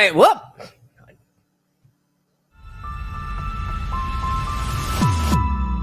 right, whoop.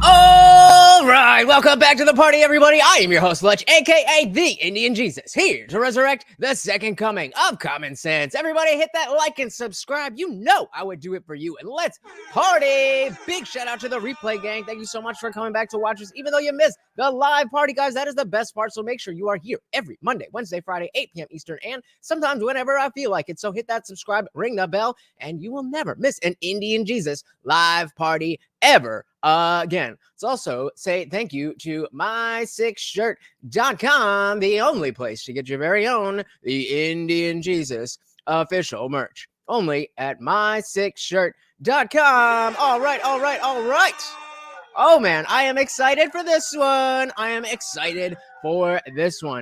All right, welcome back to the party, everybody. I am your host, Lutch, aka the Indian Jesus, here to resurrect the second coming of common sense. Everybody hit that like and subscribe. You know I would do it for you, and let's party. Big shout out to the replay gang. Thank you so much for coming back to watch us, even though you missed the live party, guys. That is the best part, so make sure you are here every Monday, Wednesday, Friday, 8 p.m. Eastern, and sometimes whenever I feel like it. So hit that subscribe, ring the bell, and you will never miss an Indian Jesus live party ever again. Let's also say thank you to my6shirt.com, the only place to get your very own The Indian Jesus official merch. Only at my6shirt.com. All right. Oh, man, I am excited for this one.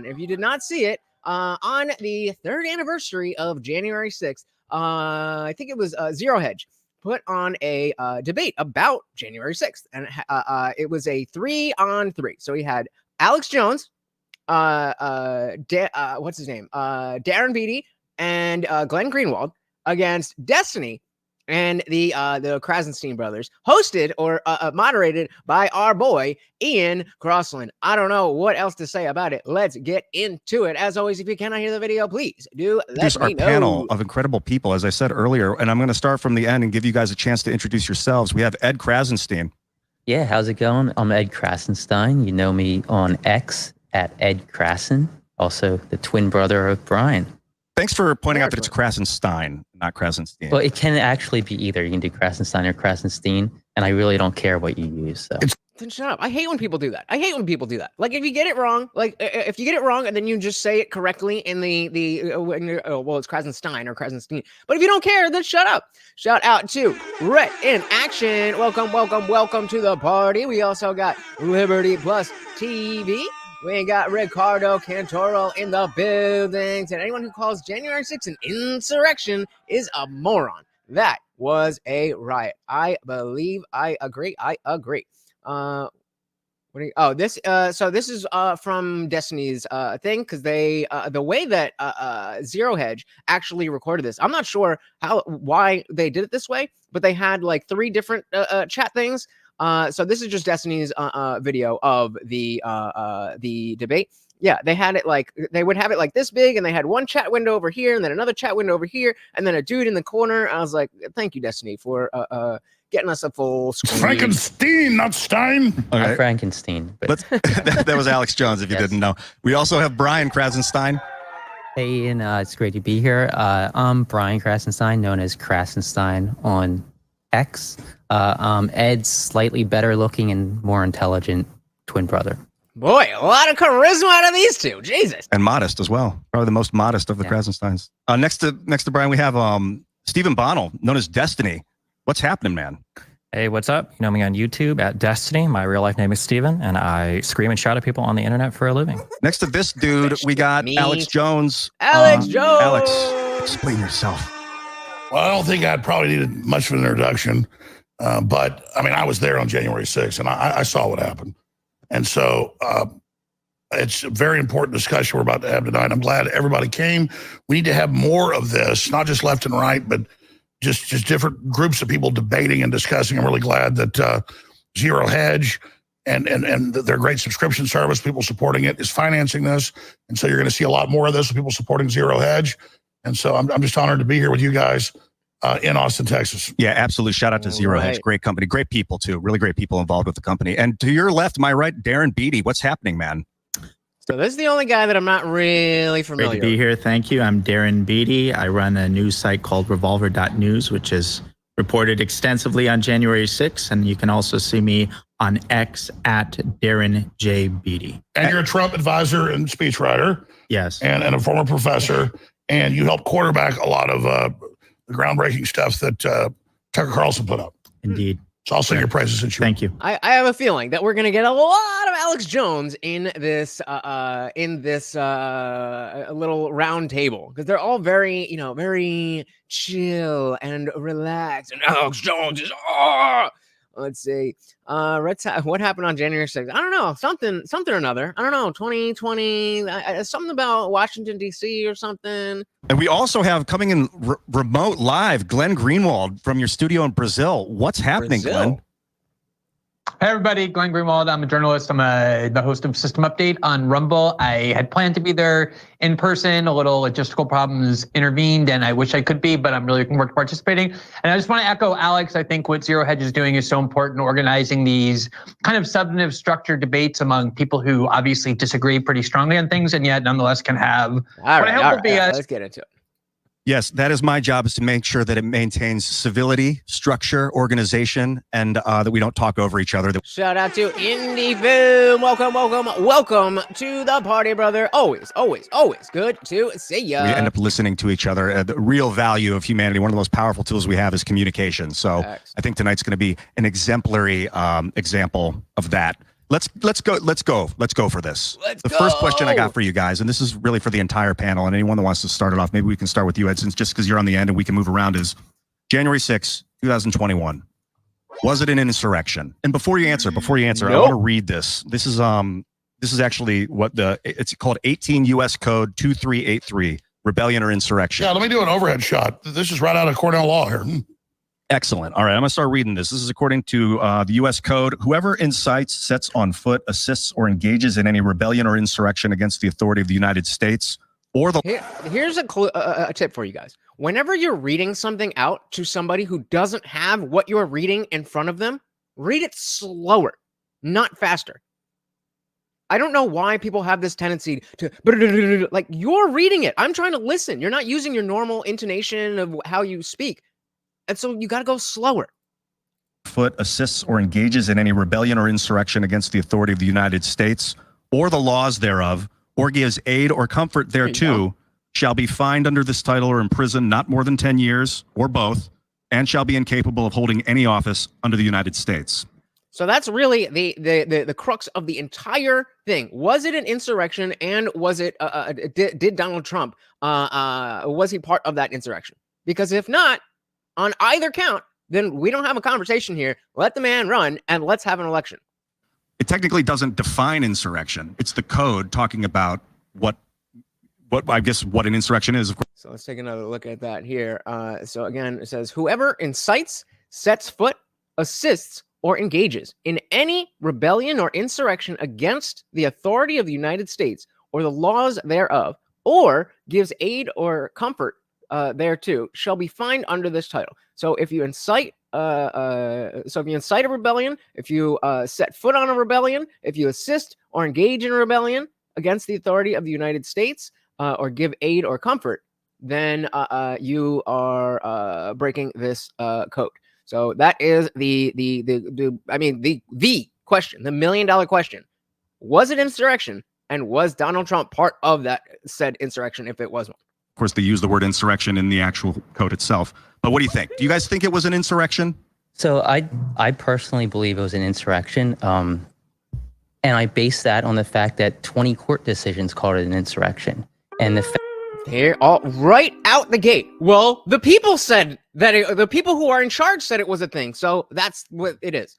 If you did not see it, on the third anniversary of January 6th, I think it was Zero Hedge put on a debate about January 6th. And it was a 3-on-3. So he had Alex Jones, what's his name? Darren Beattie and Glenn Greenwald against Destiny and the Krassenstein Brothers, hosted or moderated by our boy Ian Crossland. I don't know what else to say about it. Let's get into it. As always, if you cannot hear the video, please do let me know. Our panel of incredible people, as I said earlier, and I'm going to start from the end and give you guys a chance to introduce yourselves. We have Ed Krassenstein. Yeah, how's it going? I'm Ed Krassenstein. You know me on X at Ed Krassen, also the twin brother of Brian. Thanks for pointing out that it's Krassenstein, not Krassenstein. Well, it can actually be either. You can do Krassenstein or Krassenstein, and I really don't care what you use. So. Then shut up. I hate when people do that. Like, if you get it wrong, and then you just say it correctly in well, it's Krassenstein or Krassenstein. But if you don't care, then shut up. Shout out to Rhett in Action. Welcome to the party. We also got Liberty Plus TV. We got Ricardo Cantoro in the buildings. And anyone who calls January 6th an insurrection is a moron. That was a riot. I agree. This is from Destiny's thing, because they the way that Zero Hedge actually recorded this. I'm not sure why they did it this way, but they had like 3 different chat things. So this is just Destiny's video of the debate. Yeah, they had it like, they would have it like this big, and they had one chat window over here, and then another chat window over here, and then a dude in the corner. I was like, thank you, Destiny, for getting us a full screen. Frankenstein, not Stein. Okay. Frankenstein. But that was Alex Jones, if you didn't know. We also have Brian Krassenstein. Hey, and it's great to be here. I'm Brian Krassenstein, known as Krassenstein on X. Ed's slightly better looking and more intelligent twin brother. Boy, a lot of charisma out of these two. Jesus. And modest as well. Probably the most modest of the Krassensteins. Next to Brian, we have Stephen Bonnell, known as Destiny. What's happening, man? Hey, what's up? You know me on YouTube at Destiny. My real life name is Steven, and I scream and shout at people on the internet for a living. Next to this dude, we got Alex Jones. Alex, explain yourself. Well, I don't think I'd probably needed much of an introduction, but I mean, I was there on January 6th, and I saw what happened. And so it's a very important discussion we're about to have tonight. I'm glad everybody came. We need to have more of this, not just left and right, but just different groups of people debating and discussing. I'm really glad that Zero Hedge and their great subscription service, people supporting it, is financing this. And so you're going to see a lot more of this with people supporting Zero Hedge. And so I'm just honored to be here with you guys in Austin, Texas. Yeah, absolute shout out to Zero Hedge. Great company, great people too. Really great people involved with the company. And to your left, my right, Darren Beattie. What's happening, man? So this is the only guy that I'm not really familiar with. Great to be here. Thank you. I'm Darren Beattie. I run a news site called revolver.news, which is reported extensively on January 6th. And you can also see me on X at Darren J. Beattie. And you're a Trump advisor and speechwriter. Yes. And a former professor. And you helped quarterback a lot of the groundbreaking stuff that Tucker Carlson put up. Indeed. So I'll sing your praises since you. Thank you. I have a feeling that we're going to get a lot of Alex Jones in this little round table, because they're all very, very chill and relaxed. And Alex Jones is Let's see. What happened on January 6th? I don't know. Something or another. I don't know. 2020. Something about Washington, D.C. or something. And we also have coming in remote live, Glenn Greenwald from your studio in Brazil. What's happening, Glenn? Hey everybody, Glenn Greenwald. I'm a journalist. I'm the host of System Update on Rumble. I had planned to be there in person. A little logistical problems intervened, and I wish I could be, but I'm really looking forward to participating. And I just want to echo Alex. I think what Zero Hedge is doing is so important, organizing these kind of substantive structured debates among people who obviously disagree pretty strongly on things, and yet nonetheless can have. All right, let's get into it. Yes, that is my job, is to make sure that it maintains civility, structure, organization, and that we don't talk over each other. Shout out to Indie Boom. Welcome to the party, brother. Always good to see ya. We end up listening to each other. The real value of humanity, one of the most powerful tools we have, is communication. So I think tonight's going to be an exemplary example of that. Let's go for this. The first question I got for you guys, and this is really for the entire panel and anyone that wants to start it off, maybe we can start with you, Edson, just because you're on the end and we can move around, is January 6, 2021. Was it an insurrection? And before you answer, Nope. I want to read this. This is actually what it's called 18 U.S. Code 2383, rebellion or insurrection. Yeah, let me do an overhead shot. This is right out of Cornell Law here. Excellent. All right, I'm going to start reading this. This is according to the U.S. Code. Whoever incites, sets on foot, assists, or engages in any rebellion or insurrection against the authority of the United States or the... Here's a tip for you guys. Whenever you're reading something out to somebody who doesn't have what you're reading in front of them, read it slower, not faster. I don't know why people have this tendency to, like, you're reading it. I'm trying to listen. You're not using your normal intonation of how you speak. And so you got to go slower. Foot assists or engages in any rebellion or insurrection against the authority of the United States or the laws thereof, or gives aid or comfort thereto, shall be fined under this title or imprisoned not more than 10 years, or both, and shall be incapable of holding any office under the United States. So that's really the crux of the entire thing. Was it an insurrection, and was it did Donald Trump was he part of that insurrection? Because if not, on either count, then we don't have a conversation here. Let the man run and let's have an election. It technically doesn't define insurrection. It's the code talking about what I guess what an insurrection is. Of course. So let's take another look at that here. So again, it says whoever incites, sets foot, assists, or engages in any rebellion or insurrection against the authority of the United States or the laws thereof, or gives aid or comfort thereto, shall be fined under this title. So if you incite, a rebellion, if you set foot on a rebellion, if you assist or engage in a rebellion against the authority of the United States, or give aid or comfort, then you are breaking this code. So that is the question, the $1 million question. Was it insurrection, and was Donald Trump part of that said insurrection if it was one? Of course, they use the word insurrection in the actual code itself. But what do you think? Do you guys think it was an insurrection? So I personally believe it was an insurrection. And I base that on the fact that 20 court decisions called it an insurrection. And They're all right out the gate. Well, the people said that the people who are in charge said it was a thing. So that's what it is.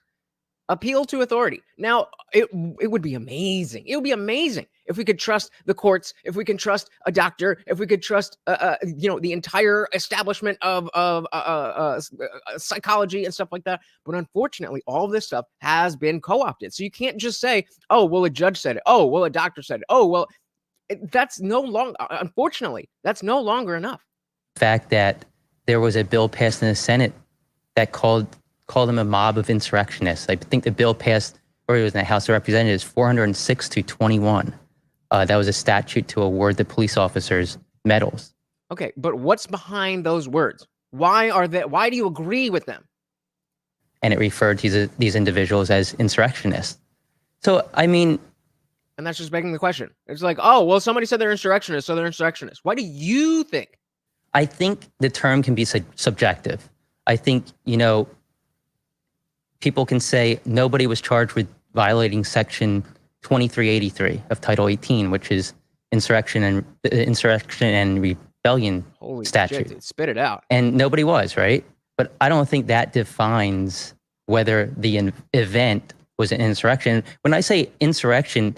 Appeal to authority. Now, it would be amazing. It would be amazing if we could trust the courts, if we can trust a doctor, if we could trust, the entire establishment of psychology and stuff like that. But unfortunately, all of this stuff has been co-opted. So you can't just say, oh, well, a judge said it. Oh, well, a doctor said it. Oh, well, that's no longer, unfortunately, that's no longer enough. The fact that there was a bill passed in the Senate that called them a mob of insurrectionists. I think the bill passed, or it was in the House of Representatives, 406 to 21. That was a statute to award the police officers medals. Okay, but what's behind those words? Why do you agree with them? And it referred to these individuals as insurrectionists. So, I mean... And that's just begging the question. It's like, oh, well, somebody said they're insurrectionists, so they're insurrectionists. Why do you think? I think the term can be subjective. I think, people can say nobody was charged with violating Section 2383 of Title 18, which is insurrection and rebellion Holy statute. Shit, dude, spit it out. And nobody was, right? But I don't think that defines whether the event was an insurrection. When I say insurrection,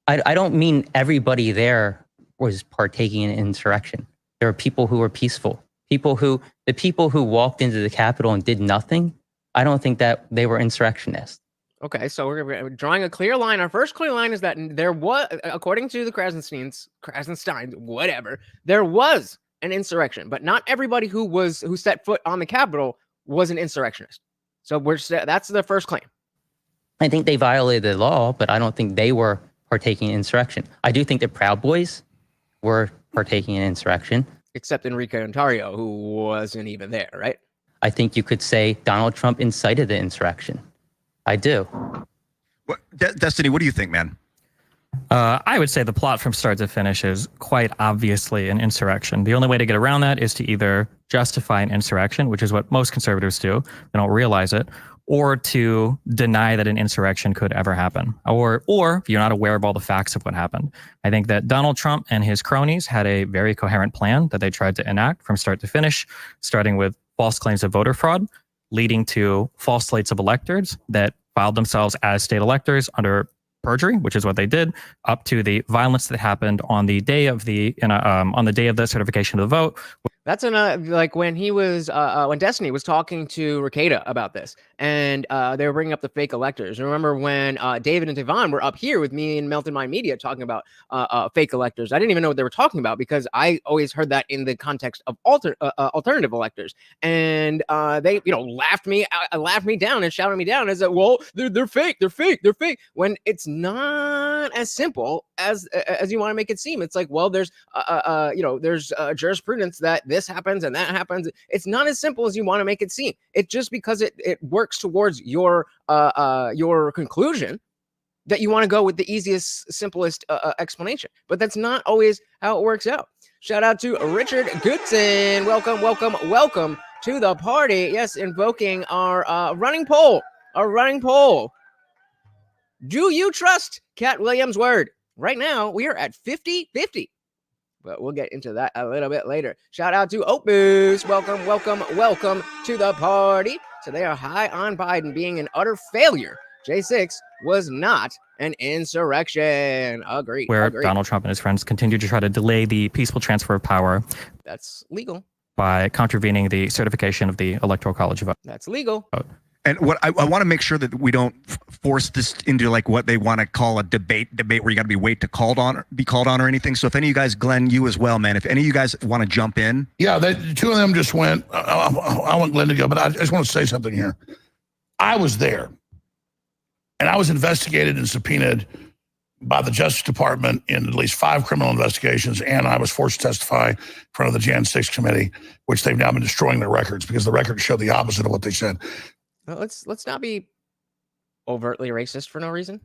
I don't mean everybody there was partaking in insurrection. There were people who were peaceful. The people who walked into the Capitol and did nothing, I don't think that they were insurrectionists. Okay, so we're drawing a clear line. Our first clear line is that there was, according to the Krassenstein, whatever, there was an insurrection, but not everybody who set foot on the Capitol was an insurrectionist. So that's the first claim. I think they violated the law, but I don't think they were partaking in insurrection. I do think the Proud Boys were partaking in insurrection. Except Enrique Ontario, who wasn't even there, right? I think you could say Donald Trump incited the insurrection. I do. Destiny, what do you think, man? I would say the plot from start to finish is quite obviously an insurrection. The only way to get around that is to either justify an insurrection, which is what most conservatives do, they don't realize it, or to deny that an insurrection could ever happen, or if you're not aware of all the facts of what happened. I think that Donald Trump and his cronies had a very coherent plan that they tried to enact from start to finish, starting with false claims of voter fraud, leading to false slates of electors that filed themselves as state electors under perjury, which is what they did, up to the violence that happened on the day of the certification of the vote. That's like when he was when Destiny was talking to Ricada about this, and they were bringing up the fake electors. Remember when David and Devon were up here with me and Melted Mind Media talking about fake electors? I didn't even know what they were talking about because I always heard that in the context of alternative electors, and they laughed me down and shouted me down and said, "Well, they're fake, they're fake, they're fake." When it's not as simple as you want to make it seem. It's like, well, there's jurisprudence that this happens and that happens. It's not as simple as you want to make it seem. It's just because it works towards your conclusion that you want to go with the easiest, simplest explanation. But that's not always how it works out. Shout out to Richard Goodson. Welcome to the party. Yes, invoking our running poll. Do you trust Cat Williams' word? Right now, we are at 50-50. But we'll get into that a little bit later. Shout out to Opus. Welcome to the party. So they are high on Biden being an utter failure. J6 was not an insurrection. Agreed. Donald Trump and his friends continue to try to delay the peaceful transfer of power. That's legal. By contravening the certification of the Electoral College vote. That's legal. And what I want to make sure that we don't force this into like what they want to call a debate where you got to be called on or anything. So if any of you guys, Glenn, you as well, man, if any of you guys want to jump in. Yeah, two of them just went. I want Glenn to go, but I just want to say something here. I was there, and I was investigated and subpoenaed by the Justice Department in at least 5 criminal investigations, and I was forced to testify in front of the Jan 6 committee, which they've now been destroying their records because the records show the opposite of what they said. Well, let's not be overtly racist for no reason.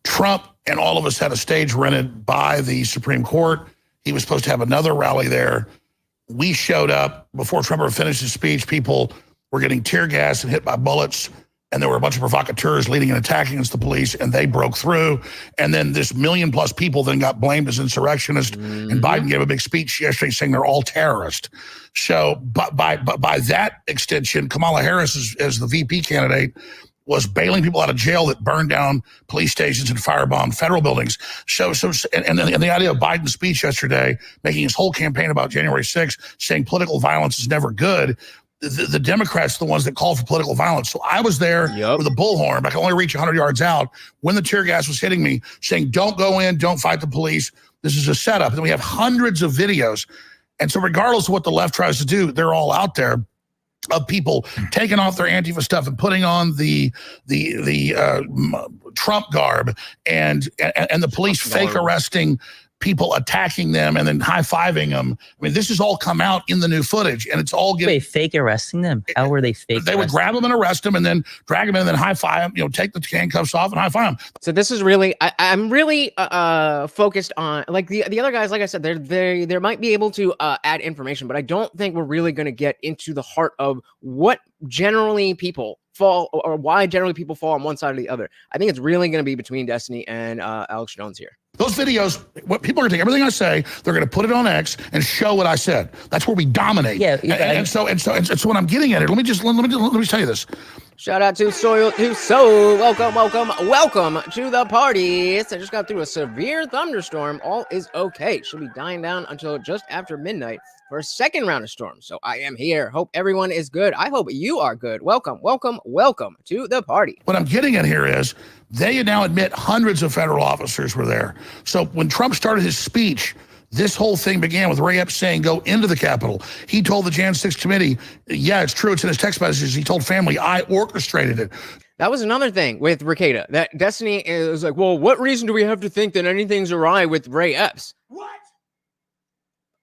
Trump and all of us had a stage rented by the Supreme Court. He was supposed to have another rally there. We showed up before Trump ever finished his speech. People were getting tear gas and hit by bullets. And there were a bunch of provocateurs leading an attack against the police, and they broke through. And then this 1 million+ people then got blamed as insurrectionists. Mm-hmm. And Biden gave a big speech yesterday saying they're all terrorists. So by that extension, Kamala Harris, as the VP candidate, was bailing people out of jail that burned down police stations and firebombed federal buildings. And the idea of Biden's speech yesterday, making his whole campaign about January 6th, saying political violence is never good. The Democrats are the ones that call for political violence. So I was there with a bullhorn, but I could only reach 100 yards out when the tear gas was hitting me, saying, don't go in, don't fight the police. This is a setup. And then we have hundreds of videos. And so regardless of what the left tries to do, they're all out there of people taking off their Antifa stuff and putting on the Trump garb and the police fake arresting people, attacking them and then high-fiving them. I mean, this has all come out in the new footage, and it's all getting... Wait, fake arresting them? How were they fake They would grab them and arrest them and then drag them in and then high-five them, take the handcuffs off and high-five them. So this is really... I'm really focused on... Like, the other guys, like I said, they might be able to add information, but I don't think we're really going to get into the heart of what generally people fall, or why generally people fall on one side or the other. I think it's really going to be between Destiny and Alex Jones here. Those videos, what people are going to take everything I say, they're going to put it on X and show what I said. That's where we dominate. Yeah. And so what I'm getting at it. Let me tell you this. Shout out to Soil to So. Welcome to the party. I just got through a severe thunderstorm. All is okay. Should be dying down until just after midnight for a second round of storms. So I am here. Hope everyone is good. I hope you are good. Welcome to the party. What I'm getting at here is they now admit hundreds of federal officers were there. So when Trump started his speech, this whole thing began with Ray Epps saying, go into the Capitol. He told the Jan 6 committee, yeah, it's true, it's in his text messages. He told family, I orchestrated it. That was another thing with Ricada, that Destiny is like, well, what reason do we have to think that anything's awry with Ray Epps? What?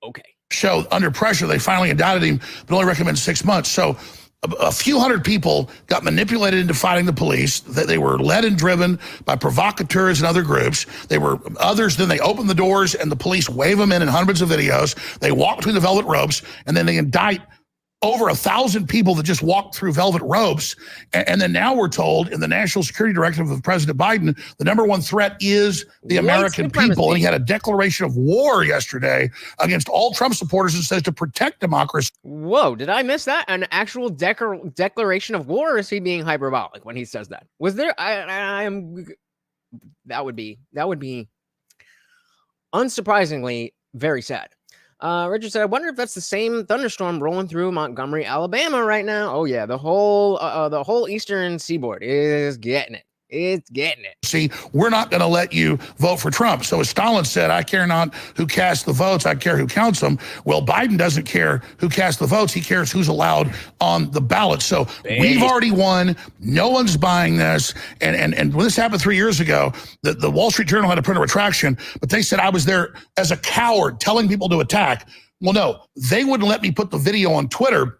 Okay. So under pressure, they finally indicted him, but only recommend 6 months. So a few hundred people got manipulated into fighting the police. They were led and driven by provocateurs and other groups. They were others. Then they opened the doors and the police wave them in hundreds of videos. They walk between the velvet ropes and then they indict over 1,000 people that just walked through velvet ropes. And then now we're told in the National Security Directive of President Biden, the #1 threat is the American people. And he had a declaration of war yesterday against all Trump supporters and says to protect democracy. Whoa, did I miss that? An actual declaration of war, or is he being hyperbolic when he says that? Was there, that would be unsurprisingly very sad. Richard said, I wonder if that's the same thunderstorm rolling through Montgomery, Alabama right now. Oh yeah, the whole eastern seaboard is getting it. It's getting it. See, we're not going to let you vote for Trump. So as Stalin said, I care not who casts the votes, I care who counts them. Well, Biden doesn't care who casts the votes. He cares who's allowed on the ballot. So we've already won. No one's buying this. And when this happened 3 years ago, the Wall Street Journal had to print a retraction, but they said I was there as a coward telling people to attack. Well, no, they wouldn't let me put the video on Twitter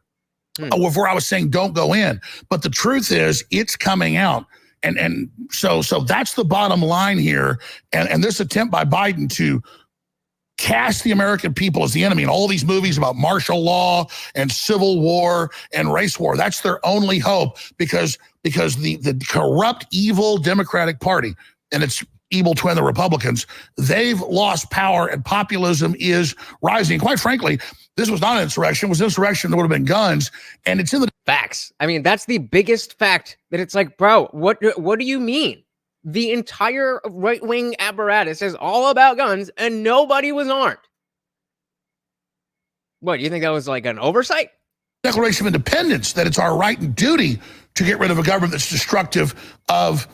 where I was saying don't go in. But the truth is it's coming out. And so that's the bottom line here. And this attempt by Biden to cast the American people as the enemy in all these movies about martial law and civil war and race war, that's their only hope because the corrupt, evil Democratic Party and its evil twin, the Republicans, they've lost power and populism is rising. Quite frankly, this was not an insurrection. It was an insurrection that would have been guns. And it's in the facts. I mean, that's the biggest fact that it's like, bro, what do you mean? The entire right-wing apparatus is all about guns and nobody was armed. What, you think that was like an oversight? Declaration of Independence, that it's our right and duty to get rid of a government that's destructive of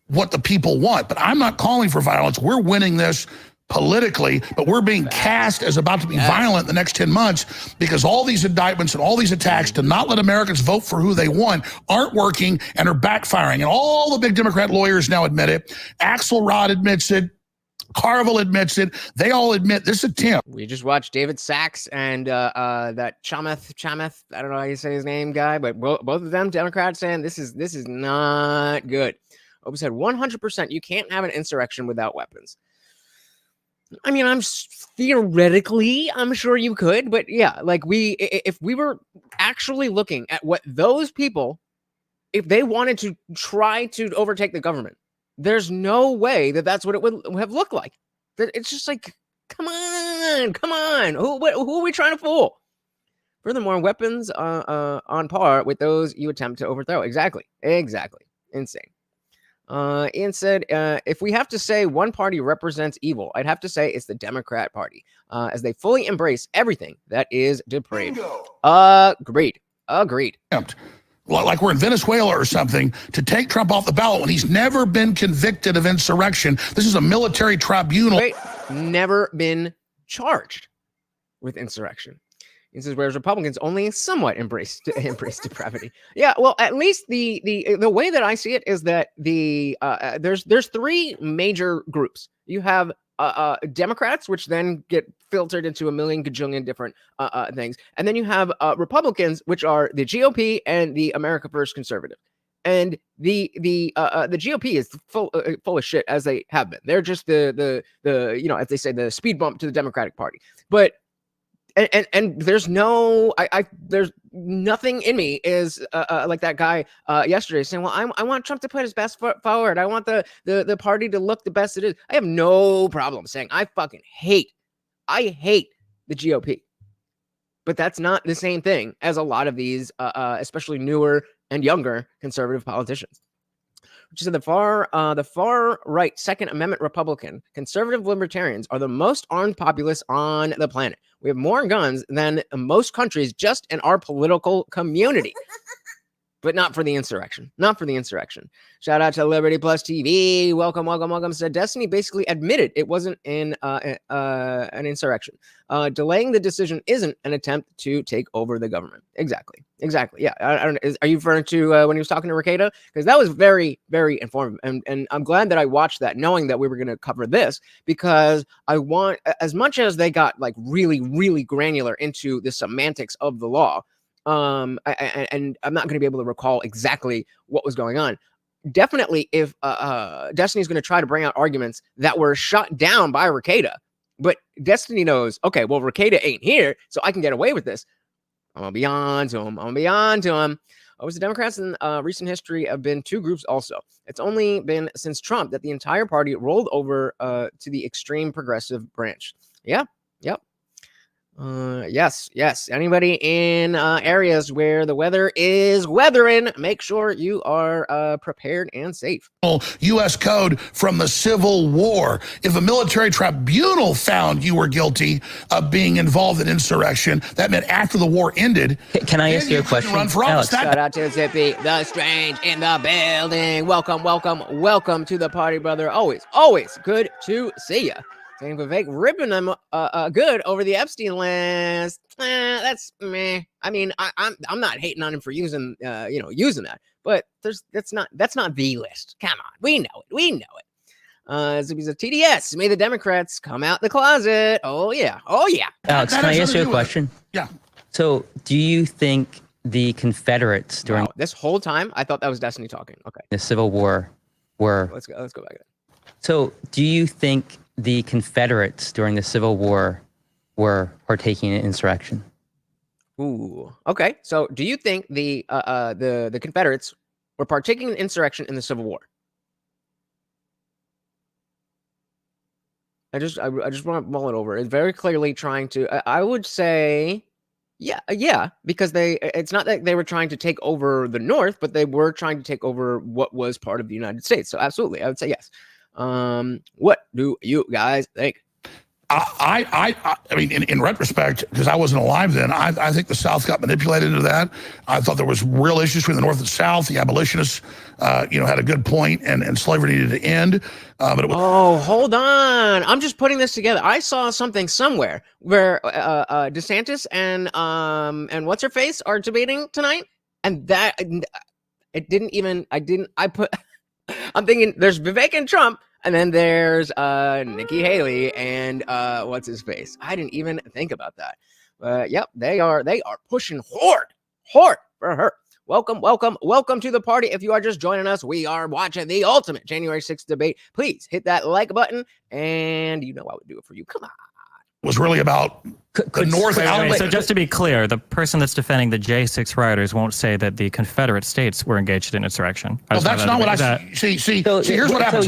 what the people want. But I'm not calling for violence. We're winning this politically, but we're being cast as about to be violent the next 10 months because all these indictments and all these attacks to not let Americans vote for who they want aren't working and are backfiring. And all the big Democrat lawyers now admit it. Axelrod admits it. Carville admits it. They all admit this attempt. We just watched David Sachs and that Chamath, I don't know how you say his name, guy, but both of them Democrats saying this is not good. Open said 100% you can't have an insurrection without weapons. I mean, I'm sure you could, but yeah, like if we were actually looking at what those people, if they wanted to try to overtake the government, there's no way that that's what it would have looked like. It's just like, come on, who are we trying to fool? Furthermore, weapons on par with those you attempt to overthrow. Exactly, insane. Ian said, if we have to say one party represents evil, I'd have to say it's the Democrat Party, as they fully embrace everything that is depraved. Agreed. Like we're in Venezuela or something, to take Trump off the ballot when he's never been convicted of insurrection. This is a military tribunal. Never been charged with insurrection. He says, whereas Republicans only somewhat embrace depravity. Yeah, well, at least the way that I see it is that there's three major groups. You have Democrats, which then get filtered into a million gajillion different things, and then you have Republicans, which are the GOP and the America First Conservative. And the GOP is full of shit, as they have been. They're just the as they say, the speed bump to the Democratic Party, but. And there's there's nothing in me is like that guy yesterday saying, well, I want Trump to put his best foot forward. I want the party to look the best it is. I have no problem saying I hate the GOP, but that's not the same thing as a lot of these, especially newer and younger conservative politicians. Which is the far right Second Amendment Republican conservative libertarians are the most armed populace on the planet. We have more guns than most countries just in our political community. But not for the insurrection. Not for the insurrection. Shout out to Liberty Plus TV. Welcome, welcome, welcome. So Destiny basically admitted it wasn't an insurrection. Delaying the decision isn't an attempt to take over the government. Exactly. Yeah. I don't. Are you referring to when he was talking to Rekieta? Because that was very, very informative. And I'm glad that I watched that, knowing that we were going to cover this, because I want, as much as they got like really, really granular into the semantics of the law. And I'm not going to be able to recall exactly what was going on. Definitely, if Destiny's going to try to bring out arguments that were shot down by Rekieta, but Destiny knows, okay, well, Rekieta ain't here, so I can get away with this. I'm going to be on to him. The Democrats in recent history have been two groups also. It's only been since Trump that the entire party rolled over to the extreme progressive branch. Yeah. Yep. Yes. Anybody in areas where the weather is weathering, make sure you are prepared and safe. U.S. code from the Civil War. If a military tribunal found you were guilty of being involved in insurrection, that meant after the war ended. Can I ask you a question? Run for office. Shout out to Zippy, the Strange in the building. Welcome to the party, brother. Always good to see you. Saying Vivek ripping them good over the Epstein list. That's meh. I mean, I'm not hating on him for using using that, but that's not the list. Come on, we know it. So he's a TDS. May the Democrats come out the closet. Oh yeah. Alex, can I ask you a question? Yeah. So, do you think the Confederates during this whole time, I thought that was Destiny talking. Okay. The Civil War were? Let's go back. So, do you think the Confederates during the Civil War were partaking in insurrection? Ooh. Okay. So, do you think the Confederates were partaking in insurrection in the Civil War? I just want to mull it over. It's very clearly trying to. I would say, yeah, because it's not that they were trying to take over the North, but they were trying to take over what was part of the United States. So, absolutely, I would say yes. What do you guys think? I mean, in retrospect, because I wasn't alive then, I think the South got manipulated into that. I thought there was real issues between the North and South. The abolitionists, had a good point, and slavery needed to end. But it was hold on. I'm just putting this together. I saw something somewhere where DeSantis and what's her face are debating tonight, and that it didn't even. I'm thinking there's Vivek and Trump, and then there's Nikki Haley and what's his face. I didn't even think about that. Yep, they are pushing hard for her. Welcome to the party. If you are just joining us, we are watching the ultimate January 6th debate. Please hit that like button, and you know I would do it for you. Come on. Was really about the North outlet. So just to be clear, the person that's defending the J6 rioters won't say that the Confederate states were engaged in insurrection. Well, that's not what I see. So here's what happens.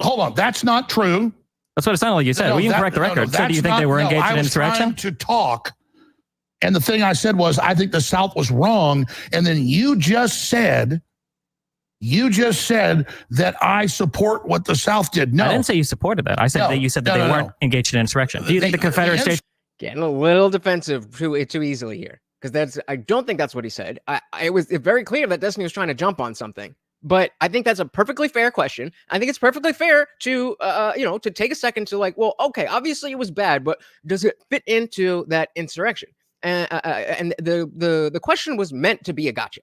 Hold on. That's not true. That's what it sounded like you said. Will you correct the record? So do you think they were engaged in insurrection? I was trying to talk, and the thing I said was I think the South was wrong, and then you just said that I support what the South did. No. I didn't say you supported that. I said that you said that they weren't engaged in insurrection. Do you think the Confederate States... Getting a little defensive too easily here, because I don't think that's what he said. It was very clear that Destiny was trying to jump on something. But I think that's a perfectly fair question. I think it's perfectly fair to, to take a second to like, well, okay, obviously it was bad, but does it fit into that insurrection? And the question was meant to be a gotcha.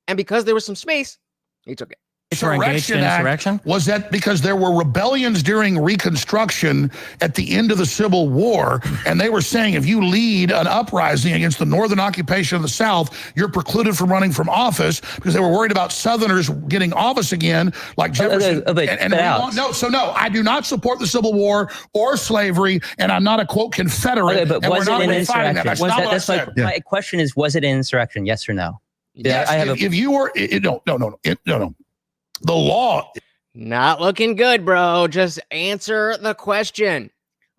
And because there was some space, he took it. Insurrection Act was that because there were rebellions during Reconstruction at the end of the Civil War, and they were saying if you lead an uprising against the Northern occupation of the South, you're precluded from running from office because they were worried about Southerners getting office again, like Jefferson. No, I do not support the Civil War or slavery, and I'm not a quote Confederate. Okay, but was it an insurrection? My question is, was it an insurrection? Yes or no? Yes, if you were, no. The law. Not looking good, bro. Just answer the question.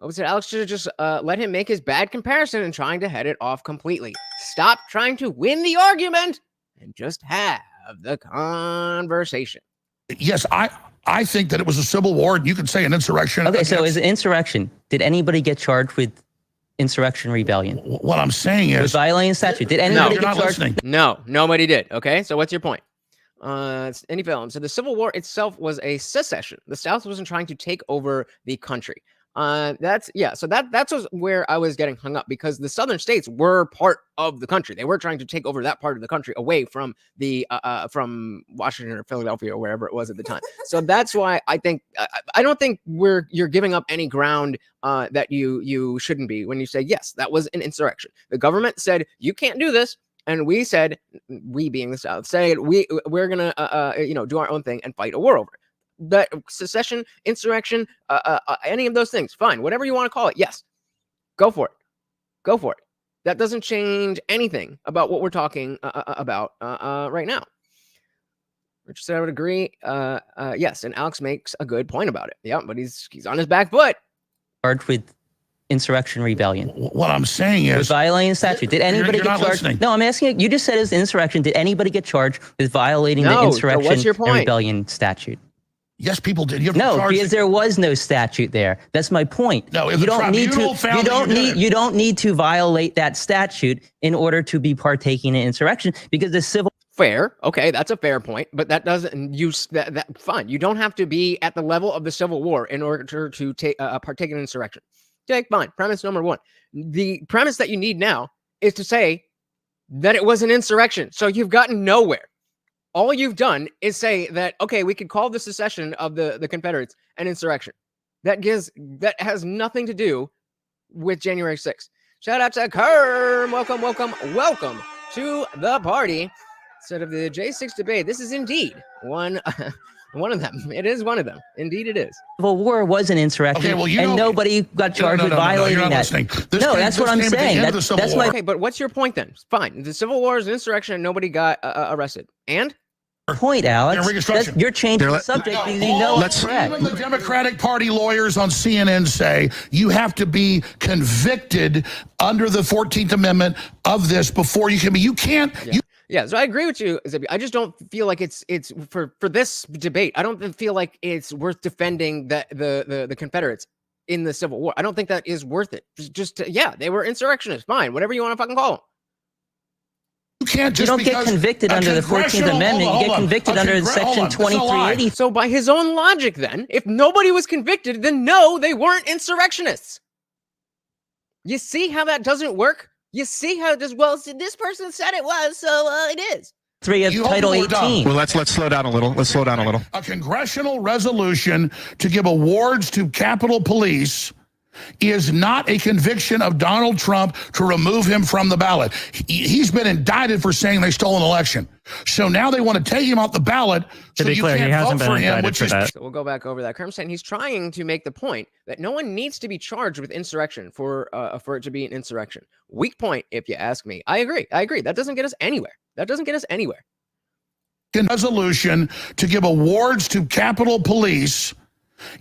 I would say Alex should have just let him make his bad comparison and trying to head it off completely. Stop trying to win the argument and just have the conversation. Yes, I think that it was a civil war, and you could say an insurrection. Okay, so is it insurrection? Did anybody get charged with insurrection rebellion? What I'm saying is... With violating statute. Did anybody get charged? Listening. No, nobody did. Okay, so what's your point? Any film. So the Civil War itself was a secession. The South wasn't trying to take over the country. That's where I was getting hung up, because the southern states were part of the country. They were trying to take over that part of the country away from the from Washington or Philadelphia or wherever it was at the time. So that's why I think I don't think you're giving up any ground that you shouldn't be when you say yes, that was an insurrection. The government said you can't do this, and we said, we being the South, said we're gonna do our own thing and fight a war over it. That secession, insurrection, any of those things, fine, whatever you want to call it, yes, go for it. That doesn't change anything about what we're talking about right now. Richard said I would agree. Yes, and Alex makes a good point about it. Yeah, but he's on his back foot. Charged with insurrection rebellion. What I'm saying is... With violating statute. Did anybody get charged? Listening. No, I'm asking you. You just said it was insurrection. Did anybody get charged with violating the insurrection what's your point? and rebellion statute? Yes, people did. You No, because there was no statute there. That's my point. No, you don't need to. You don't need to violate that statute in order to be partaking in insurrection, because the civil. Fair, okay, that's a fair point, but that doesn't use that. Fine, you don't have to be at the level of the Civil War in order to take partake in insurrection. Okay, fine. Premise number one. The premise that you need now is to say that it was an insurrection. So you've gotten nowhere. All you've done is say that, okay, we could call the secession of the Confederates an insurrection. That has nothing to do with January 6th. Shout out to Kerm. Welcome to the party. Instead of the J6 debate, this is indeed one of them. It is one of them. Indeed, it is. Civil War was an insurrection, and nobody got charged with violating that. No, that's what I'm saying. That's my. Okay, but what's your point then? Fine. The Civil War is an insurrection, and nobody got arrested. And point, Alex. You're changing the subject because you know it's correct. Even the Democratic Party lawyers on CNN say you have to be convicted under the 14th Amendment of this before you can be. You can't. Yeah, so I agree with you, Zippy. I just don't feel like it's for this debate. I don't feel like it's worth defending the Confederates in the Civil War. I don't think that is worth it. They were insurrectionists. Fine, whatever you want to fucking call them. You can't just. You don't get convicted under the 14th Amendment. You get convicted under Section 2380. So by his own logic, then, if nobody was convicted, then no, they weren't insurrectionists. You see how that doesn't work? You see how it does? Well, this person said it was, so it is. 3 of Title 18. Well, let's slow down a little. A congressional resolution to give awards to Capitol Police is not a conviction of Donald Trump to remove him from the ballot. He's been indicted for saying they stole an election. So now they want to take him off the ballot so you can't vote for him, which is... So we'll go back over that. Kerm's saying he's trying to make the point that no one needs to be charged with insurrection for it to be an insurrection. Weak point, if you ask me. I agree. That doesn't get us anywhere. Resolution to give awards to Capitol Police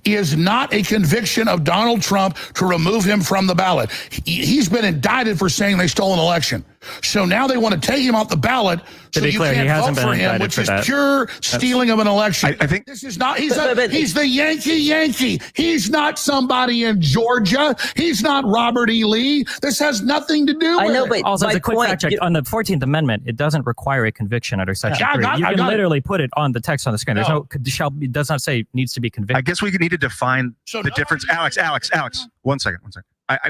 is not a conviction of Donald Trump to remove him from the ballot. He's been indicted for saying they stole an election. So now they want to take him off the ballot so you can't vote for him, which is pure stealing of an election. I think this is not, he's the Yankee. He's not somebody in Georgia. He's not Robert E. Lee. This has nothing to do with it. I know, but also as a quick fact check, on the 14th Amendment, it doesn't require a conviction under Section 3. You can literally put it on the text on the screen. There's it does not say needs to be convicted. I guess we need to define the difference. Alex, one second.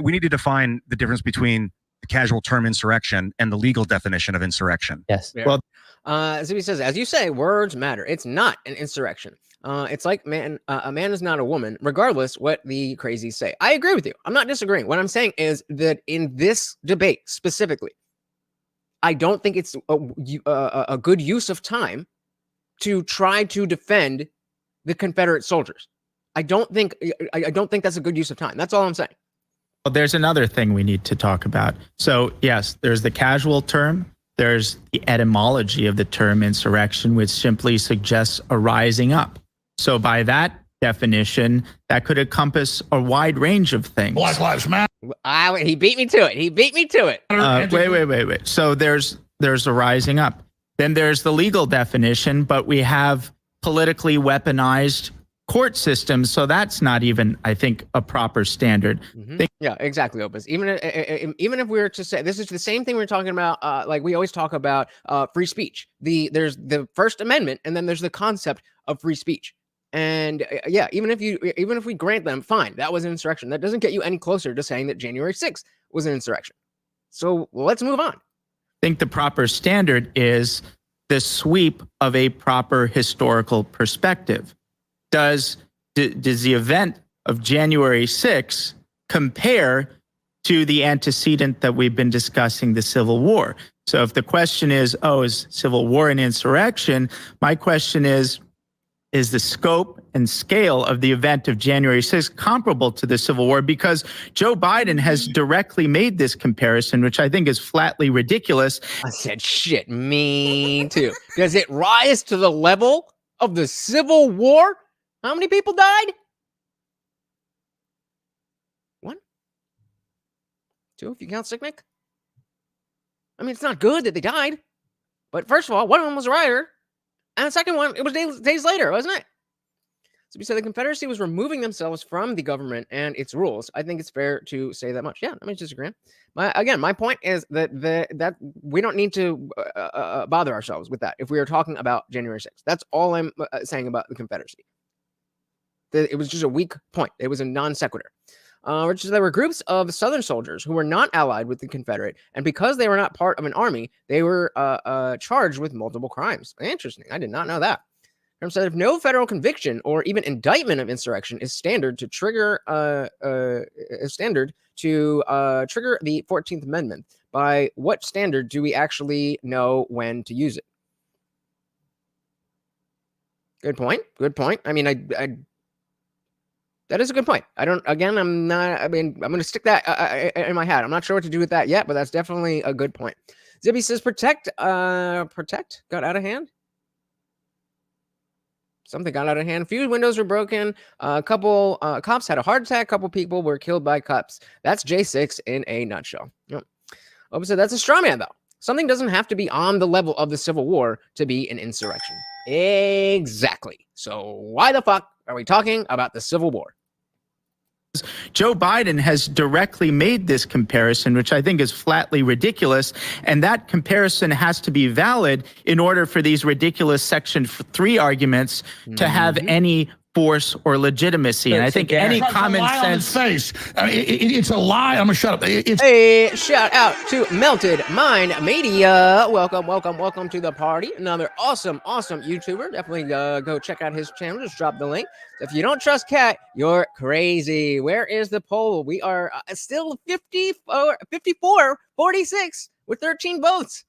We need to define the difference between the casual term insurrection and the legal definition of insurrection. Yes. Well, as he says, as you say, words matter. It's not an insurrection. It's like a man is not a woman, regardless what the crazies say. I agree with you. I'm not disagreeing. What I'm saying is that in this debate specifically, I don't think it's a good use of time to try to defend the Confederate soldiers. I don't think that's a good use of time. That's all I'm saying. Well, there's another thing we need to talk about. So yes, there's the casual term. There's the etymology of the term insurrection, which simply suggests a rising up. So by that definition that could encompass a wide range of things. Black Lives Matter. He beat me to it. He beat me to it. Wait. So there's a rising up. Then there's the legal definition, but we have politically weaponized court systems. So that's not even, I think, a proper standard. Yeah, exactly, Opus. Even if we were to say, this is the same thing we're talking about, like we always talk about free speech. There's the First Amendment, and then there's the concept of free speech. And yeah, even if we grant them, fine, that was an insurrection. That doesn't get you any closer to saying that January 6th was an insurrection. So let's move on. I think the proper standard is the sweep of a proper historical perspective. Does the event of January 6th compare to the antecedent that we've been discussing, the Civil War? So if the question is Civil War an insurrection? My question is the scope and scale of the event of January 6th comparable to the Civil War? Because Joe Biden has directly made this comparison, which I think is flatly ridiculous. I said, shit, me too. Does it rise to the level of the Civil War? How many people died? 1? 2, if you count Sicknick. I mean, it's not good that they died. But first of all, one of them was a rioter. And the second one, it was days later, wasn't it? So we said the Confederacy was removing themselves from the government and its rules. I think it's fair to say that much. Yeah, I mean, disagree. My point is that we don't need to bother ourselves with that if we are talking about January 6th. That's all I'm saying about the Confederacy. It was just a weak point. It was a non sequitur. Which is there were groups of Southern soldiers who were not allied with the Confederate, and because they were not part of an army, they were charged with multiple crimes. Interesting. I did not know that. Trump said if no federal conviction or even indictment of insurrection is standard to trigger trigger the 14th Amendment, by what standard do we actually know when to use it? Good point. Good point. I mean, that is a good point. I'm going to stick that in my hat. I'm not sure what to do with that yet, but that's definitely a good point. Zippy says, protect got out of hand. Something got out of hand. A few windows were broken. A couple cops had a heart attack. A couple people were killed by cops. That's J6 in a nutshell. Yep. Open said, that's a straw man, though. Something doesn't have to be on the level of the Civil War to be an insurrection. Exactly. So why the fuck are we talking about the Civil War? Joe Biden has directly made this comparison, which I think is flatly ridiculous. And that comparison has to be valid in order for these ridiculous Section 3 arguments to have any force or legitimacy. And I think any common sense... It's a lie. I'm going to shut up. Hey, shout out to Melted Mind Media. Welcome to the party. Another awesome YouTuber. Definitely go check out his channel. Just drop the link. If you don't trust Cat, you're crazy. Where is the poll? We are still 54, 46 with 13 votes.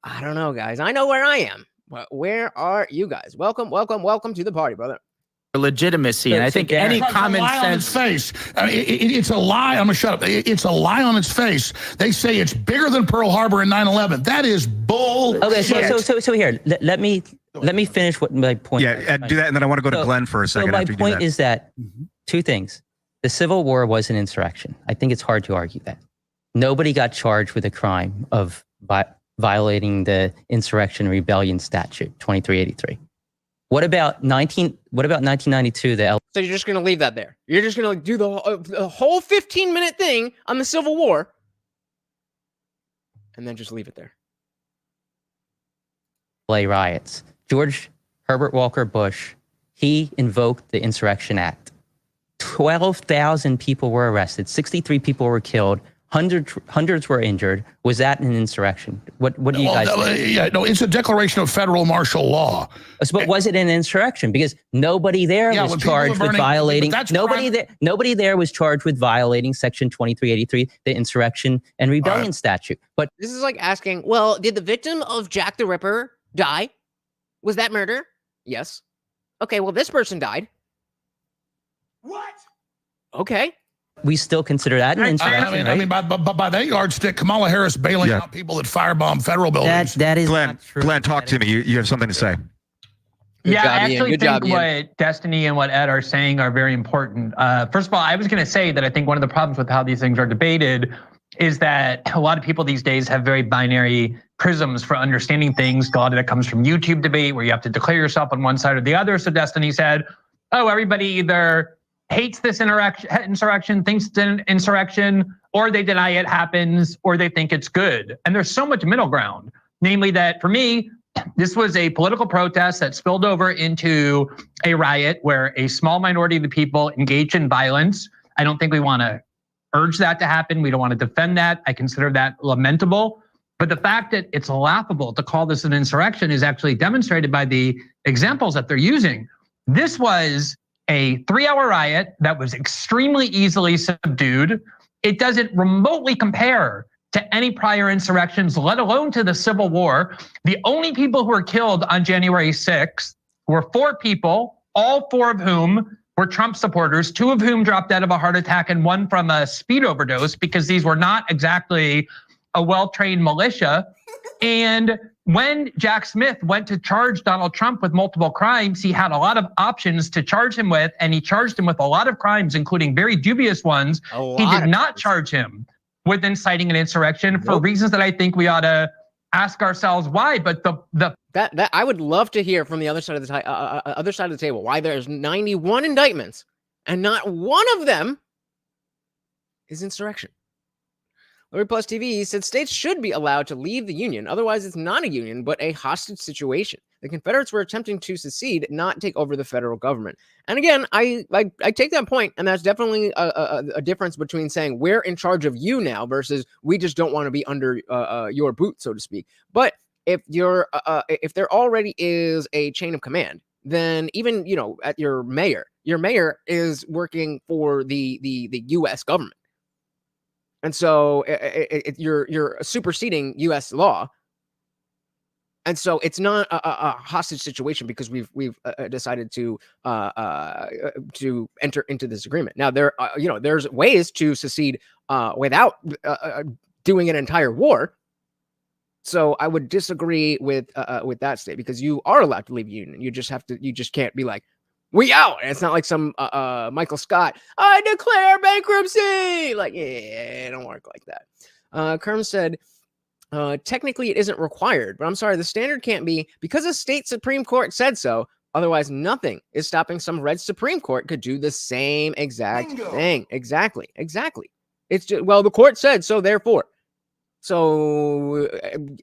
I don't know, guys. I know where I am. But where are you guys? Welcome to the party, brother. Legitimacy, and I think any common sense... It's a lie. I'm going to shut up. It's a lie on its face. They say it's bigger than Pearl Harbor and 9/11. That is bull. Okay, so here, let me finish what my point. Yeah, do that, and then I want to go to Glenn for a second. So my point is that two things: the Civil War was an insurrection. I think it's hard to argue that. Nobody got charged with a crime of violating the Insurrection Rebellion Statute 2383. What about 1992? So you're just going to leave that there? You're just going to do the whole 15-minute thing on the Civil War, and then just leave it there? Riots. George Herbert Walker Bush, he invoked the Insurrection Act. 12,000 people were arrested. 63 people were killed. Hundreds were injured. Was that an insurrection? What do you guys think? Yeah, no, it's a declaration of federal martial law. But was it an insurrection? Because nobody there was charged with violating. Nobody there was charged with violating Section 2383, the Insurrection and Rebellion Statute. But this is like asking, well, did the victim of Jack the Ripper die? Was that murder? Yes. Okay, well, this person died. What? Okay. We still consider that an insurrection, I mean, by that yardstick, Kamala Harris bailing out people that firebomb federal buildings. That is Glenn, not true. Glenn, talk to me. You have something to say. Yeah, job, I Ian. actually Good job, think Ian. what Destiny and what Ed are saying are very important. First of all, I was going to say that I think one of the problems with how these things are debated is that a lot of people these days have very binary prisms for understanding things. A lot of that comes from YouTube debate where you have to declare yourself on one side or the other. So Destiny said, oh, everybody either hates this insurrection, thinks it's an insurrection, or they deny it happens, or they think it's good. And there's so much middle ground. Namely that for me, this was a political protest that spilled over into a riot where a small minority of the people engaged in violence. I don't think we want to urge that to happen. We don't want to defend that. I consider that lamentable. But the fact that it's laughable to call this an insurrection is actually demonstrated by the examples that they're using. This was a 3-hour riot that was extremely easily subdued. It doesn't remotely compare to any prior insurrections, let alone to the Civil War. The only people who were killed on January 6th were 4 people, all 4 of whom were Trump supporters, 2 of whom dropped dead of a heart attack and 1 from a speed overdose, because these were not exactly a well-trained militia. And when Jack Smith went to charge Donald Trump with multiple crimes, he had a lot of options to charge him with, and he charged him with a lot of crimes, including very dubious ones. He did not charge him with inciting an insurrection for reasons that I think we ought to ask ourselves why. But that I would love to hear from the other side of the table why there's 91 indictments and not one of them is insurrection. Larry Plus TV said states should be allowed to leave the union. Otherwise, it's not a union, but a hostage situation. The Confederates were attempting to secede, not take over the federal government. And again, I take that point, and that's definitely a difference between saying we're in charge of you now versus we just don't want to be under your boot, so to speak. But if if there already is a chain of command, then even at your mayor is working for the U.S. government. And so you're superseding U.S. law, and so it's not a hostage situation because we've decided to enter into this agreement. Now there's ways to secede without doing an entire war. So I would disagree with that state because you are allowed to leave the union. You just can't be like, we out. And it's not like some Michael Scott, I declare bankruptcy. Like, yeah, it don't work like that. Kerm said, technically it isn't required, but I'm sorry, the standard can't be because a state Supreme Court said so. Otherwise, nothing is stopping some red Supreme Court could do the same exact thing. Exactly. It's just, well, the court said so, therefore. So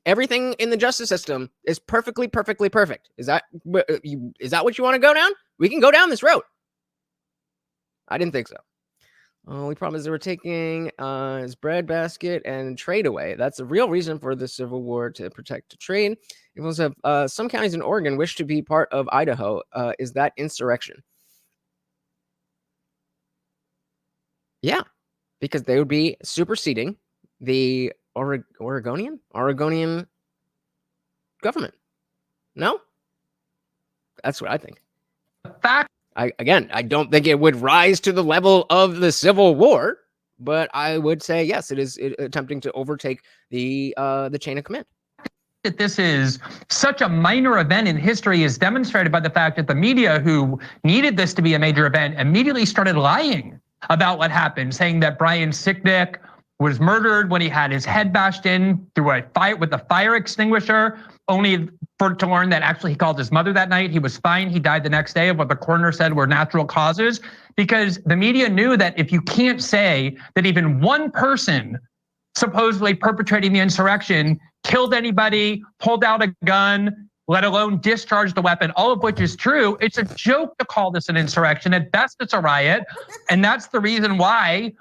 everything in the justice system is perfectly perfect. Is that what you want to go down? We can go down this road. I didn't think so. Only problem is they were taking his bread basket and trade away. That's the real reason for the Civil War, to protect the trade. It was some counties in Oregon wish to be part of Idaho. Is that insurrection? Yeah, because they would be superseding the Oregonian government. No, that's what I think. Fact. I don't think it would rise to the level of the Civil War, but I would say yes, it is attempting to overtake the chain of command. That this is such a minor event in history is demonstrated by the fact that the media, who needed this to be a major event, immediately started lying about what happened, saying that Brian Sicknick was murdered when he had his head bashed in through a fire with a fire extinguisher, only to learn that actually he called his mother that night. He was fine. He died the next day of what the coroner said were natural causes, because the media knew that if you can't say that even one person supposedly perpetrating the insurrection killed anybody, pulled out a gun, let alone discharged the weapon, all of which is true, it's a joke to call this an insurrection. At best, it's a riot. And that's the reason why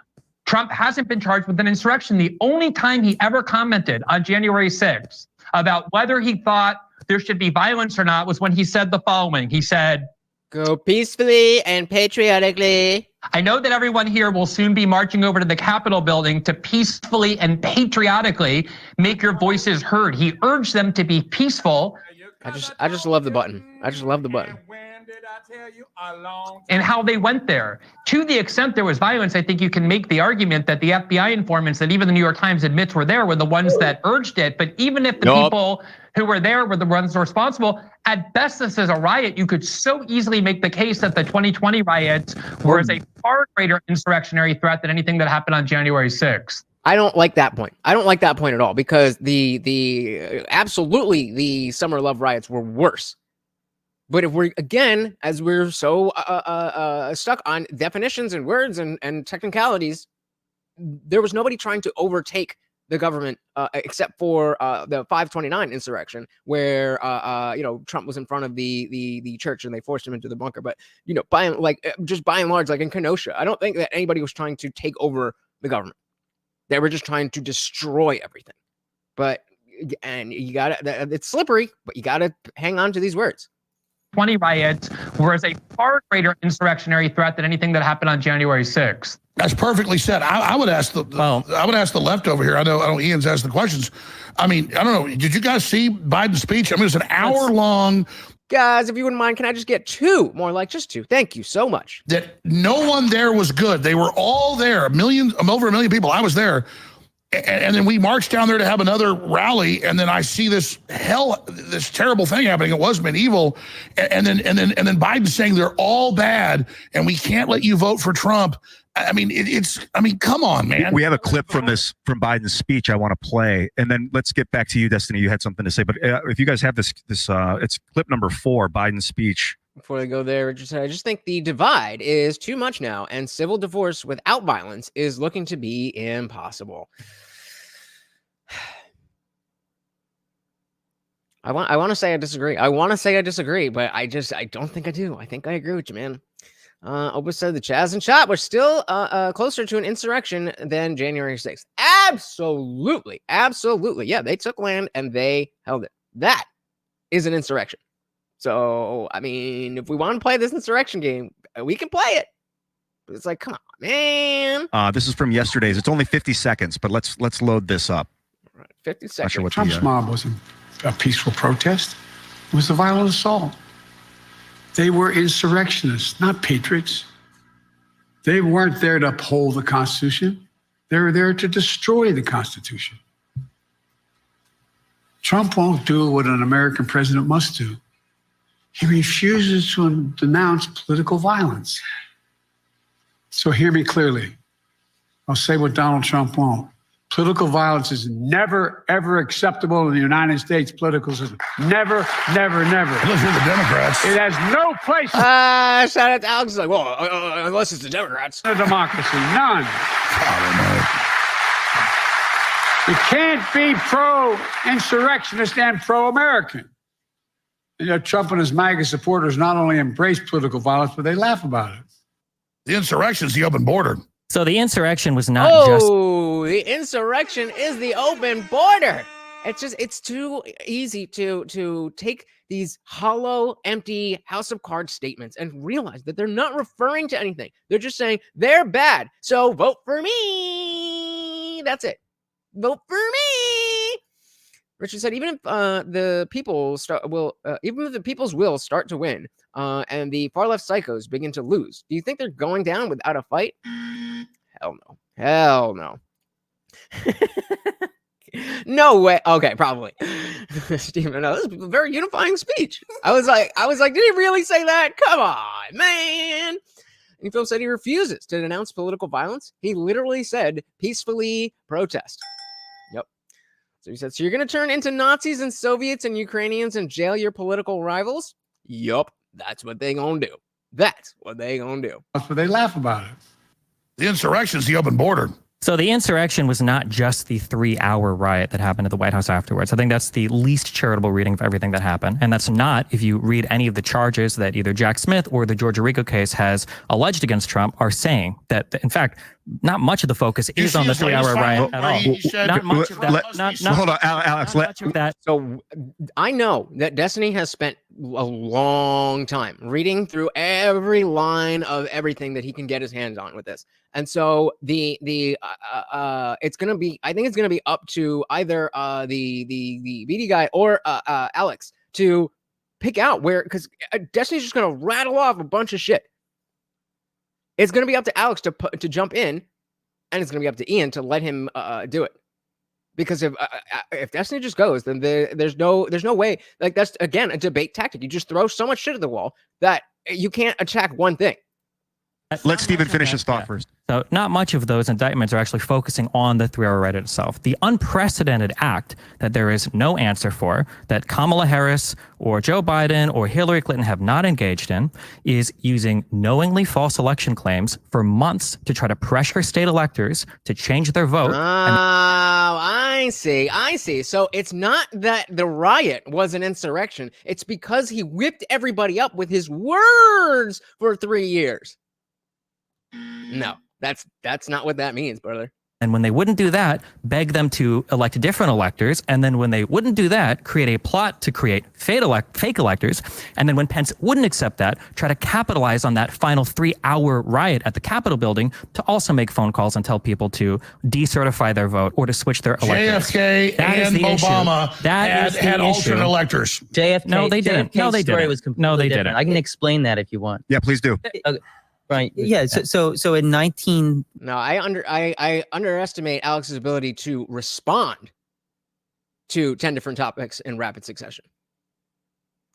Trump hasn't been charged with an insurrection. The only time he ever commented on January 6th about whether he thought there should be violence or not was when he said the following. He said, "Go peacefully and patriotically." I know that everyone here will soon be marching over to the Capitol building to peacefully and patriotically make your voices heard. He urged them to be peaceful. I just love the button. I just love the button. did I tell you a long time? And how they went there. To the extent there was violence, I think you can make the argument that the FBI informants that even the New York Times admits were there were the ones that urged it. But even if the people who were there were the ones responsible, at best this is a riot. You could so easily make the case that the 2020 riots were a far greater insurrectionary threat than anything that happened on January 6th. I don't like that point. I don't like that point at all, because the absolutely the Summer Love riots were worse. But if we're, again, as we're so stuck on definitions and words and technicalities, there was nobody trying to overtake the government except for the 529 insurrection, where Trump was in front of the church and they forced him into the bunker. But by and large, like in Kenosha, I don't think that anybody was trying to take over the government. They were just trying to destroy everything. And you got to, it's slippery, but you got to hang on to these words. 20 riots were a far greater insurrectionary threat than anything that happened on January 6th. That's perfectly said. I would ask the left over here. I know Ian's asked the questions. I mean, I don't know. Did you guys see Biden's speech? I mean, it's an hour long. Guys, if you wouldn't mind, can I just get two? More like just two. Thank you so much. That no one there was good. They were all there. Over a million people. I was there. And then we marched down there to have another rally, and then I see this terrible thing happening. It was medieval, and then Biden saying they're all bad, and we can't let you vote for Trump. I mean, come on, man. We have a clip from Biden's speech I want to play, and then let's get back to you, Destiny. You had something to say, but if you guys have this, it's clip number 4, Biden's speech. Before I go there, I just think the divide is too much now, and civil divorce without violence is looking to be impossible. I want to say I disagree. But I don't think I do. I think I agree with you, man. Opus said the Chaz and Chop were still closer to an insurrection than January 6th. Absolutely. Yeah, they took land and they held it. That is an insurrection. So, I mean, if we want to play this insurrection game, we can play it. But it's like, come on, man. This is from yesterday's. It's only 50 seconds, but let's load this up. All right, 50 seconds. Trump's mob wasn't a peaceful protest. It was a violent assault. They were insurrectionists, not patriots. They weren't there to uphold the Constitution. They were there to destroy the Constitution. Trump won't do what an American president must do. He refuses to denounce political violence. So hear me clearly. I'll say what Donald Trump won't. Political violence is never, ever acceptable in the United States political system. Never, never, never. Unless you're the Democrats. It has no place. Shout out to Alex. Like, well, unless it's the Democrats. In a democracy, none. You can't be pro-insurrectionist and pro-American. Trump and his MAGA supporters not only embrace political violence, but they laugh about it. The insurrection is the open border. So the insurrection was not just... Oh, the insurrection is the open border. It's too easy to take these hollow, empty House of Cards statements and realize that they're not referring to anything. They're just saying they're bad. So vote for me. That's it. Vote for me. Richard said, even if the people's will start to win, and the far left psychos begin to lose, do you think they're going down without a fight? Hell no. No way. Okay, probably. Stephen, no, this is a very unifying speech. I was like, did he really say that? Come on, man. And Phil said he refuses to denounce political violence. He literally said peacefully protest. Yep. So he said, so you're going to turn into Nazis and Soviets and Ukrainians and jail your political rivals? Yup. That's what they going to do. That's what they going to do. That's what they laugh about it. The insurrection is the open border. So the insurrection was not just the 3-hour riot that happened at the White House afterwards. I think that's the least charitable reading of everything that happened. And that's not, if you read any of the charges that either Jack Smith or the Georgia RICO case has alleged against Trump, are saying that, in fact, not much of the focus is on the 3-hour riot at all. Not much of that. Hold on, Alex. Not much of that. So I know that Destiny has spent a long time reading through every line of everything that he can get his hands on with this. And so it's gonna be, I think it's gonna be up to either the BD guy or Alex to pick out where, because Destiny's just going to rattle off a bunch of shit. It's going to be up to Alex to jump in, and it's going to be up to Ian to let him do it. Because if Destiny just goes, then there's no way. Like, that's, again, a debate tactic. You just throw so much shit at the wall that you can't attack one thing. Let Stephen finish his thought first. So not much of those indictments are actually focusing on the 3-hour Reddit itself. The unprecedented act that there is no answer for, that Kamala Harris or Joe Biden or Hillary Clinton have not engaged in, is using knowingly false election claims for months to try to pressure state electors to change their vote. Oh, I see. So it's not that the riot was an insurrection. It's because he whipped everybody up with his words for 3 years. No, that's not what that means, brother. And when they wouldn't do that, beg them to elect different electors. And then when they wouldn't do that, create a plot to create fake electors. And then when Pence wouldn't accept that, try to capitalize on that final 3-hour riot at the Capitol building to also make phone calls and tell people to decertify their vote or to switch their electors. JFK and Obama had alternate electors. JFK. No, they didn't. No, they didn't. Was no, they different. didn't. I can explain that if you want. Yeah, please do. Okay. Right. Yeah. So in 19. No, I underestimate Alex's ability to respond to 10 different topics in rapid succession.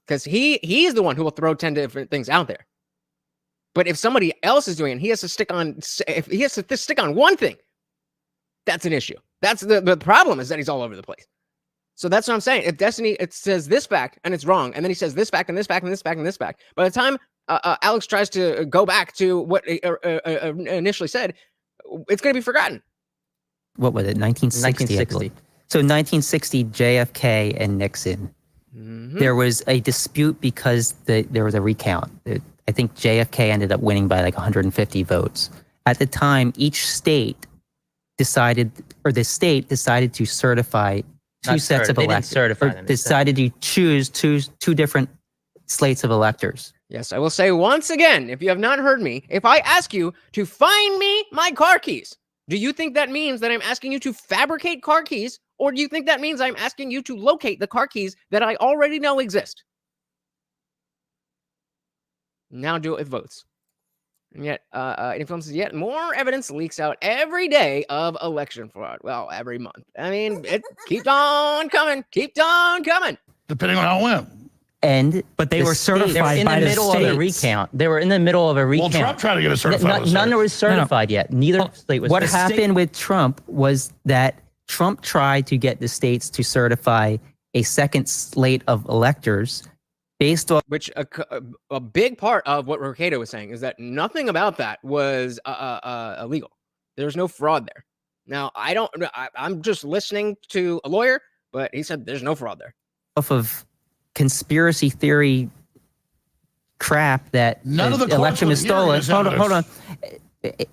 Because he's the one who will throw 10 different things out there. But if somebody else is doing it, he has to stick on. If he has to stick on one thing, that's an issue. That's the problem, is that he's all over the place. So that's what I'm saying. If Destiny, it says this fact and it's wrong, and then he says this fact and this fact and this fact and this fact. By the time Alex tries to go back to what initially said, it's going to be forgotten. What was it? 1960. So 1960, JFK and Nixon. Mm-hmm. There was a dispute because there was a recount. I think JFK ended up winning by like 150 votes. At the two state decided to certify two sets of electors. Decided to choose two different slates of electors. Yes, I will say once again, if you have not heard me, if I ask you to find me my car keys, do you think that means that I'm asking you to fabricate car keys, or do you think that means I'm asking you to locate the car keys that I already know exist? Now do it with votes. And yet, influences yet more evidence leaks out every day of election fraud. Well, every month. I mean, it keeps on coming. Depending on how it went. But they were certified by the states. Of a recount. They were in the middle of a recount. Well, Trump tried to get it certified. None was certified yet. Neither state was. What happened with Trump was that Trump tried to get the states to certify a second slate of electors based on which a big part of what Mercado was saying is that nothing about that was illegal. There's no fraud there. Now, I'm just listening to a lawyer, but he said there's no fraud there. Off of conspiracy theory crap that the election was stolen. Hold on.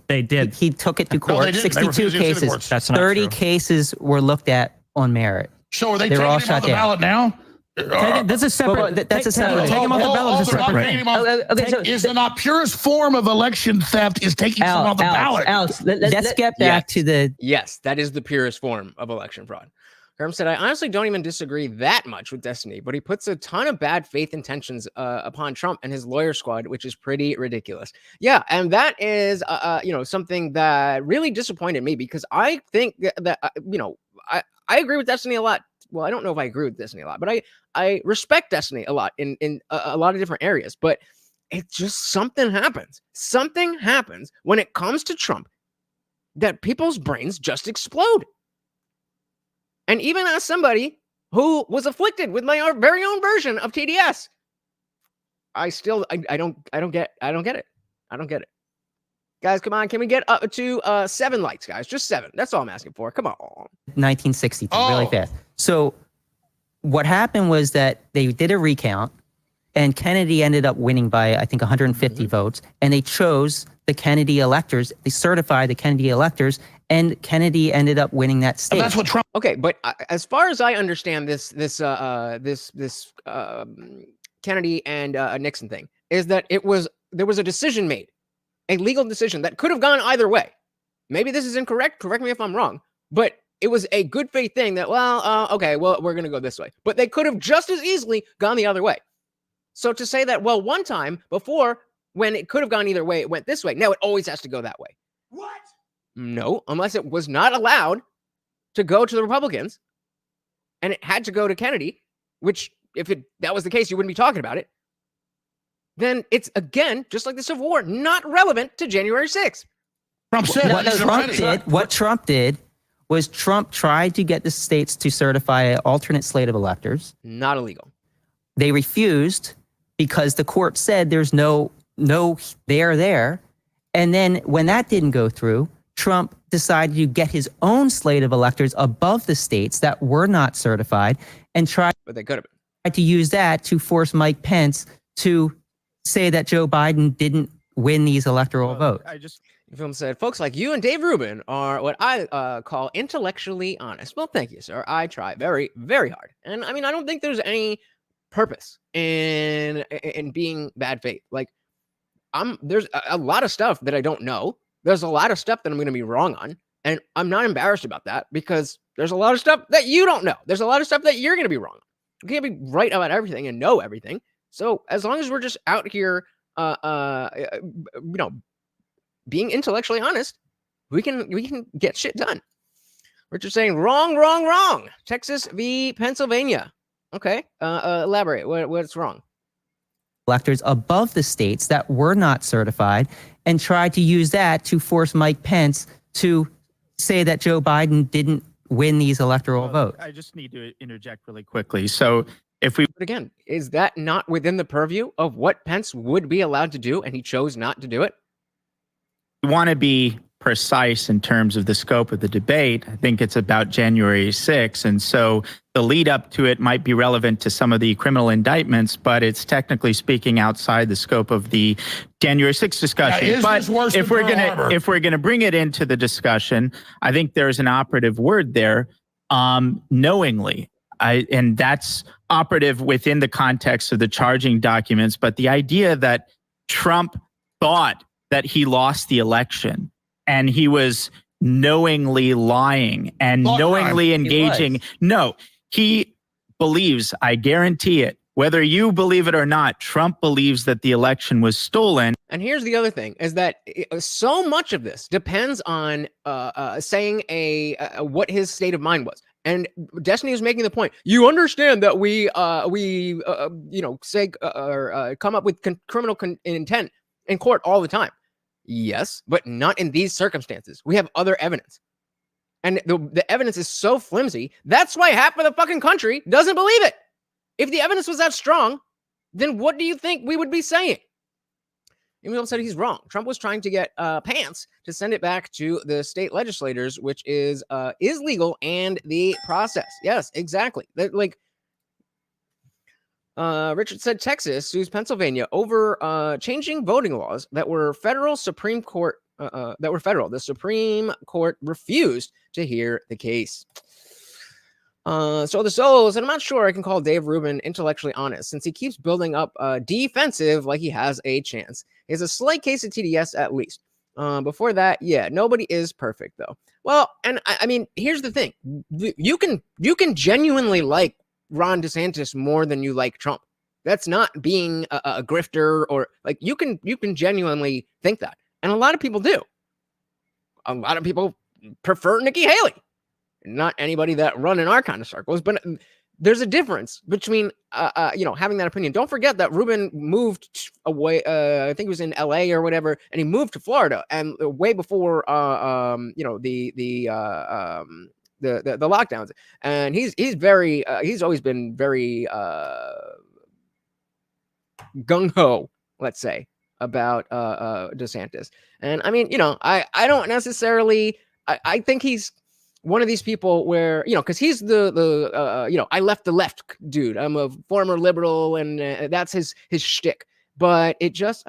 They did. He took it to court. 62 cases. That's not 30 true. cases were looked at on merit. So are they taking him off the ballot now? That's a separate. That's a separate. Take him off the ballot is a separate. Okay, so is the not purest form of election theft is taking someone off the ballot? Alex, let's get back to the. Yes, that is the purest form of election fraud. Kerm said, I honestly don't even disagree that much with Destiny, but he puts a ton of bad faith intentions upon Trump and his lawyer squad, which is pretty ridiculous. Yeah, and that is, something that really disappointed me because I think that I agree with Destiny a lot. Well, I don't know if I agree with Destiny a lot, but I respect Destiny a lot in a lot of different areas. But it just something happens. Something happens when it comes to Trump that people's brains just explode. And even as somebody who was afflicted with my very own version of TDS, I don't get it. Guys, come on. Can we get up to 7 likes, guys? Just 7. That's all I'm asking for. Come on. 1962, really fast. So what happened was that they did a recount and Kennedy ended up winning by, I think, 150 votes. And they chose the Kennedy electors. They certified the Kennedy electors and Kennedy ended up winning that state. And that's what Trump. Okay, but as far as I understand this Kennedy and Nixon thing is that there was a decision made, a legal decision that could have gone either way. Maybe this is incorrect. Correct me if I'm wrong, but it was a good faith thing that, we're going to go this way, but they could have just as easily gone the other way. So to say that, well, one time before when it could have gone either way, it went this way. Now it always has to go that way. What? No, unless it was not allowed to go to the Republicans and it had to go to Kennedy, which if that was the case, you wouldn't be talking about it. Then it's, again, just like the Civil War, not relevant to January 6th. Trump said What Trump did was Trump tried to get the states to certify an alternate slate of electors. Not illegal. They refused because the court said there's no there. And then when that didn't go through, Trump decided to get his own slate of electors above the states that were not certified and tried But they could have been. to use that to force Mike Pence to say that Joe Biden didn't win these electoral votes. The film said, folks like you and Dave Rubin are what I call intellectually honest. Well, thank you, sir. I try very, very hard. And I mean, I don't think there's any purpose in being bad faith. Like, there's a lot of stuff that I don't know. There's a lot of stuff that I'm going to be wrong on. And I'm not embarrassed about that because there's a lot of stuff that you don't know. There's a lot of stuff that you're going to be wrong on. You can't be right about everything and know everything. So as long as we're just out here, being intellectually honest, we can get shit done. Richard's saying wrong. Texas v. Pennsylvania. Okay, elaborate. What's wrong? Electors above the states that were not certified and tried to use that to force Mike Pence to say that Joe Biden didn't win these electoral votes. I just need to interject really quickly. So if we... But again, is that not within the purview of what Pence would be allowed to do and he chose not to do it? We want to be precise in terms of the scope of the debate. I think it's about January 6th. And so the lead up to it might be relevant to some of the criminal indictments, but it's technically speaking outside the scope of the January 6th discussion. But if we're going to bring it into the discussion, I think there's an operative word there, knowingly. And that's operative within the context of the charging documents. But the idea that Trump thought that he lost the election and he was knowingly lying and knowingly engaging. No, he believes, I guarantee it, whether you believe it or not, Trump believes that the election was stolen. And here's the other thing is that so much of this depends on saying what his state of mind was. And Destiny was making the point. You understand that we say or come up with criminal intent in court all the time. Yes, but not in these circumstances. We have other evidence. And the evidence is so flimsy. That's why half of the fucking country doesn't believe it. If the evidence was that strong, then what do you think we would be saying? Emil said he's wrong. Trump was trying to get Pence to send it back to the state legislators, which is legal and the process. Yes, exactly. Richard said Texas sues Pennsylvania over changing voting laws that were federal Supreme Court. The Supreme Court refused to hear the case. So the Souls, and I'm not sure I can call Dave Rubin intellectually honest since he keeps building up defensive like he has a chance. He has a slight case of TDS at least. Before that, yeah, nobody is perfect though. Well, and I mean, here's the thing: you can genuinely like Ron DeSantis more than you like Trump. That's not being a grifter or like you can genuinely think that. And a lot of people do. A lot of people prefer Nikki Haley. Not anybody that run in our kind of circles, but there's a difference between, having that opinion. Don't forget that Rubin moved away. I think it was in LA or whatever, and he moved to Florida. And way before, the lockdowns, and he's always been very gung ho, let's say, about DeSantis. And I mean, I don't necessarily. I think he's one of these people where because he's the I left the left dude. I'm a former liberal, and that's his shtick. But it just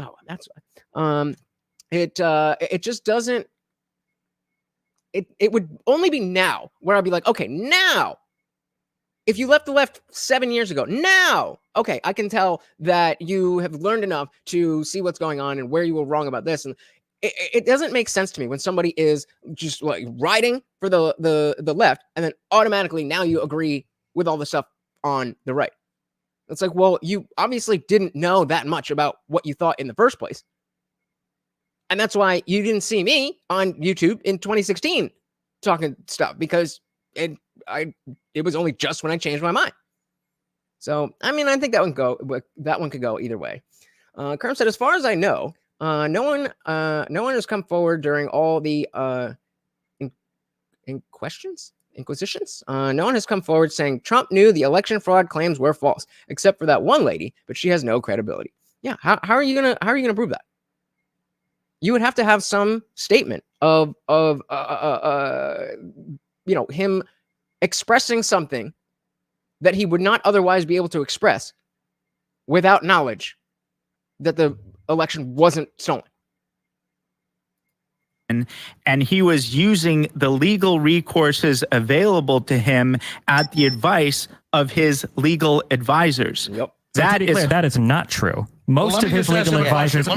it just doesn't. It would only be now where I'd be like, okay, now, if you left the left 7 years ago, now, okay, I can tell that you have learned enough to see what's going on and where you were wrong about this. And it doesn't make sense to me when somebody is just like riding for the left and then automatically now you agree with all the stuff on the right. It's like, well, you obviously didn't know that much about what you thought in the first place. And that's why you didn't see me on YouTube in 2016 talking stuff, because it was only just when I changed my mind. So, I mean, I think that one could go either way. Kerm said, as far as I know, no one has come forward during all the inquisitions. No one has come forward saying Trump knew the election fraud claims were false, except for that one lady, but she has no credibility. Yeah, how are you gonna prove that? You would have to have some statement of him expressing something that he would not otherwise be able to express without knowledge that the election wasn't stolen. And he was using the legal recourses available to him at the advice of his legal advisors. Yep. That is not true. Most of his legal advisors said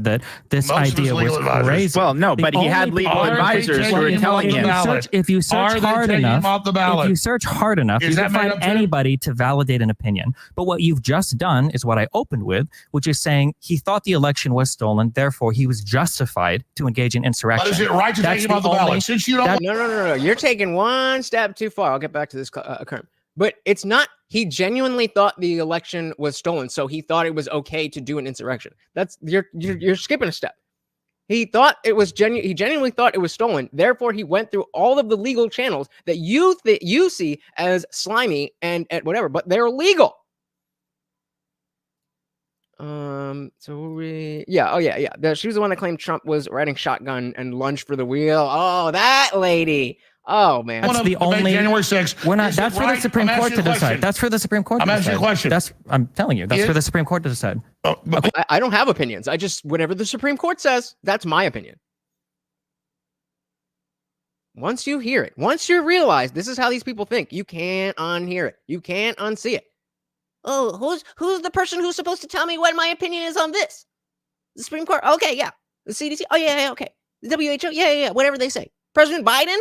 that this idea was crazy. Well, no, but he had legal advisors who were telling him. If you search hard enough, you can find anybody to validate an opinion. But what you've just done is what I opened with, which is saying he thought the election was stolen, therefore he was justified to engage in insurrection. But is it right to take him off the ballot? Since you don't, No. You're taking one step too far. I'll get back to this, Kerm. But it's not. He genuinely thought the election was stolen, so he thought it was okay to do an insurrection. That's you're skipping a step. He thought it was He genuinely thought it was stolen. Therefore, he went through all of the legal channels that you see as slimy and whatever, but they're legal. She was the one that claimed Trump was riding shotgun and lunged for the wheel. Oh, that lady. Oh man, that's the only January 6th. We're not. That's for the Supreme Court to decide. That's for the Supreme Court. I'm asking you a question. I'm telling you. That's for the Supreme Court to decide. I don't have opinions. I just whatever the Supreme Court says, that's my opinion. Once you hear it, once you realize this is how these people think, you can't unhear it. You can't unsee it. Oh, who's the person who's supposed to tell me what my opinion is on this? The Supreme Court. Okay, yeah. The CDC. Oh yeah, okay. The WHO. Yeah. Whatever they say. President Biden.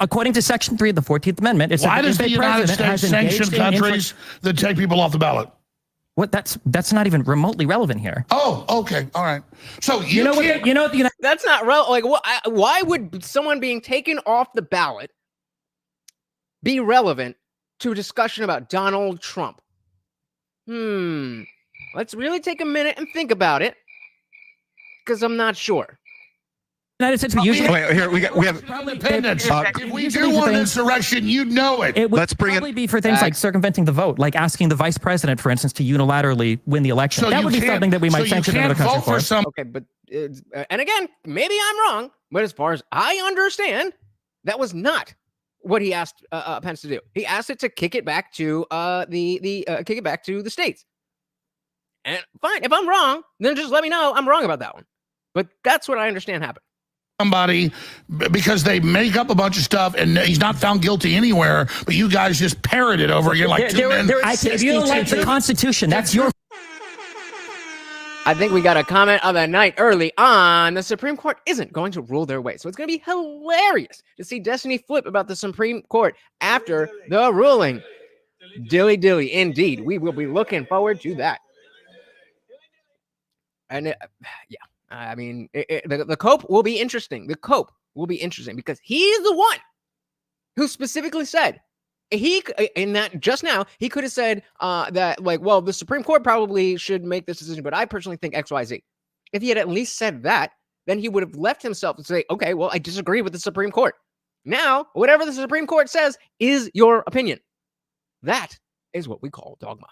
According to Section 3 of the 14th Amendment, it's why does the United States sanction countries that take people off the ballot? What? That's not even remotely relevant here. Oh, okay, all right. So that's not relevant. Like, why would someone being taken off the ballot be relevant to a discussion about Donald Trump? Let's really take a minute and think about it, because I'm not sure. United States, we have independence. If we do want an insurrection, you know it. It would probably be for things like circumventing the vote, like asking the vice president, for instance, to unilaterally win the election. So that would be something that we might sanction another country for. Okay, but and again, maybe I'm wrong, but as far as I understand, that was not what he asked Pence to do. He asked it to kick it back to the states. And fine, if I'm wrong, then just let me know I'm wrong about that one. But that's what I understand happened. Somebody because they make up a bunch of stuff and he's not found guilty anywhere, but you guys just parrot it over again like two men. If you don't like the Constitution, that's your. I think we got a comment of the night early on. The Supreme Court isn't going to rule their way, so it's going to be hilarious to see Destiny flip about the Supreme Court after the ruling. Dilly, indeed. We will be looking forward to that. And I mean, the cope will be interesting. The cope will be interesting because he's the one who specifically said just now, he could have said that, like, well, the Supreme Court probably should make this decision, but I personally think X, Y, Z. If he had at least said that, then he would have left himself to say, okay, well, I disagree with the Supreme Court. Now, whatever the Supreme Court says is your opinion. That is what we call dogma.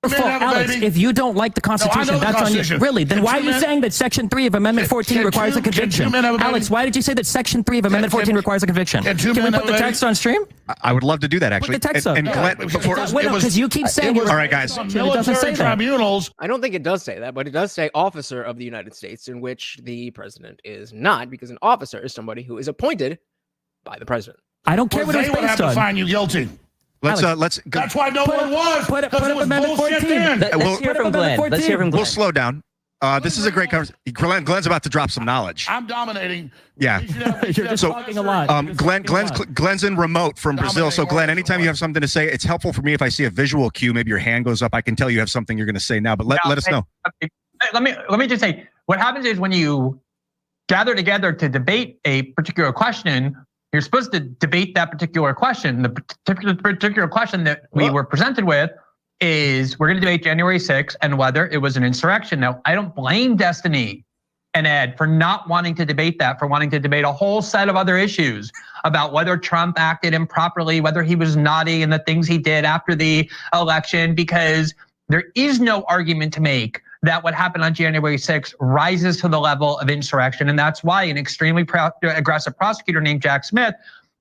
Alex, if you don't like the Constitution, that's on you. Really? Then why are you saying that Section 3 of Amendment 14 requires a conviction? Alex, why did you say that Section 3 of Amendment 14 requires a conviction? Can we put the text on stream? I would love to do that, actually. Put the text on. And Glenn, because you keep saying. All right, guys. Military tribunals. I don't think it does say that, but it does say officer of the United States, in which the president is not, because an officer is somebody who is appointed by the president. I don't care what it's based on. They would have to find you guilty. Let's go. That's why no one was. Put up Amendment 14. Let's hear from Glenn. We'll slow down. This is a great conversation. Glenn's about to drop some knowledge. I'm dominating. Yeah. You're just talking a lot. Glenn's in remote from Brazil. So Glenn, anytime you have something to say, it's helpful for me if I see a visual cue. Maybe your hand goes up. I can tell you have something you're going to say now. But let us know. Let me just say, what happens is when you gather together to debate a particular question, you're supposed to debate that particular question. The particular question that we were presented with is we're going to debate January 6th and whether it was an insurrection. Now, I don't blame Destiny and Ed for not wanting to debate that, for wanting to debate a whole set of other issues about whether Trump acted improperly, whether he was naughty and the things he did after the election, because there is no argument to make that what happened on January 6th rises to the level of insurrection. And that's why an extremely aggressive prosecutor named Jack Smith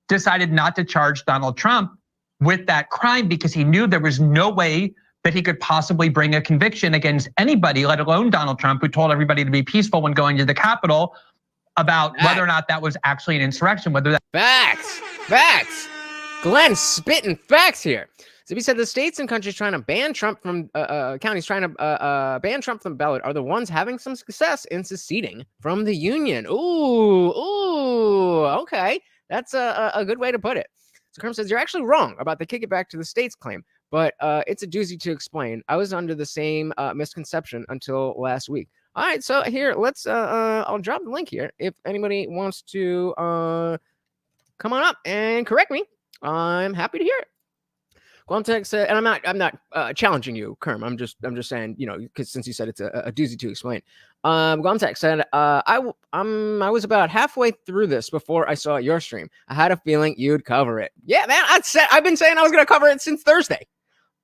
decided not to charge Donald Trump with that crime because he knew there was no way that he could possibly bring a conviction against anybody, let alone Donald Trump, who told everybody to be peaceful when going to the Capitol, about whether or not that was actually an insurrection, whether that— Facts. Glenn spitting facts here. So he said the states and countries trying to ban Trump from counties trying to ban Trump from the ballot are the ones having some success in seceding from the union. Ooh, okay. That's a good way to put it. So Kerm says, you're actually wrong about the kick it back to the states claim, but it's a doozy to explain. I was under the same misconception until last week. All right, so here, let's, I'll drop the link here. If anybody wants to come on up and correct me, I'm happy to hear it. Quantex said, and I'm not challenging you, Kerm. I'm just saying, you know, because since you said it's a doozy to explain. Quantex said, I was about halfway through this before I saw your stream. I had a feeling you'd cover it. Yeah, man. I've been saying I was gonna cover it since Thursday.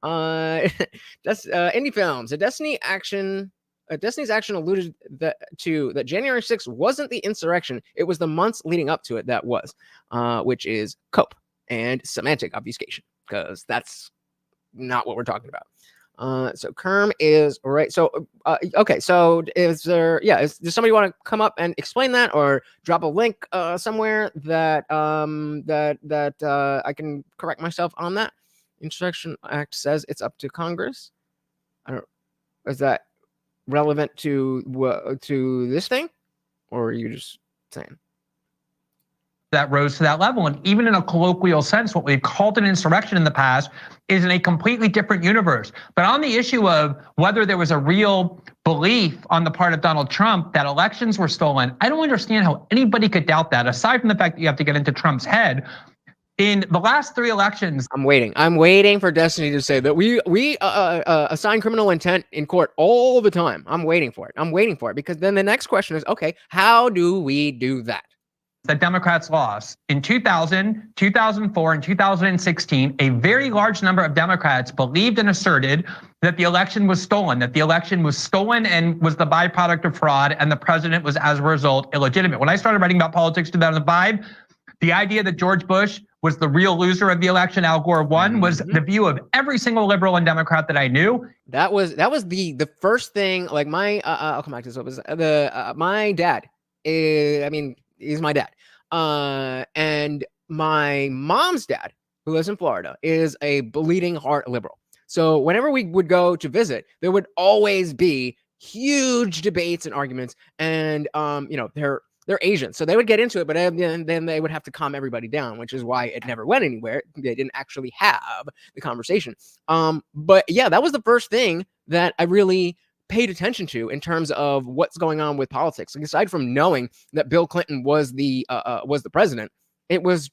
That's indie films. Destiny's action alluded that January 6th wasn't the insurrection. It was the months leading up to it that was, which is cope and semantic obfuscation, because that's not what we're talking about. So Kerm is right. So okay. So does somebody want to come up and explain that, or drop a link somewhere that I can correct myself on that? Insurrection Act says it's up to Congress. Is that relevant to this thing, or are you just saying that rose to that level? And even in a colloquial sense, what we've called an insurrection in the past is in a completely different universe. But on the issue of whether there was a real belief on the part of Donald Trump that elections were stolen, I don't understand how anybody could doubt that, aside from the fact that you have to get into Trump's head. In the last 3 elections, I'm waiting for Destiny to say that we assign criminal intent in court all the time. I'm waiting for it because then the next question is, okay, how do we do that? The Democrats lost. In 2000, 2004, and 2016, a very large number of Democrats believed and asserted that the election was stolen, and was the byproduct of fraud, and the president was, as a result, illegitimate. When I started writing about politics in 2005, the idea that George Bush was the real loser of the election, Al Gore won, was the view of every single liberal and Democrat that I knew. That was the first thing. Like my, I'll come back to this. It was my dad. He's my dad. And my mom's dad, who lives in Florida, is a bleeding heart liberal. So whenever we would go to visit, there would always be huge debates and arguments. And they're Asian, so they would get into it, but then they would have to calm everybody down, which is why it never went anywhere. They didn't actually have the conversation. But yeah, that was the first thing that I really paid attention to in terms of what's going on with politics. Like, aside from knowing that Bill Clinton was the president, it was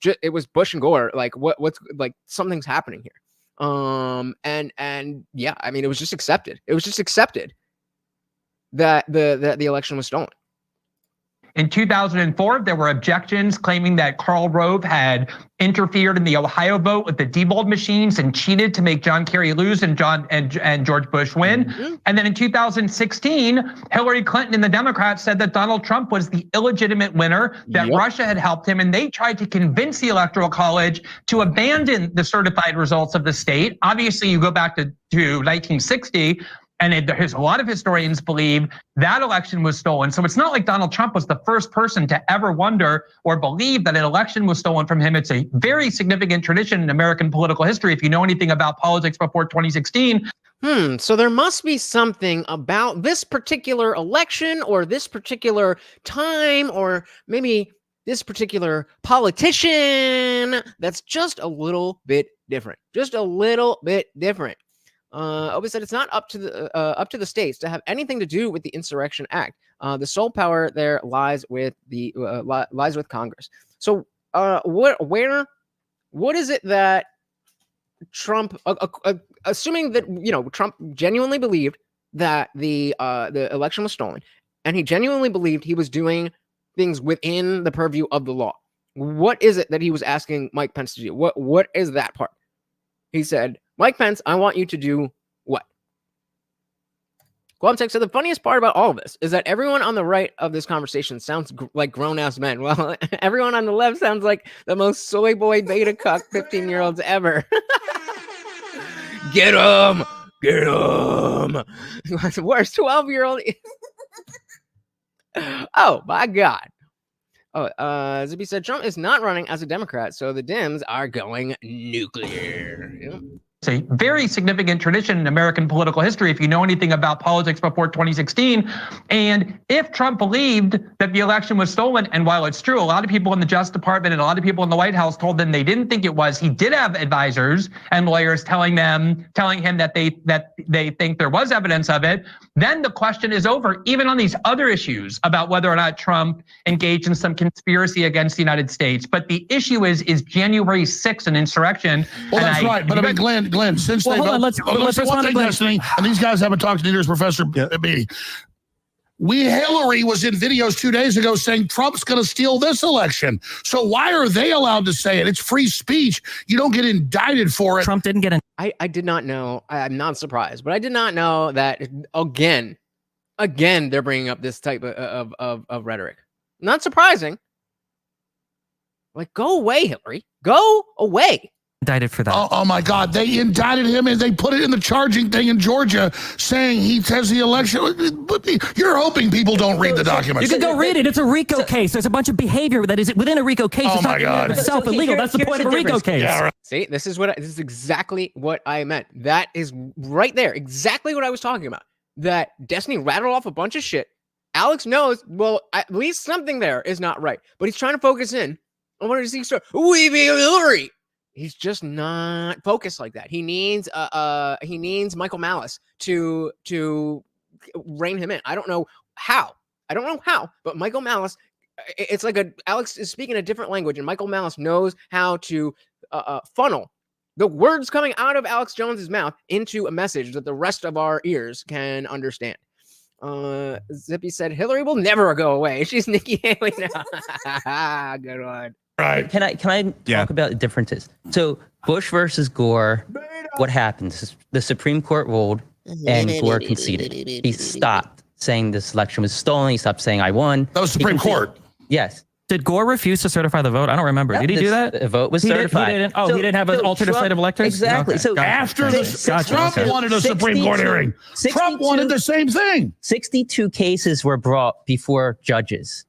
Bush and Gore. Like what's like something's happening here. And yeah, I mean, it was just accepted. It was just accepted that the election was stolen. In 2004, there were objections claiming that Karl Rove had interfered in the Ohio vote with the Diebold machines and cheated to make John Kerry lose and George Bush win. Mm-hmm. And then in 2016, Hillary Clinton and the Democrats said that Donald Trump was the illegitimate winner, that Russia had helped him, and they tried to convince the Electoral College to abandon the certified results of the state. Obviously, you go back to 1960, and a lot of historians believe that election was stolen. So it's not like Donald Trump was the first person to ever wonder or believe that an election was stolen from him. It's a very significant tradition in American political history. If you know anything about politics before 2016, So there must be something about this particular election or this particular time or maybe this particular politician that's just a little bit different. Just a little bit different. Obi said it's not up to the states to have anything to do with the Insurrection Act. The sole power there lies with the lies with Congress. So what is it that Trump, assuming that Trump genuinely believed that the election was stolen, and he genuinely believed he was doing things within the purview of the law, what is it that he was asking Mike Pence to do? What is that part? He said, Mike Pence, I want you to do what? Glumtech said the funniest part about all of this is that everyone on the right of this conversation sounds like grown-ass men. Well, everyone on the left sounds like the most soy boy beta cuck 15-year-olds ever. Get him! Get him! Worst 12-year-old. Oh, my God. Oh, Zippy said Trump is not running as a Democrat, so the Dems are going nuclear. Yep. It's a very significant tradition in American political history, if you know anything about politics before 2016. And if Trump believed that the election was stolen, and while it's true, a lot of people in the Justice Department and a lot of people in the White House told them they didn't think it was, he did have advisors and lawyers telling him that they think there was evidence of it. Then the question is over, even on these other issues about whether or not Trump engaged in some conspiracy against the United States. But the issue is January 6th an insurrection? Well, that's right. But I mean, Glenn, since well, hold on, let's one thing, Destiny, and these guys haven't talked to neither is Professor Beattie. Hillary was in videos 2 days ago saying Trump's going to steal this election. So why are they allowed to say it? It's free speech. You don't get indicted for it. Trump didn't get I did not know. I'm not surprised, but I did not know that again, they're bringing up this type of rhetoric. Not surprising. Like, go away, Hillary. Go away. Indicted for that. Oh my God. They indicted him and they put it in the charging thing in Georgia saying he says the election. You're hoping people don't read the documents. You can go read it. It's a RICO case. There's a bunch of behavior that is within a RICO case. Oh my God. It's self-illegal. That's the point of a RICO case. Yeah, right. See, this is exactly what I meant. That is right there. Exactly what I was talking about. That Destiny rattled off a bunch of shit. Alex knows, well, at least something there is not right. But he's trying to focus in on what does he start? We be Hillary. He's just not focused like that. He needs Michael Malice to rein him in. I don't know how, but Michael Malice, it's like Alex is speaking a different language, and Michael Malice knows how to funnel the words coming out of Alex Jones's mouth into a message that the rest of our ears can understand. Zippy said Hillary will never go away. She's Nikki Haley now. Good one. Right. Can I talk about the differences? So Bush versus Gore, what happens? The Supreme Court ruled and Gore conceded. He stopped saying this election was stolen. He stopped saying I won. That was Supreme Court. Yes. Did Gore refuse to certify the vote? I don't remember. Did he do that? The vote was certified. He didn't have an alternate slate of electors? Exactly. Okay. So after Trump wanted a Supreme Court hearing. Trump wanted the same thing. 62 cases were brought before judges.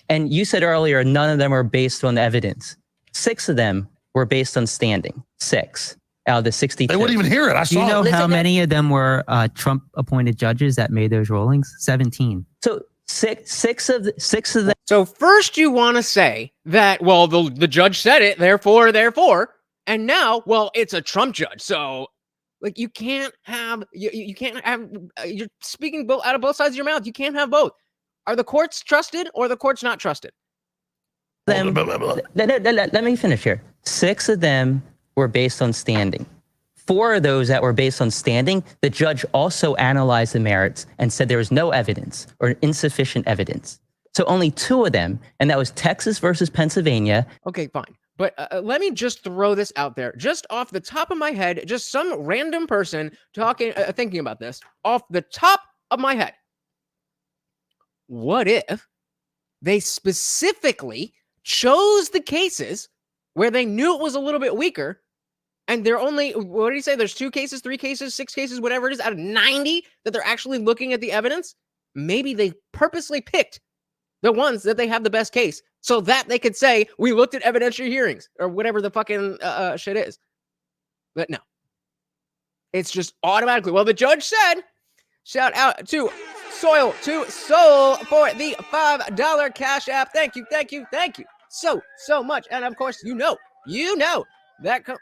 And you said earlier, none of them were based on evidence. 6 of them were based on standing. 6 out of the 62. They wouldn't even hear it. I saw. Do you know how many of them were Trump-appointed judges that made those rulings? 17. So six of them. So first you want to say that, well, the judge said it, therefore, and now, well, it's a Trump judge. So, like, you can't have you're speaking out of both sides of your mouth. You can't have both. Are the courts trusted or the courts not trusted? Let me finish here. 6 of them were based on standing. 4 of those that were based on standing, the judge also analyzed the merits and said there was no evidence or insufficient evidence. So only 2 of them, and that was Texas versus Pennsylvania. Okay, fine. But let me just throw this out there. Just off the top of my head, just some random person thinking about this, off the top of my head. What if they specifically chose the cases where they knew it was a little bit weaker, and they're only, what did he say? There's 2 cases, 3 cases, 6 cases, whatever it is, out of 90 that they're actually looking at the evidence? Maybe they purposely picked the ones that they have the best case so that they could say, we looked at evidentiary hearings or whatever the fucking shit is. But no. It's just automatically. Well, the judge said, shout out to Soul for the $5 Cash App. Thank you so much. And of course, you know that what's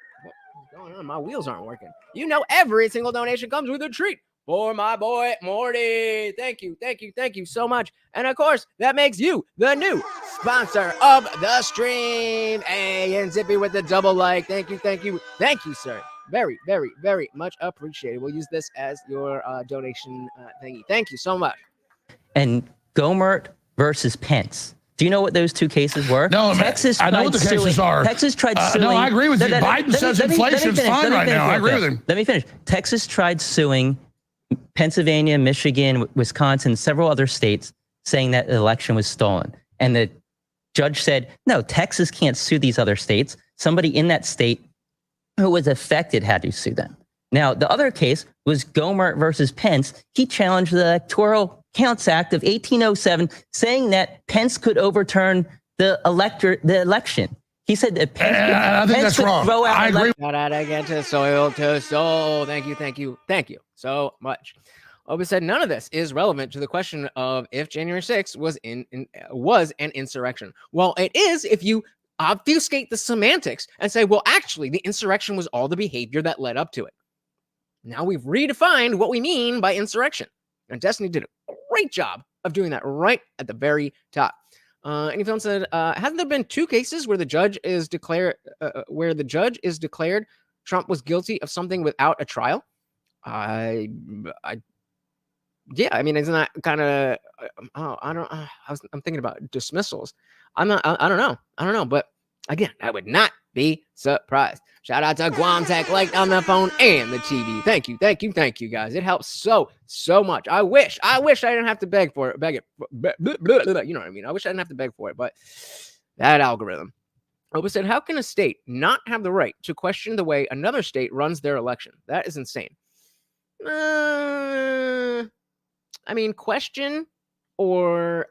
going on? My wheels aren't working. You know, every single donation comes with a treat for my boy Morty. Thank you so much. And of course, that makes you the new sponsor of the stream. Hey, and Zippy with the double like. Thank you, sir. Very, very, very much appreciated. We'll use this as your donation thingy. Thank you so much. And Gomert versus Pence. Do you know what those two cases were? No, Texas. I know what the cases are. Texas tried suing. No, I agree with you. Biden says inflation's fine right now. I agree with him. Let me finish. Texas tried suing Pennsylvania, Michigan, Wisconsin, several other states, saying that the election was stolen. And the judge said, no, Texas can't sue these other states. Somebody in that state who was affected had to sue them. Now, the other case was Gomert versus Pence. He challenged the Electoral Counts Act of 1807, saying that Pence could overturn the election. He said that Pence could throw out. I agree. Shout out again to Soil to Soul. Thank you so much. Oba said none of this is relevant to the question of if January 6th was an insurrection. Well, it is if you obfuscate the semantics and say, well, actually, the insurrection was all the behavior that led up to it. Now we've redefined what we mean by insurrection. And Destiny did a great job of doing that right at the very top. Any film said, hasn't there been two cases where the judge is declared Trump was guilty of something without a trial? Yeah, I mean, isn't that kind of? I'm thinking about dismissals. I don't know, but again, I would not be surprised. Shout out to Guam Tech, like on the phone and the TV. Thank you, guys. It helps so much. I wish I didn't have to beg it. You know what I mean? I wish I didn't have to beg for it, but that algorithm. Opa said, how can a state not have the right to question the way another state runs their election? That is insane. I mean, question or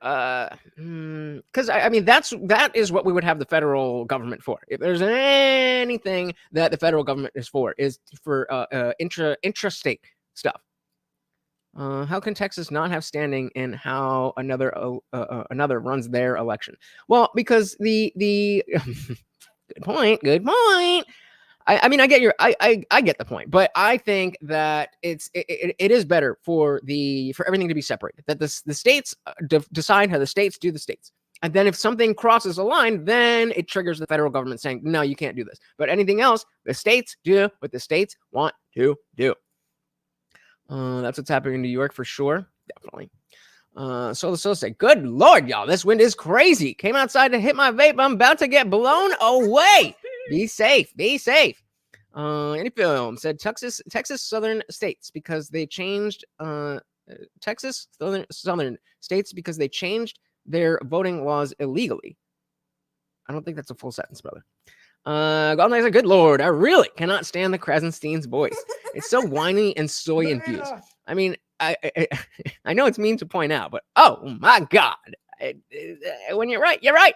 because I mean that is what we would have the federal government for. If there's anything that the federal government is for intrastate stuff. How can Texas not have standing in how another runs their election? Well, because the good point. I mean, I get I get the point, but I think that it is better for everything to be separated. That the states decide how the states do the states, and then if something crosses a line, then it triggers the federal government saying, no, you can't do this. But anything else, the states do what the states want to do. That's what's happening in New York for sure, definitely. So say, good Lord, y'all, this wind is crazy. Came outside to hit my vape. I'm about to get blown away. Be safe. Any film said Texas southern states because they changed Texas southern states because they changed their voting laws illegally. I don't think that's a full sentence, brother. Golden Knight said, good Lord, I really cannot stand the Krassenstein's voice. It's so whiny and soy infused. I mean, I know it's mean to point out, but oh my God, when you're right, you're right.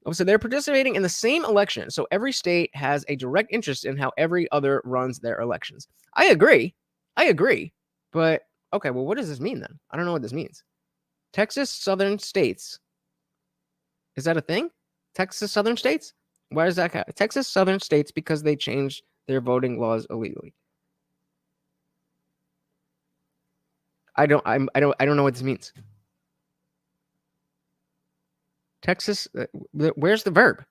Oh, so they're participating in the same election. So every state has a direct interest in how every other runs their elections. I agree. But okay, well, what does this mean then? I don't know what this means. Texas southern states. Is that a thing? Texas southern states? Why does that count? Texas southern states because they changed their voting laws illegally. I don't know what this means. Texas, where's the verb?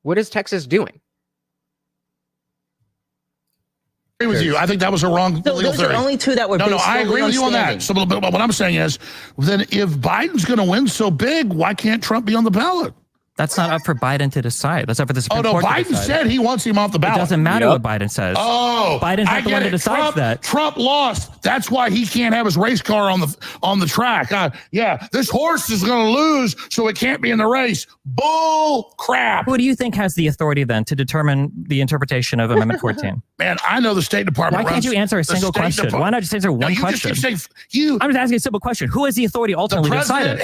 What is Texas doing? I agree with you. I think that was a wrong legal those theory. Are only two that were No, I agree with you on that. So, but what I'm saying is, then if Biden's going to win so big, why can't Trump be on the ballot? That's not up for Biden to decide. That's up for the Supreme Court to decide. Biden said he wants him off the ballot. It doesn't matter what Biden says. Oh, Biden's not the one that decides that. Trump lost. That's why he can't have his race car on the track. Yeah, this horse is going to lose, so it can't be in the race. Bull crap. Who do you think has the authority then to determine the interpretation of Amendment 14? Man, I know the State Department. Why can't you answer a single question? Why not just answer one question? I'm just asking a simple question. Who has the authority ultimately to decide it?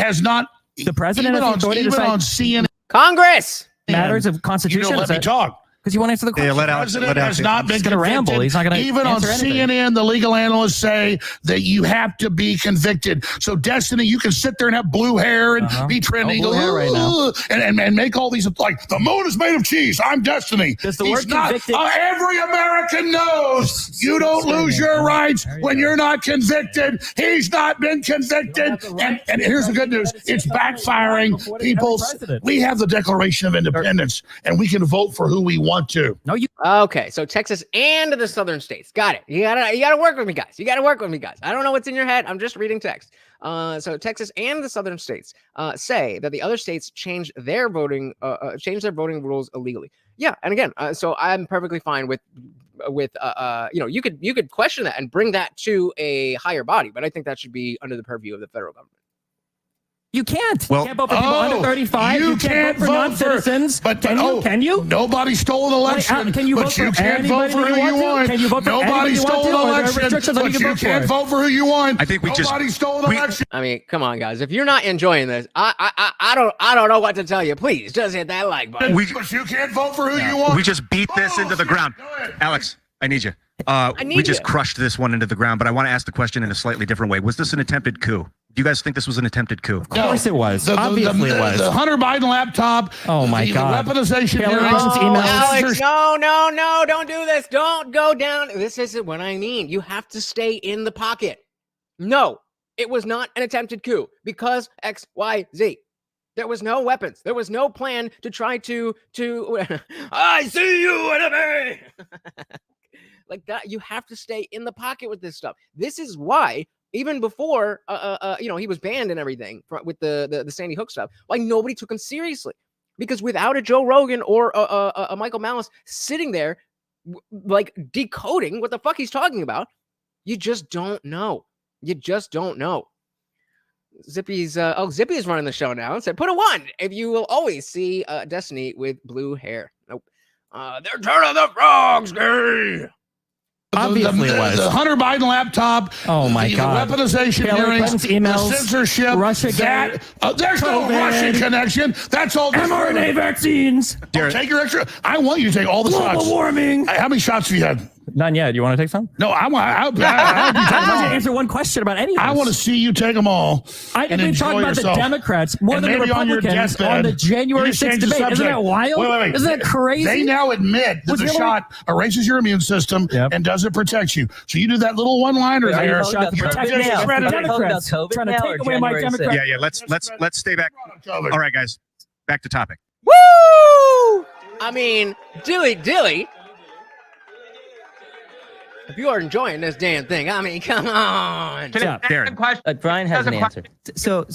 The president has the authority to decide. On CNN. Congress. Matters of constitution. Let me talk. Because you won't answer the question. Yeah, The president has out. not been He's gonna ramble. convicted. He's not gonna Even on answer anything. CNN, the legal analysts say that you have to be convicted. So, Destiny, you can sit there and have blue hair and be trending, blue hair right now. and make all these like the moon is made of cheese. I'm Destiny. Does the He's word not. convicted- Every American knows you don't lose your rights when you're not convicted. He's not been convicted, and here's the good news: it's backfiring. We have the Declaration of Independence, and we can vote for who we want to. No, you. Okay, so Texas and the southern states. Got it. You gotta work with me, guys. You gotta work with me, guys. I don't know what's in your head. I'm just reading text. So Texas and the southern states say that the other states change their voting rules illegally. Yeah, and again, so I'm perfectly fine with you could question that and bring that to a higher body, but I think that should be under the purview of the federal government. You can't. Well, you can't vote for people under 35. You can't vote for non-citizens. But Can you? Nobody stole an election. Can you vote but for you can't vote anybody for that who you you want to? want. Can you vote for Nobody anybody you stole want to? an Or are there election. restrictions on who But you you can can't vote vote for who you want. I think Nobody stole an election. I mean, come on, guys. If you're not enjoying this, I don't know what to tell you. Please just hit that like button. But you can't vote for who you want. We just beat this into the ground. Alex, I need you. We just crushed this one into the ground, but I want to ask the question in a slightly different way. Was this an attempted coup? Do you guys think this was an attempted coup? Of course it was. Obviously it was. The Hunter Biden laptop. Oh my God. The weaponization. Hillary hearings, Clinton's emails. Alex, no, don't do this. Don't go down. This isn't what I mean. You have to stay in the pocket. No, it was not an attempted coup because X, Y, Z. There was no weapons. There was no plan to try to I see you, enemy. Like that. You have to stay in the pocket with this stuff. This is why, even before, he was banned and everything with the Sandy Hook stuff, why nobody took him seriously. Because without a Joe Rogan or a Michael Malice sitting there, like decoding what the fuck he's talking about, you just don't know. You just don't know. Zippy's Zippy is running the show now and said, put a 1 if you will always see Destiny with blue hair. Nope. They're turning the frogs gay. Obviously it was. The Hunter Biden laptop. Oh my God. The weaponization Hillary hearings. Clinton's emails. The censorship. Russia. There's no Russian connection. That's all. mRNA vaccines. Take your extra. I want you to take all the shots. Global warming. How many shots have you had? None yet. You want to take some? No, I want. I want you to answer one question about any of this. I want to see you take them all. I didn't even talk about the Democrats more than the Republicans on the January 6th debate. Isn't that wild? Wait. Isn't that crazy? They now admit that the shot erases your immune system and doesn't protect you. So you do that little one-liner there. Shot to protect me. Democrats trying to take away my Democrats. Yeah. Let's stay back. All right, guys. Back to topic. Woo! I mean, dilly. If you are enjoying this damn thing, I mean, come on. Darren. Brian has an answer. So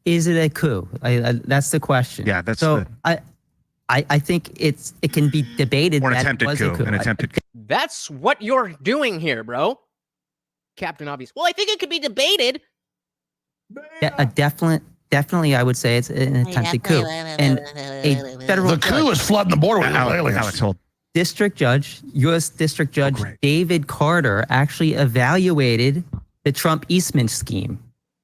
is it a coup? That's the question. Yeah, that's so. I think it can be debated. Or an that attempted was coup. a coup. An attempted coup. That's what you're doing here, bro. Captain Obvious. Well, I think it could be debated. Definitely, I would say it's an attempted coup. And a federal coup is flooding the border with aliens. Alex, hold. U.S. District Judge David Carter actually evaluated the Trump Eastman scheme.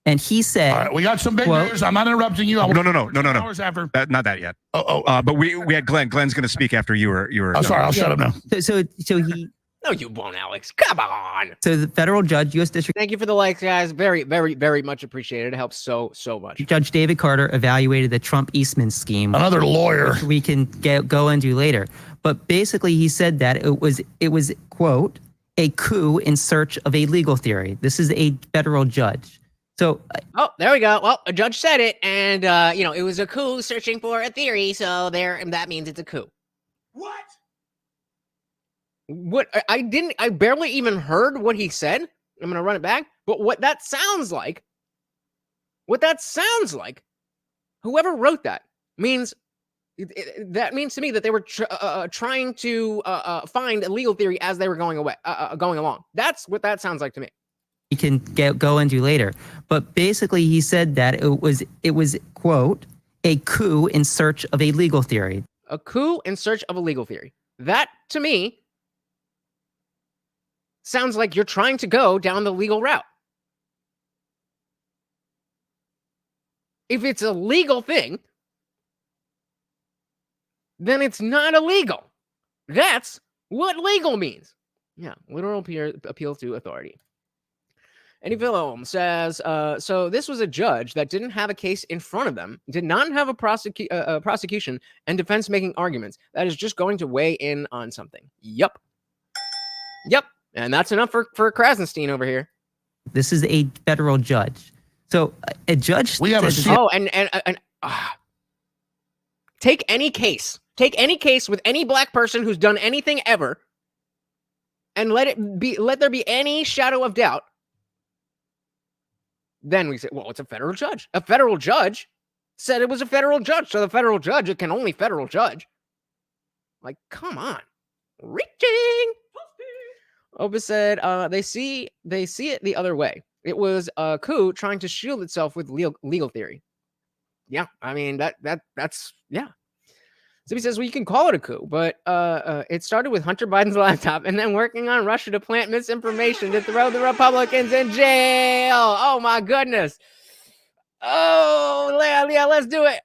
And he said... All right, we got some big news. I'm not interrupting you. No. Hours after. Not that yet. But we had Glenn. Glenn's going to speak after you were. I'm sorry. I'll shut up now. So he... No, you won't, Alex. Come on. So the federal judge, U.S. District... Thank you for the likes, guys. Very, very, very much appreciated. It helps so much. Judge David Carter evaluated the Trump Eastman scheme. Another lawyer. Which we can go into later. But basically, he said that it was, quote, a coup in search of a legal theory. This is a federal judge. So... there we go. Well, a judge said it, and, it was a coup searching for a theory, so that means it's a coup. What I barely even heard what he said. I'm going to run it back. But what that sounds like, whoever wrote that means, that means to me that they were trying to find a legal theory as they were going along. That's what that sounds like to me. We can go into later. But basically, he said that it was, quote, a coup in search of a legal theory. A coup in search of a legal theory. That, to me, sounds like you're trying to go down the legal route. If it's a legal thing, then it's not illegal. That's what legal means. Yeah, literal appeal to authority. Eddie Villom says, so this was a judge that didn't have a case in front of them, did not have a prosecution and defense making arguments. That is just going to weigh in on something. Yep. And that's enough for Krassenstein over here. This is a federal judge. So a judge. We have a take any case with any black person who's done anything ever, and let there be any shadow of doubt. Then we say, well, it's a federal judge. A federal judge said it was a federal judge. So the federal judge, it can only federal judge. Like, come on. Reaching. Oba said, they see it the other way. It was a coup trying to shield itself with legal theory. Yeah, I mean, that's yeah. Zippy says, well, you can call it a coup, but it started with Hunter Biden's laptop and then working on Russia to plant misinformation to throw the Republicans in jail. Oh, my goodness. Oh, yeah, let's do it.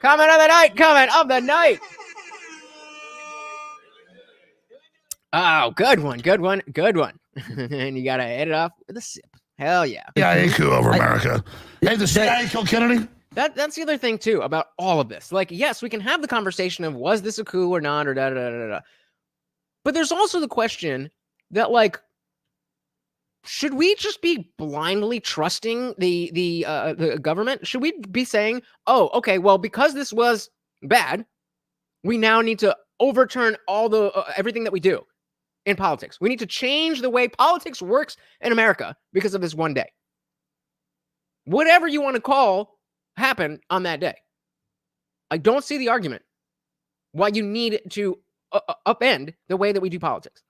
Comment of the night. Oh, good one. And you got to hit it off with a sip. Hell yeah. CIA coup over America. Hey, the CIA killed Kennedy? That's the other thing, too, about all of this. Like, yes, we can have the conversation of was this a coup or not, or da-da-da-da-da. But there's also the question that, like, should we just be blindly trusting the government? Should we be saying, oh, okay, well, because this was bad, we now need to overturn all the everything that we do in politics. We need to change the way politics works in America because of this one day. Whatever you want to call happened on that day. I don't see the argument why you need to upend the way that we do politics.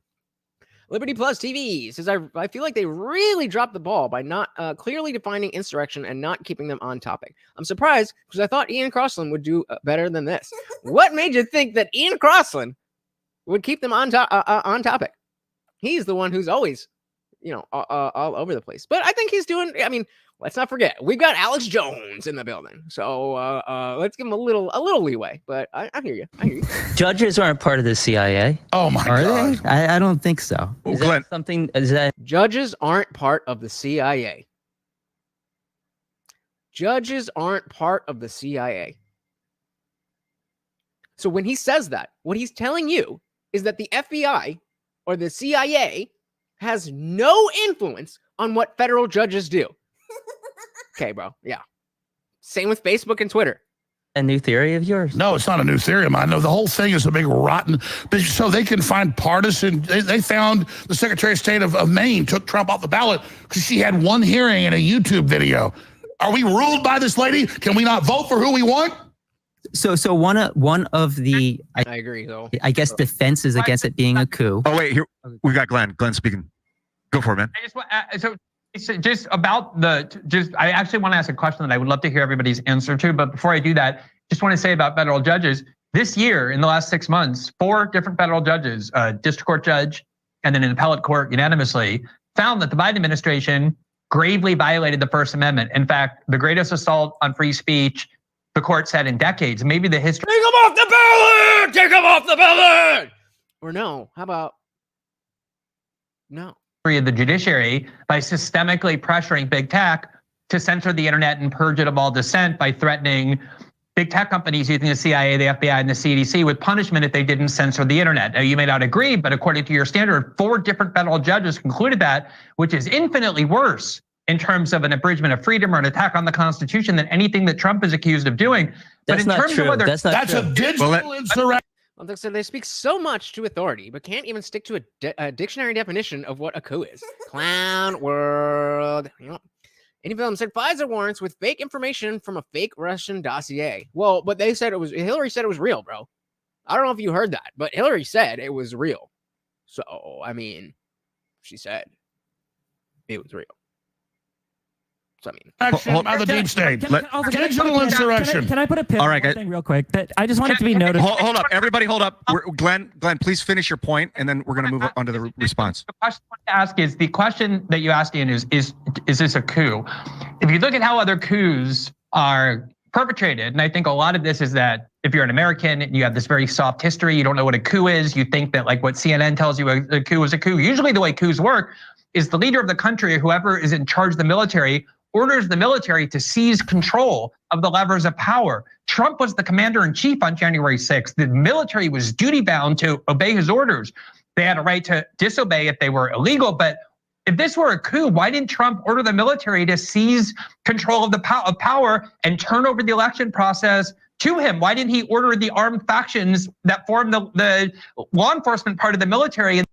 Liberty Plus TV says, I feel like they really dropped the ball by not clearly defining insurrection and not keeping them on topic. I'm surprised because I thought Ian Crossland would do better than this. What made you think that Ian Crossland would keep them on topic? He's the one who's always, all over the place. But I think he's doing, I mean, let's not forget, we've got Alex Jones in the building. So let's give him a little leeway. But I hear you. Judges aren't part of the CIA. Oh, my God. They? I don't think so. Is that something? Is that Judges aren't part of the CIA. Judges aren't part of the CIA. So when he says that, what he's telling you is that the FBI or the CIA has no influence on what federal judges do. Okay, bro. Yeah. Same with Facebook and Twitter. a new theory of yours? No, it's not a new theory of mine. No, the whole thing is a big rotten, so they can find partisan. They found the Secretary of State of Maine took Trump off the ballot because she had one hearing in a YouTube video. Are we ruled by this lady? Can we not vote for who we want? So one of the I agree though. I guess defenses against it being a coup. Oh wait, here we got Glenn. Glenn speaking. Go for it, man. I just want so just about I actually want to ask a question that I would love to hear everybody's answer to. But before I do that, just want to say about federal judges. This year, in the last 6 months, 4 different federal judges, a district court judge, and then an appellate court unanimously found that the Biden administration gravely violated the First Amendment. In fact, the greatest assault on free speech, the court said, in decades. Maybe the history. Take him off the ballot! Take him off the ballot! Or no, how about no? Of the judiciary by systemically pressuring big tech to censor the internet and purge it of all dissent by threatening big tech companies using the CIA, the FBI, and the CDC with punishment if they didn't censor the internet. Now, you may not agree, but according to your standard, 4 different federal judges concluded that, which is infinitely worse in terms of an abridgment of freedom or an attack on the Constitution than anything that Trump is accused of doing. That's but in not terms true. of whether That's a digital insurrection. Well, so they speak so much to authority, but can't even stick to a dictionary definition of what a coup is. Clown world. Any film said Pfizer warrants with fake information from a fake Russian dossier. Well, but they said Hillary said it was real, bro. I don't know if you heard that, but Hillary said it was real. So, I mean, she said it was real. So, I mean, Action by the deep state. Digital insurrection. Can I put a pin on one thing real quick? That I just want it to be noted. Hold up, everybody, hold up. Glenn, please finish your point, and then we're going to move on to the response. The question I want to ask is the question that you asked, Ian, is this a coup? If you look at how other coups are perpetrated, and I think a lot of this is that if you're an American and you have this very soft history, you don't know what a coup is. You think that like what CNN tells you a coup is a coup. Usually the way coups work is the leader of the country, whoever is in charge of the military, orders the military to seize control of the levers of power. Trump was the commander in chief on January 6th. The military was duty bound to obey his orders. They had a right to disobey if they were illegal. But if this were a coup, why didn't Trump order the military to seize control of the power and turn over the election process to him? Why didn't he order the armed factions that form the law enforcement part of the military?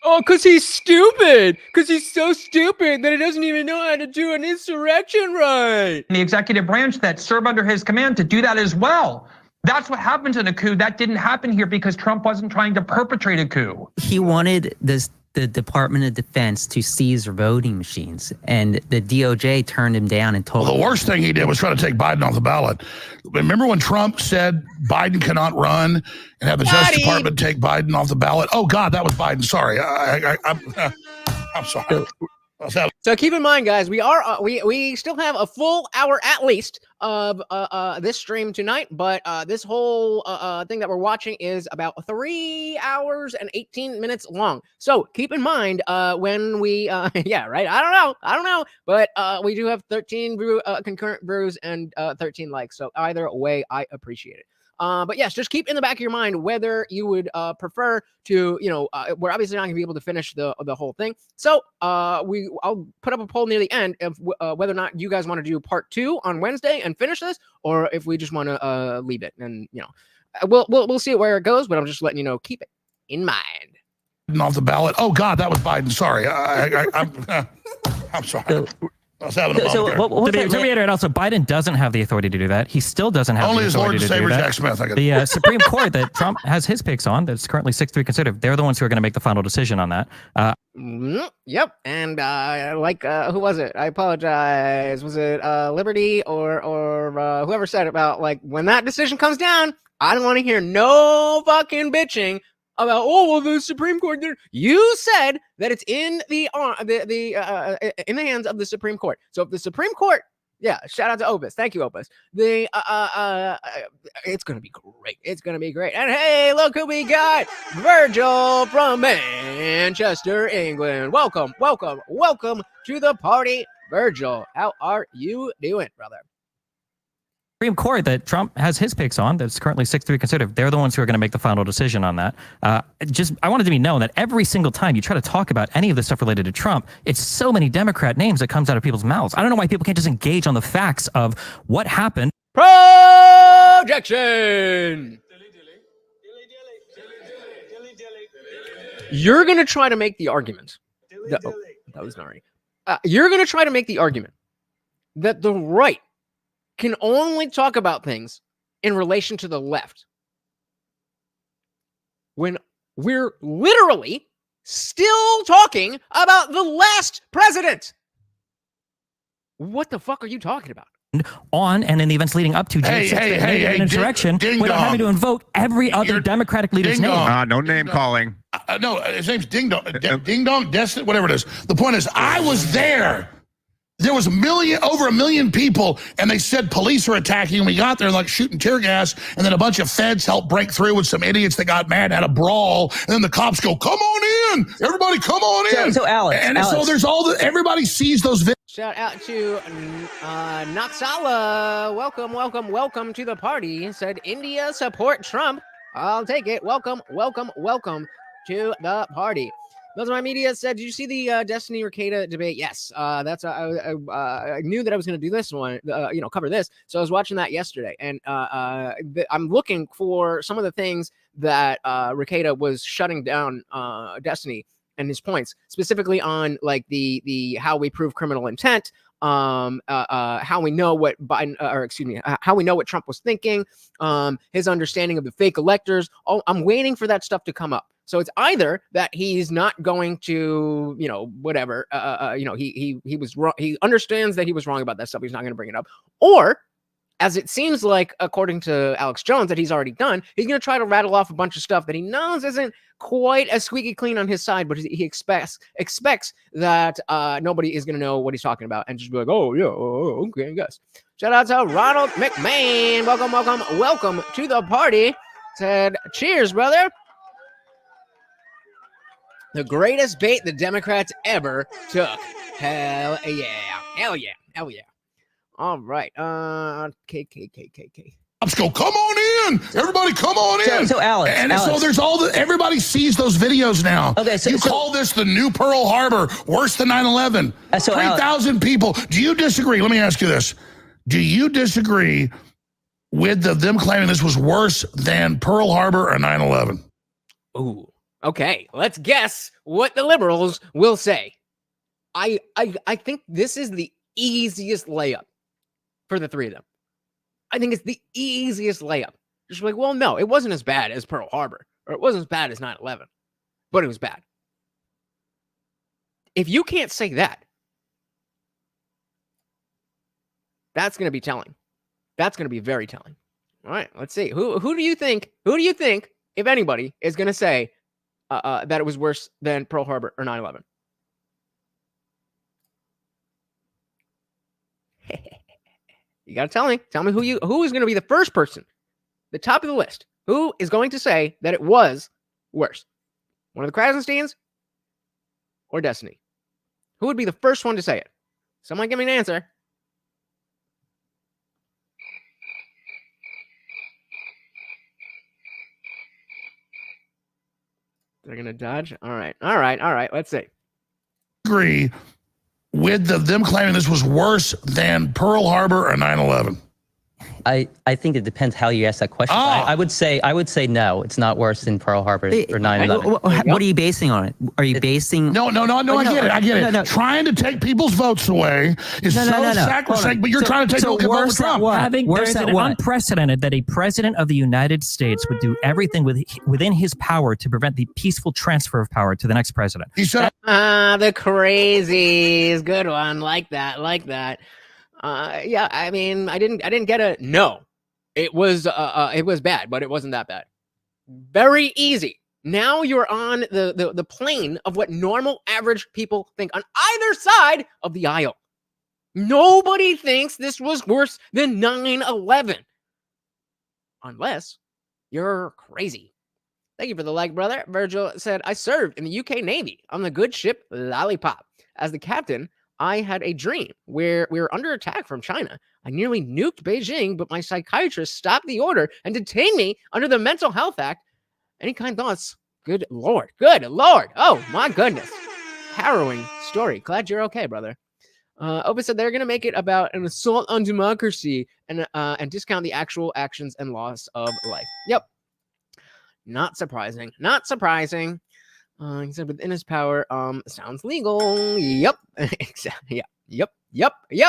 Oh, because he's stupid. Because he's so stupid that he doesn't even know how to do an insurrection right. The executive branch that serve under his command to do that as well. That's what happens in a coup. That didn't happen here because Trump wasn't trying to perpetrate a coup. He wanted the Department of Defense to seize voting machines, and the DOJ turned him down and told Well, the him. worst thing he did was try to take Biden off the ballot. Remember when Trump said Biden cannot run and have the Justice Department take Biden off the ballot? Oh, God, that was Biden. Sorry. I'm sorry. So keep in mind, guys, we still have a full hour at least of this stream tonight, but this whole thing that we're watching is about 3 hours and 18 minutes long. So keep in mind when we yeah, right, I don't know, but we do have 13 concurrent views and 13 likes, so either way I appreciate it. But yes, just keep in the back of your mind whether you would prefer to, we're obviously not gonna be able to finish the whole thing. So I'll put up a poll near the end of whether or not you guys want to do part 2 on Wednesday and finish this, or if we just want to leave it. And we'll see where it goes. But I'm just letting you know, keep it in mind. Off the ballot. Oh, God, that was Biden. Sorry. I'm sorry. I was having a moment there. To reiterate, also, Biden doesn't have the authority to do that. He still doesn't have only the his Lord authority and to do Savior that. Jack Smith. I guess. The Supreme Court that Trump has his picks on, that's currently 6-3 conservative, they're the ones who are going to make the final decision on that. Yep. And who was it? I apologize. Was it Liberty or whoever said about like when that decision comes down, I don't want to hear no fucking bitching about, oh, well, the Supreme Court did. You said that it's in in the hands of the Supreme Court. So if the Supreme Court, yeah, shout out to Opus. Thank you, Opus. It's gonna be great. It's gonna be great. And hey, look who we got, Virgil from Manchester, England. Welcome to the party, Virgil. How are you doing, brother? Supreme Court that Trump has his picks on, that's currently 6-3 conservative, they're the ones who are going to make the final decision on that. I wanted to be known that every single time you try to talk about any of this stuff related to Trump, it's so many Democrat names that comes out of people's mouths. I don't know why people can't just engage on the facts of what happened. Projection! You're going to try to make the argument. That was Nari. You're going to try to make the argument that the right can only talk about things in relation to the left when we're literally still talking about the last president. What the fuck are you talking about? On and in the events leading up to an insurrection without having to invoke every other Democratic leader's name. No name calling. No, his name's Ding Dong. Ding Dong, whatever it is. The point is, I was there. There was over a million people, and they said police are attacking. We got there like shooting tear gas, and then a bunch of feds helped break through with some idiots that got mad, had a brawl, and then the cops go, "Come on in, everybody, come on in." So Alex, so there's everybody sees those videos. Shout out to Naxala. Welcome to the party. Said India support Trump. I'll take it. Welcome to the party. Those of my media said, did you see the Destiny Ricada debate? Yes, that's I knew that I was going to do this one, cover this. So I was watching that yesterday, and I'm looking for some of the things that Ricada was shutting down Destiny and his points, specifically on like the how we prove criminal intent, how we know what how we know what Trump was thinking, his understanding of the fake electors. I'm waiting for that stuff to come up. So it's either that he's not going to, whatever, he was wrong. He understands that he was wrong about that stuff. He's not going to bring it up, or as it seems like, according to Alex Jones, that he's already done, he's going to try to rattle off a bunch of stuff that he knows isn't quite as squeaky clean on his side, but he expects that nobody is going to know what he's talking about and just be like, oh, yeah, okay, I guess. Shout out to Ronald McMahon. Welcome to the party. Said, cheers, brother. The greatest bait the Democrats ever took. Hell yeah. All right. KKKKK. Let's go. Come on in. Everybody come on in. So Alex. And so there's everybody sees those videos now. Okay, you call this the new Pearl Harbor, worse than 9/11. 3,000 people. Do you disagree? Let me ask you this. Do you disagree with them claiming this was worse than Pearl Harbor or 9/11? Ooh. Okay. Let's guess what the liberals will say. I think this is the easiest layup for the three of them. I think it's the easiest layup. Just like, well, no, it wasn't as bad as Pearl Harbor, or it wasn't as bad as 9/11, but it was bad. If you can't say that, that's going to be telling. That's going to be very telling. All right, let's see. Who do you think, if anybody, is going to say that it was worse than Pearl Harbor or 9/11? You got to tell me. Tell me who is going to be the first person, the top of the list, who is going to say that it was worse? One of the Krassensteins or Destiny? Who would be the first one to say it? Someone give me an answer. They're going to dodge? All right. Let's see. Agree with them claiming this was worse than Pearl Harbor or 9/11? I think it depends how you ask that question. I would say no, it's not worse than Pearl Harbor or 9/11. What are you basing on it? Are you basing? No, I get it. No. Trying to take people's votes away is sacrosanct, but you're trying to take a vote from Trump. There's an unprecedented that a president of the United States would do everything within his power to prevent the peaceful transfer of power to the next president. He said, the crazies. Good one. Like that. Yeah, I mean, I didn't get a no. It was bad, but it wasn't that bad. Very easy. Now you're on the plane of what normal average people think on either side of the aisle. Nobody thinks this was worse than 9/11. Unless you're crazy. Thank you for the like, brother. Virgil said, I served in the UK Navy on the good ship Lollipop. As the captain, I had a dream where we were under attack from China. I nearly nuked Beijing, but my psychiatrist stopped the order and detained me under the Mental Health Act. Any kind thoughts? Good Lord. Oh, my goodness. Harrowing story. Glad you're okay, brother. Opa said they're going to make it about an assault on democracy and discount the actual actions and loss of life. Yep. Not surprising. He said within his power, sounds legal. Yep. Yep.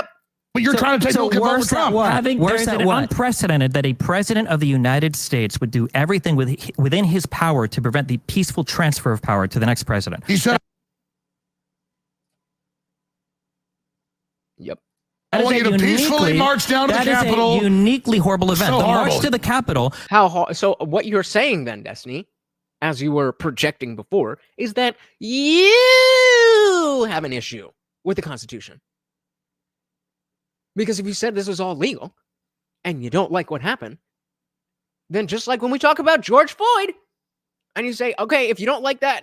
But you're trying to take a vote from Trump. There's an unprecedented that a president of the United States would do everything within his power to prevent the peaceful transfer of power to the next president. He said, yep. I want you to peacefully march down to the Capitol. That is a uniquely horrible event. The march to the Capitol. So what you're saying then, Destiny, as you were projecting before, is that you have an issue with the Constitution. Because if you said this was all legal and you don't like what happened, then just like when we talk about George Floyd, and you say, okay, if you don't like the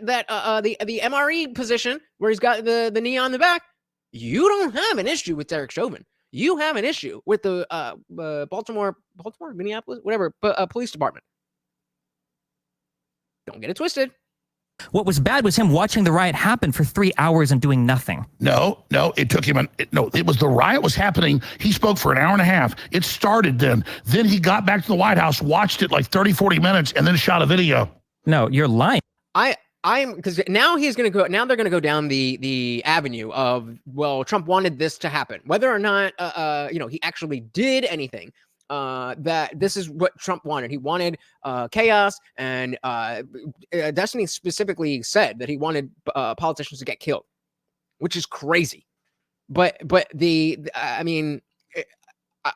MRE position where he's got the knee on the back, you don't have an issue with Derek Chauvin. You have an issue with the Baltimore, Minneapolis, whatever, police department. Don't get it twisted. What was bad was him watching the riot happen for 3 hours and doing nothing. No, it took him. It was the riot was happening. He spoke for an hour and a half. It started then. Then he got back to the White House, watched it like 30, 40 minutes, and then shot a video. No, you're lying. I'm because now he's going to go. Now they're going to go down the avenue of, well, Trump wanted this to happen, whether or not he actually did anything. That this is what Trump wanted. He wanted chaos, and Destiny specifically said that he wanted politicians to get killed, which is crazy. But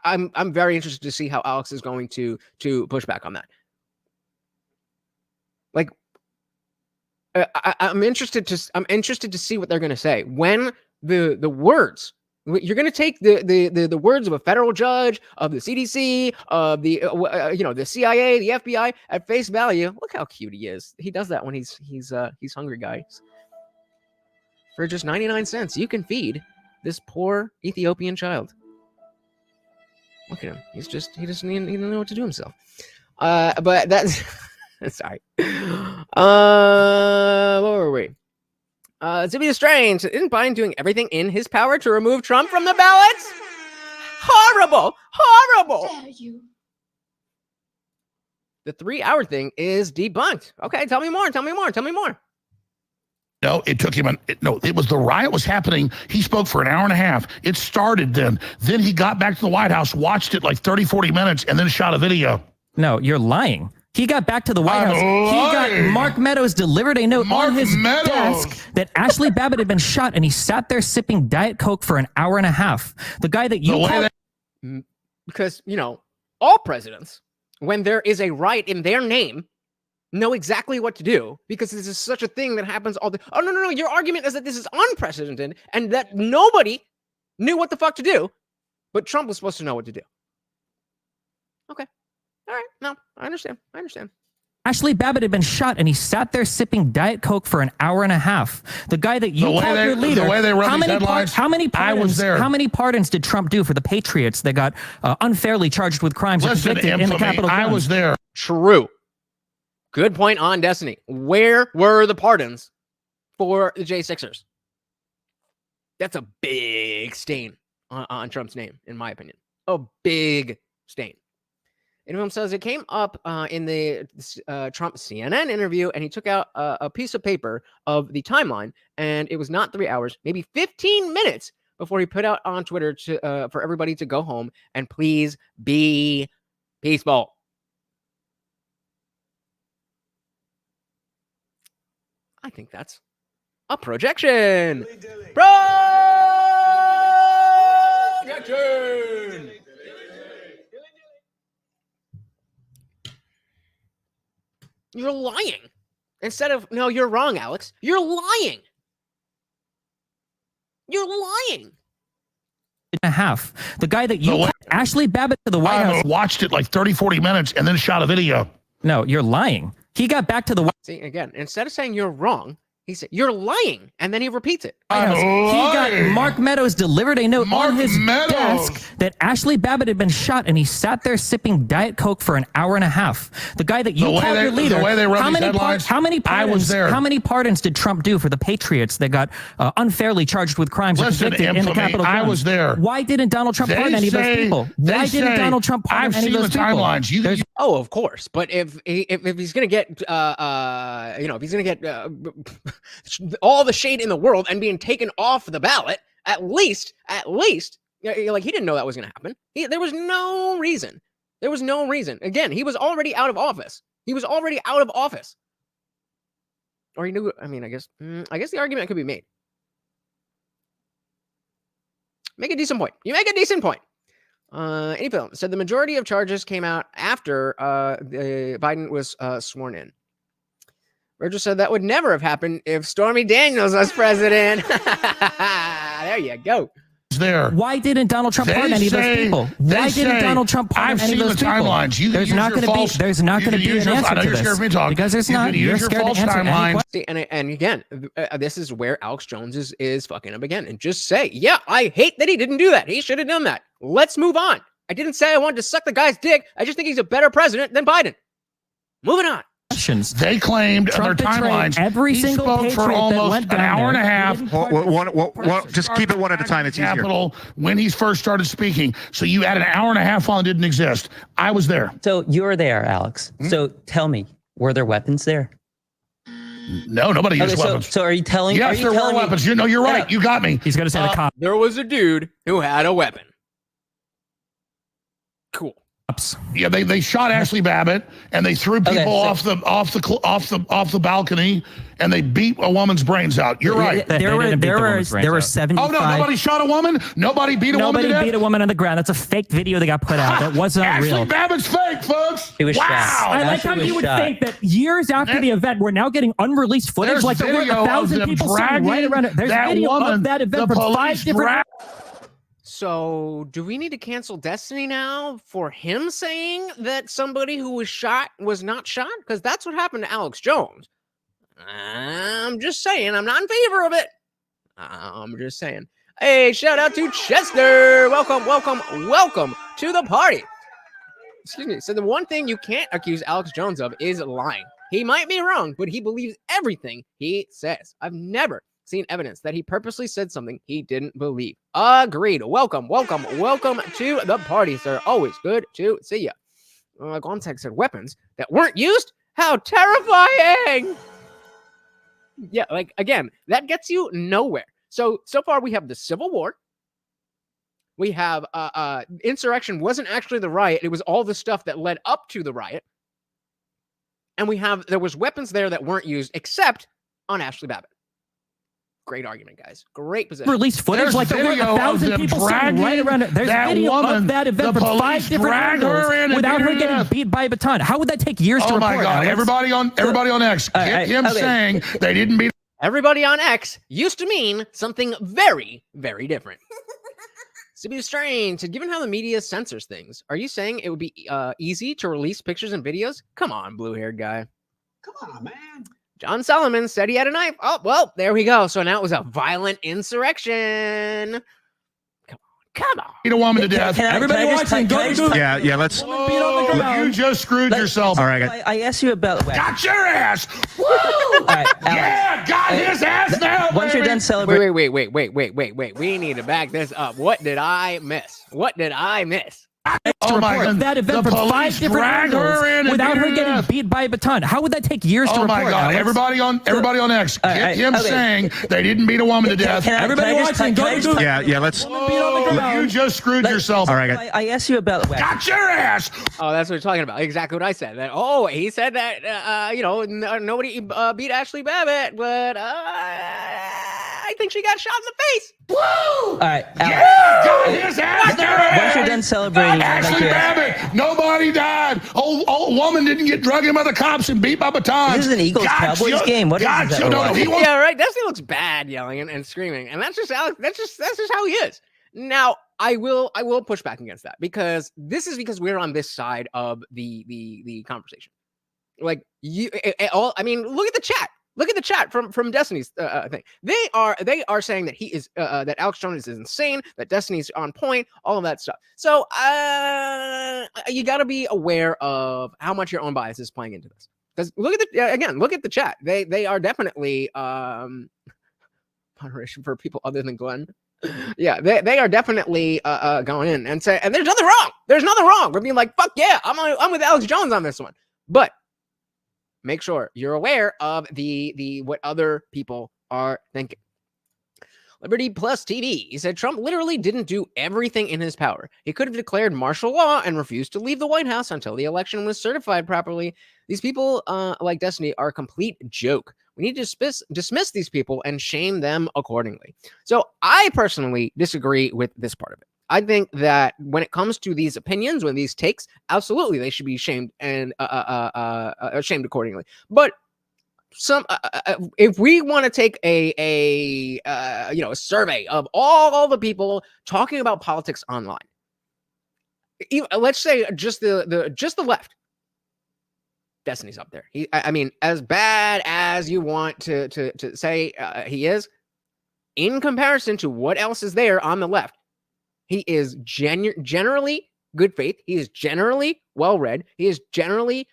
I'm very interested to see how Alex is going to push back on that. Like, I'm interested to see what they're going to say when the words. You're going to take the words of a federal judge, of the CDC, of the the CIA, the FBI at face value. Look how cute he is. He does that when he's hungry, guys. For just 99 cents, you can feed this poor Ethiopian child. Look at him. He doesn't even know what to do himself. But that's sorry. What were we? To be strange, isn't Biden doing everything in his power to remove Trump from the ballots? Horrible! Horrible! The 3-hour thing is debunked. Okay, tell me more. No, it took him. It was the riot was happening. He spoke for an hour and a half. It started then. Then he got back to the White House, watched it like 30, 40 minutes, and then shot a video. No, you're lying. He got back to the White House. He got Mark Meadows delivered a note on his desk that Ashley Babbitt had been shot, and he sat there sipping Diet Coke for an hour and a half. The guy that you because all presidents, when there is a riot in their name, know exactly what to do, because this is such a thing that happens all the. Oh no! Your argument is that this is unprecedented and that nobody knew what the fuck to do, but Trump was supposed to know what to do. Okay. All right, no, I understand. Ashley Babbitt had been shot, and he sat there sipping Diet Coke for an hour and a half. The guy that you called your leader. The way they run these headlines, how many pardons? I was there. How many pardons did Trump do for the patriots that got unfairly charged with crimes and convicted in the Capitol? I was there. True. Good point on Destiny. Where were the pardons for the J6ers? That's a big stain on Trump's name, in my opinion. A big stain. Anyone says it came up in the Trump CNN interview, and he took out a piece of paper of the timeline, and it was not 3 hours, maybe 15 minutes before he put out on Twitter for everybody to go home and please be peaceful. I think that's a projection. Projection. You're lying. Instead of, no, you're wrong, Alex. You're lying. You're lying. And a half. The guy that you Ashley Babbitt to the White House watched it like 30, 40 minutes and then shot a video. No, you're lying. He got back to the White House. See, again, instead of saying you're wrong, he said, you're lying. And then he repeats it. He got Mark Meadows delivered a note on his desk that Ashley Babbitt had been shot, and he sat there sipping Diet Coke for an hour and a half. The guy that you called your leader. The way they run these headlines, how many pardons, I was there. How many pardons did Trump do for the patriots that got unfairly charged with crimes and convicted in the Capitol? I was there. Why didn't Donald Trump pardon any of those people? Why didn't Donald Trump pardon any of those people? I've seen the timelines. Oh, of course. But if he's gonna get if he's gonna get all the shade in the world and being taken off the ballot, at least, like, he didn't know that was gonna happen. There was no reason. Again, he was already out of office. Or he knew. I mean, I guess the argument could be made. Make a decent point. You make a decent point. Any film said the majority of charges came out after Biden was sworn in. Roger said that would never have happened if Stormy Daniels was president. There you go. There. Why didn't Donald Trump pardon any of those people? Why didn't Donald Trump pardon any of those people? I've seen the timelines. There's not going to be an answer to this. Because there's not. You're scared to answer any question. See, and again, this is where Alex Jones is fucking up again. And just say, yeah, I hate that he didn't do that. He should have done that. Let's move on. I didn't say I wanted to suck the guy's dick. I just think he's a better president than Biden. Moving on. They claimed in their timelines every he single spoke for almost an hour and a half. Just keep it one at a time. It's easier. When he first started speaking. So you had an hour and a half while it didn't exist. I was there. So you're there, Alex. So tell me, were there weapons there? No, nobody used weapons. So are you telling? Yes, there were weapons. You're right. You got me. He's going to say the cop. There was a dude who had a weapon. Cool. Yeah, they shot Ashley Babbitt and they threw people off the balcony and they beat a woman's brains out. You're right. There were 75. Oh no, nobody shot a woman. Nobody beat a woman to death. Nobody beat a woman on the ground. That's a fake video that got put out. That wasn't Ashley real. Babbitt's fake, folks. She was wow. shot. I like how you would think that years after the event, we're now getting unreleased footage. There's Like there were video 1,000 of them people sitting right around it. There's that video woman, of that event the from 5 police different. So, do we need to cancel Destiny now for him saying that somebody who was shot was not shot? Because that's what happened to Alex Jones. I'm just saying, I'm not in favor of it. I'm just saying. Hey, shout out to Chester. Welcome to the party. Excuse me. So the one thing you can't accuse Alex Jones of is lying. He might be wrong, but he believes everything he says. I've never seen evidence that he purposely said something he didn't believe. Agreed. Welcome to the party, sir. Always good to see you. Gontek said weapons that weren't used? How terrifying! Yeah, like, again, that gets you nowhere. So far we have the Civil War. We have insurrection wasn't actually the riot. It was all the stuff that led up to the riot. And there was weapons there that weren't used except on Ashley Babbitt. Great argument, guys. Great position. Released footage. There's like there were 1,000 people sitting right around it. There's video of that event from 5 different angles without her getting beat by a baton. How would that take years to report? Oh my God! Everybody on X, get him saying they didn't beat. Everybody on X used to mean something very, very different. Sibu Strange, given how the media censors things, are you saying it would be easy to release pictures and videos? Come on, blue-haired guy. Come on, man. John Solomon said he had a knife. Oh, well, there we go. So now it was a violent insurrection. Come on. Beat a woman to death. Everybody watching, go to Google. Yeah, let's. Whoa, you just screwed yourself. All right. I asked you about Got your ass. Woo! All right, yeah, got his ass now. Once you're done celebrating. Wait. We need to back this up. What did I miss? Oh my God! That event from 5 different angles without her getting beat by a baton. How would that take years to report? Oh my God! Everybody on X, get him saying they didn't beat a woman to death. Everybody watching, go to Google. Yeah, let's. You just screwed yourself. All right. I asked you about Got your ass. Oh, that's what we're talking about. Exactly what I said. He said that nobody beat Ashley Babbitt, but I think she got shot in the face. Woo! All right. Yeah, got his ass there. Once you're done celebrating, Ashley Babbitt, nobody died. Old woman didn't get drugged in by the cops and beat by batons. This is an Eagles-Cowboys game. What is that? Yeah, right. Destiny looks bad yelling and screaming, and that's just Alex. That's just how he is. Now, I will push back against that because we're on this side of the conversation. Like look at the chat. Look at the chat from Destiny's thing. They are saying that he is that Alex Jones is insane, that Destiny's on point, all of that stuff. So you got to be aware of how much your own bias is playing into this. Because look at the chat. They are definitely moderation for people other than Glenn. Yeah, they are definitely going in and say, and there's nothing wrong. There's nothing wrong. We're being like, fuck yeah, I'm with Alex Jones on this one. But make sure you're aware of the what other people are thinking. Liberty Plus TV. He said Trump literally didn't do everything in his power. He could have declared martial law and refused to leave the White House until the election was certified properly. These people, like Destiny, are a complete joke. We need to dismiss these people and shame them accordingly. So I personally disagree with this part of it. I think that when it comes to these opinions, when these takes, absolutely they should be shamed and shamed accordingly. But if we want to take a survey of all the people talking about politics online, let's say just the left, Destiny's up there. I mean, as bad as you want to say he is, in comparison to what else is there on the left, he is generally good faith. He is generally well-read. He is generally,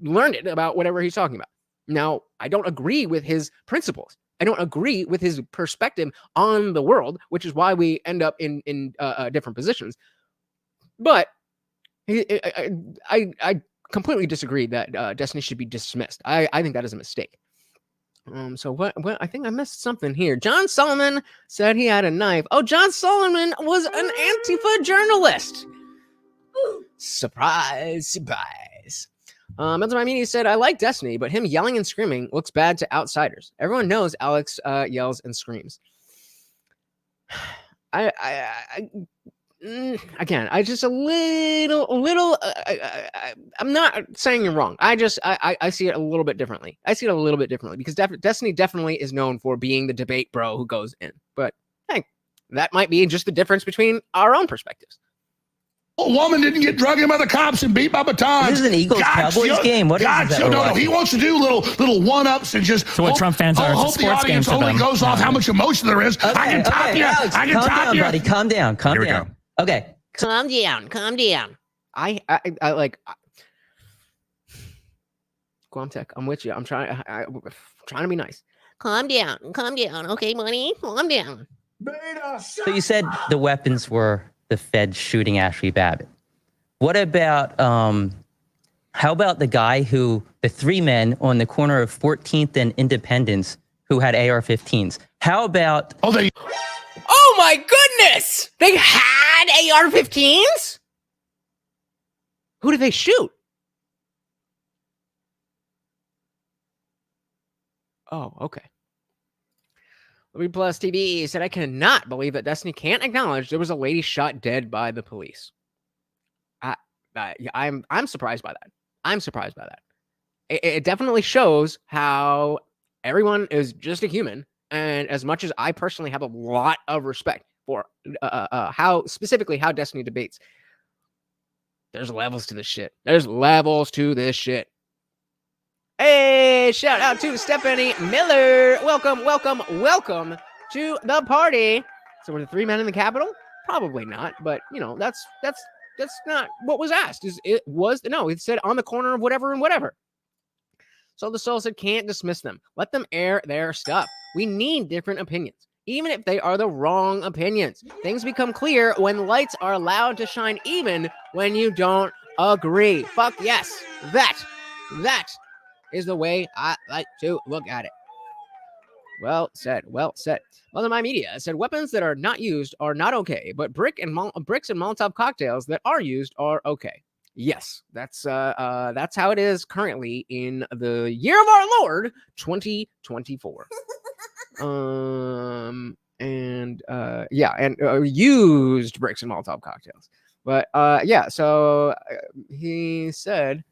learned about whatever he's talking about. Now, I don't agree with his principles. I don't agree with his perspective on the world, which is why we end up in different positions. But I completely disagree that Destiny should be dismissed. I think that is a mistake. So what? I think I missed something here. John Solomon said he had a knife. Oh, John Solomon was an Antifa journalist. Surprise, surprise. Mental Media said, I like Destiny, but him yelling and screaming looks bad to outsiders. Everyone knows Alex yells and screams. Again, I just a little. I'm not saying you're wrong. I see it a little bit differently. I see it a little bit differently because Destiny definitely is known for being the debate bro who goes in. But hey, that might be just the difference between our own perspectives. A woman didn't get drugged in by the cops and beat by batons. This is an Eagles-Cowboys game. What is that? No, he wants to do little one-ups and just so what Trump fans are. Hope the audience only goes off how much emotion there is. I can top you. Alex, I can top you. Buddy. Calm down. Calm Here down. we go. Okay. Calm down. I like. Guamtech, I'm with you. I'm trying to be nice. Calm down. Okay, money. Calm down. So you said the weapons were the Fed shooting Ashley Babbitt. What about how about the three men on the corner of 14th and Independence who had AR-15s? How about Oh my goodness! They had AR-15s? Who did they shoot? Oh, okay. Louis Plus TV said, I cannot believe that Destiny can't acknowledge there was a lady shot dead by the police. I'm surprised by that. I'm surprised by that. It definitely shows how everyone is just a human. And as much as I personally have a lot of respect for how Destiny debates, there's levels to this shit. Hey, shout out to Stephanie Miller. Welcome to the party. So were the three men in the Capitol? Probably not, but that's not what was asked. It said on the corner of whatever and whatever. So the Soul said, can't dismiss them. Let them air their stuff. We need different opinions, even if they are the wrong opinions. Things become clear when lights are allowed to shine, even when you don't agree. Fuck yes. That is the way I like to look at it. Well said. Mother My Media said weapons that are not used are not okay, but bricks and Molotov cocktails that are used are okay. Yes, that's how it is currently in the year of our Lord 2024. Used bricks and Molotov cocktails. But so he said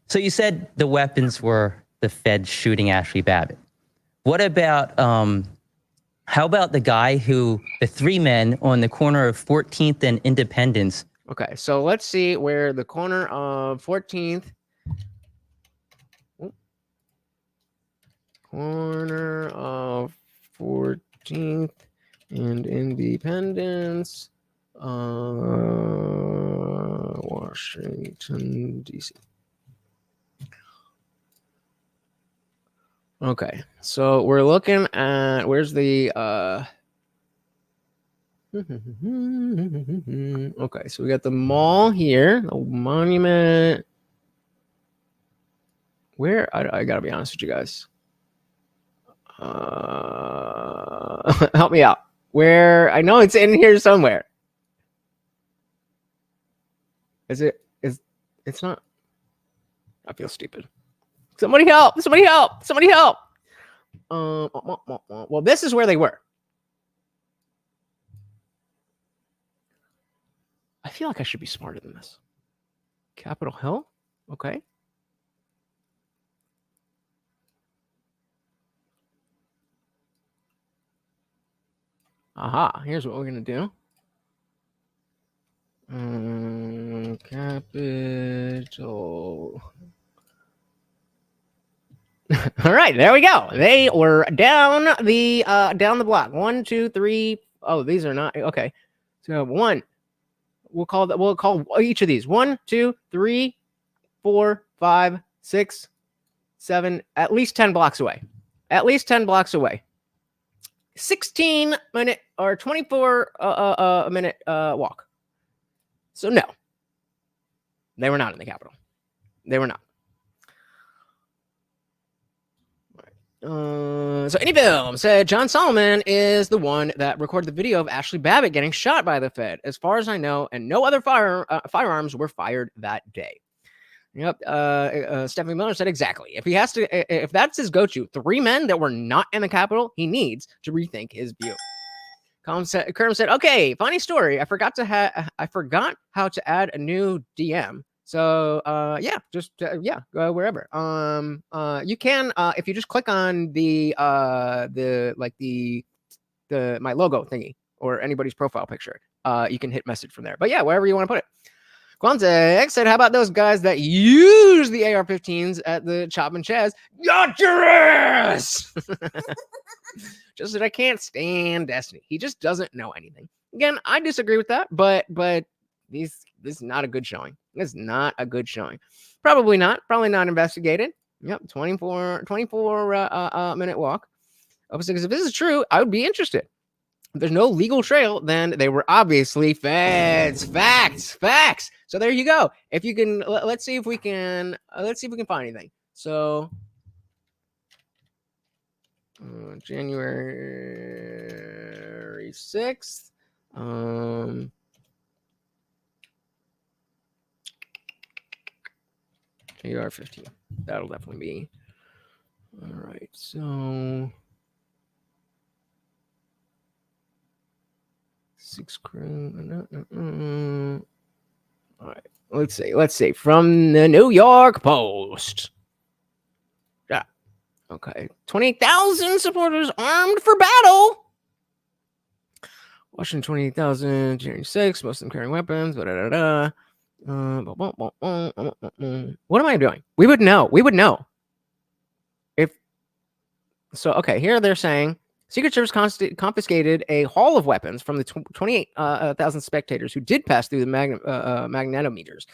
so you said the weapons were the Fed shooting Ashley Babbitt. What about how about the three men on the corner of 14th and Independence? Okay, so let's see where the corner of 14th. Corner of 14th and Independence, Washington, D.C. Okay, so we're looking at where's the okay, so we got the mall here, the monument. Where I gotta be honest with you guys. Help me out. Where I know it's in here somewhere. It's not. I feel stupid. Somebody help! Well, this is where they were. I feel like I should be smarter than this. Capitol Hill? Okay. Aha, here's what we're going to do. Capitol. All right, there we go. They were down the block. 1, 2, 3. Oh, these are not okay. So 1. We'll call each of these 1, 2, 3, 4, 5, 6, 7. At least 10 blocks away. 16-minute or 24-minute walk. So no, they were not in the Capitol. They were not. So Anyfilm said John Solomon is the one that recorded the video of Ashley Babbitt getting shot by the Fed, as far as I know, and no other firearms were fired that day. Yep. Stephanie Miller said exactly. If that's his go-to, 3 men that were not in the Capitol, he needs to rethink his view. Kerm said, "Okay, funny story. I forgot how to add a new DM. So yeah, just go wherever. You can if you just click on the my logo thingy or anybody's profile picture, you can hit message from there. But yeah, wherever you want to put it." Quantex said, "How about those guys that use the AR-15s at the Chop and Chaz? Got your ass!" Just that I can't stand Destiny. He just doesn't know anything. Again, I disagree with that, but this is not a good showing. It's not a good showing. Probably not investigated. Yep, 24 minute walk. Because if this is true, I would be interested. If there's no legal trail, then they were obviously feds. Facts. So there you go. If you can, let's see if we can find anything. So January 6th. AR-15. That'll definitely be. All right. So 6 crew. All right. Let's see. From the New York Post. Yeah. Okay. 28,000 supporters armed for battle. Washington, 28,000. January 6th. Most of them carrying weapons. What am I doing? We would know. If so, okay. Here they're saying Secret Service confiscated a haul of weapons from the 28,000 spectators who did pass through the magnetometers.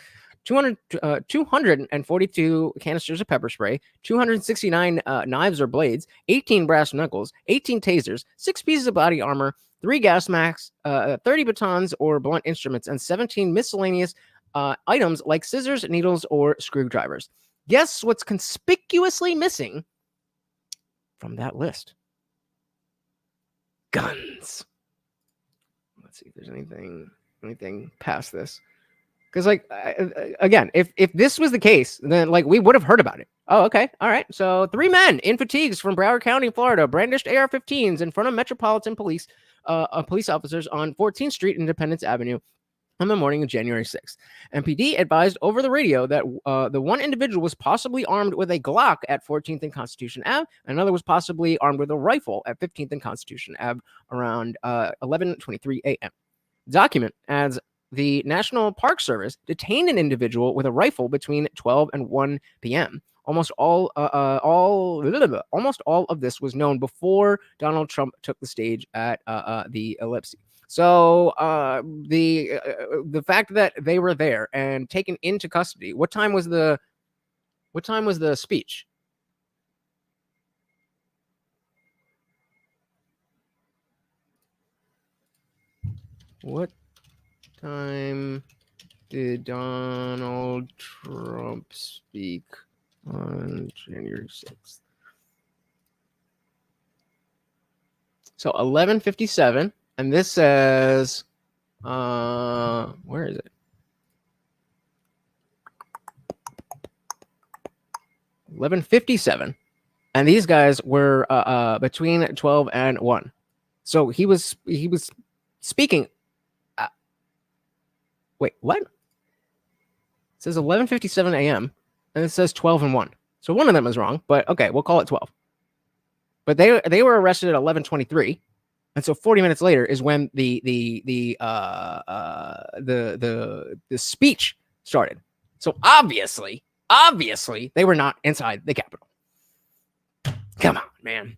242 canisters of pepper spray, 269 knives or blades, 18 brass knuckles, 18 tasers, 6 pieces of body armor, 3 gas masks, 30 batons or blunt instruments, and 17 miscellaneous items like scissors, needles, or screwdrivers. Guess what's conspicuously missing from that list? Guns. Let's see if there's anything past this. Because, like, again, if this was the case, then, like, we would have heard about it. Oh, okay. All right. So 3 men in fatigues from Broward County, Florida, brandished AR-15s in front of Metropolitan Police officers on 14th Street, Independence Avenue, on the morning of January 6th. MPD advised over the radio that the one individual was possibly armed with a Glock at 14th and Constitution Ave. Another was possibly armed with a rifle at 15th and Constitution Ave around 11:23 a.m. Document adds the National Park Service detained an individual with a rifle between 12 and 1 p.m. Almost all of this was known before Donald Trump took the stage at the Ellipse. So the fact that they were there and taken into custody. What time was the speech? What time did Donald Trump speak on January 6th? So 11:57. And this says, where is it? 11:57. And these guys were between 12 and 1. So he was speaking. Wait, what? It says 11:57 a.m. and it says 12 and 1. So one of them is wrong, but okay, we'll call it 12. But they were arrested at 11:23. And so 40 minutes later is when the speech started. So obviously they were not inside the Capitol. Come on, man.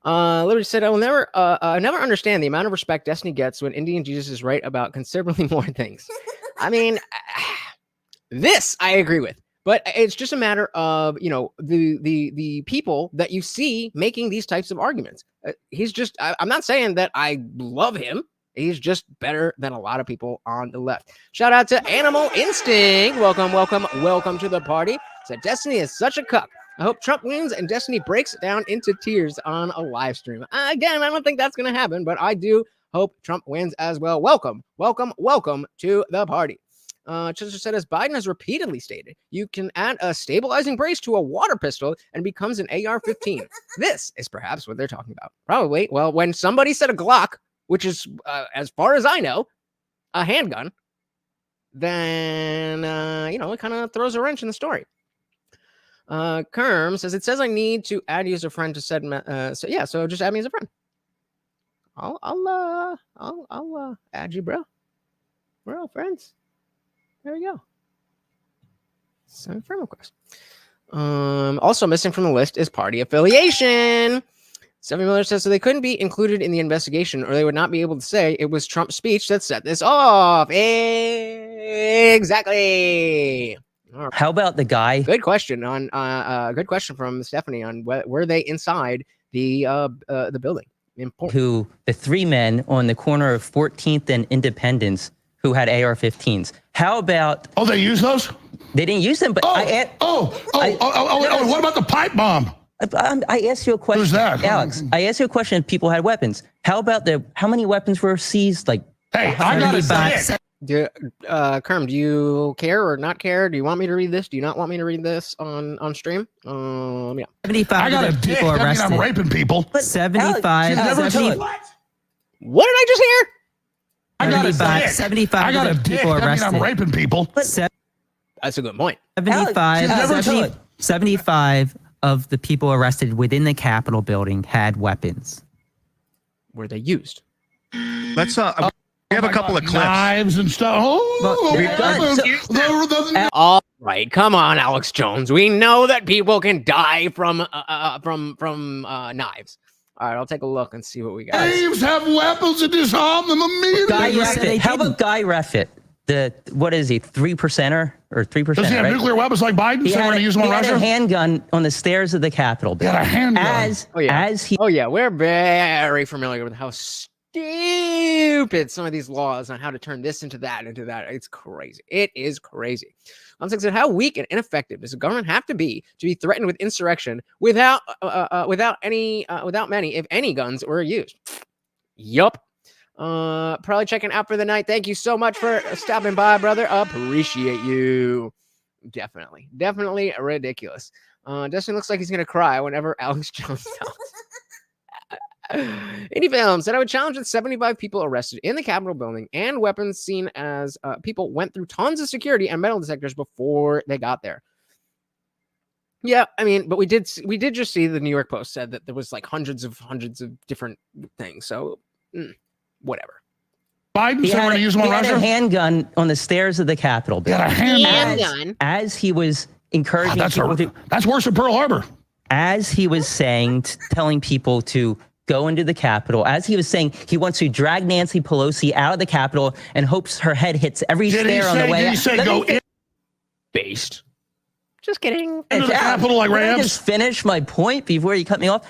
Liberty said, I never understand the amount of respect Destiny gets when Indian Jesus is right about considerably more things. I mean, this I agree with. But it's just a matter of, the people that you see making these types of arguments. He's just, I'm not saying that I love him. He's just better than a lot of people on the left. Shout out to Animal Instinct. Welcome to the party. Said Destiny is such a cuck. I hope Trump wins and Destiny breaks down into tears on a live stream. Again, I don't think that's going to happen, but I do hope Trump wins as well. Welcome to the party. Chester said, as Biden has repeatedly stated, you can add a stabilizing brace to a water pistol and becomes an AR-15. This is perhaps what they're talking about. Probably. Well, when somebody said a Glock, which is, as far as I know, a handgun, then, it kind of throws a wrench in the story. Kerm says, it says I need to add you as a friend to said, so just add me as a friend. I'll add you, bro. We're all friends. There we go. Send friend request. Also missing from the list is party affiliation. Stephen Miller says, so they couldn't be included in the investigation or they would not be able to say it was Trump's speech that set this off. Exactly. Right. How about the guy? Good question good question from Stephanie on were they inside the building? Who the three men on the corner of 14th and Independence who had AR-15s. How about? Oh, they use those? They didn't use them, but what about the pipe bomb? I asked you a question. Who's that? Alex, I asked you a question if people had weapons. How about how many weapons were seized? Like, hey, I gotta say it. Kerm, do you care or not care? Do you want me to read this? Do you not want me to read this on stream? Yeah. 75 I got a dick. people arrested. I mean, I'm raping people. But 75. Alex, what did I just hear? I got a dick. 75 I got a dick. people arrested. I mean, I'm raping people. That's a good point. 75 of the people arrested within the Capitol building had weapons. Were they used? Let's we have a couple of clips. Knives and stuff. All right, come on, Alex Jones. We know that people can die from knives. All right, I'll take a look and see what we got. Knives have weapons and disarm them immediately. How about Guy Reffitt? What is he? 3%er or 3%? Does he have nuclear weapons like Biden? He had Russia? A handgun on the stairs of the Capitol. He had a handgun. We're very familiar with how stupid some of these laws on how to turn this into that. It's crazy. It is crazy. I'm saying, how weak and ineffective does the government have to be threatened with insurrection without many, if any, guns were used? Yup. Probably checking out for the night. Thank you so much for stopping by, brother. Appreciate you. Definitely ridiculous. Dustin looks like he's gonna cry whenever Alex Jones talks. Indie Film said I would challenge that 75 people arrested in the Capitol building and weapons seen as people went through tons of security and metal detectors before they got there. Yeah, I mean, but we did just see the New York Post said that there was like hundreds of different things. So whatever. Biden said we're going to use one on Russia? He had a handgun on the stairs of the Capitol building. Handgun? As he was encouraging people that's worse than Pearl Harbor. As he was saying, telling people to go into the Capitol, as he was saying he wants to drag Nancy Pelosi out of the Capitol and hopes her head hits every stair on the way out. Did he say go in? Based. Just kidding. Into the Capitol like Rams? Can I just finish my point before you cut me off?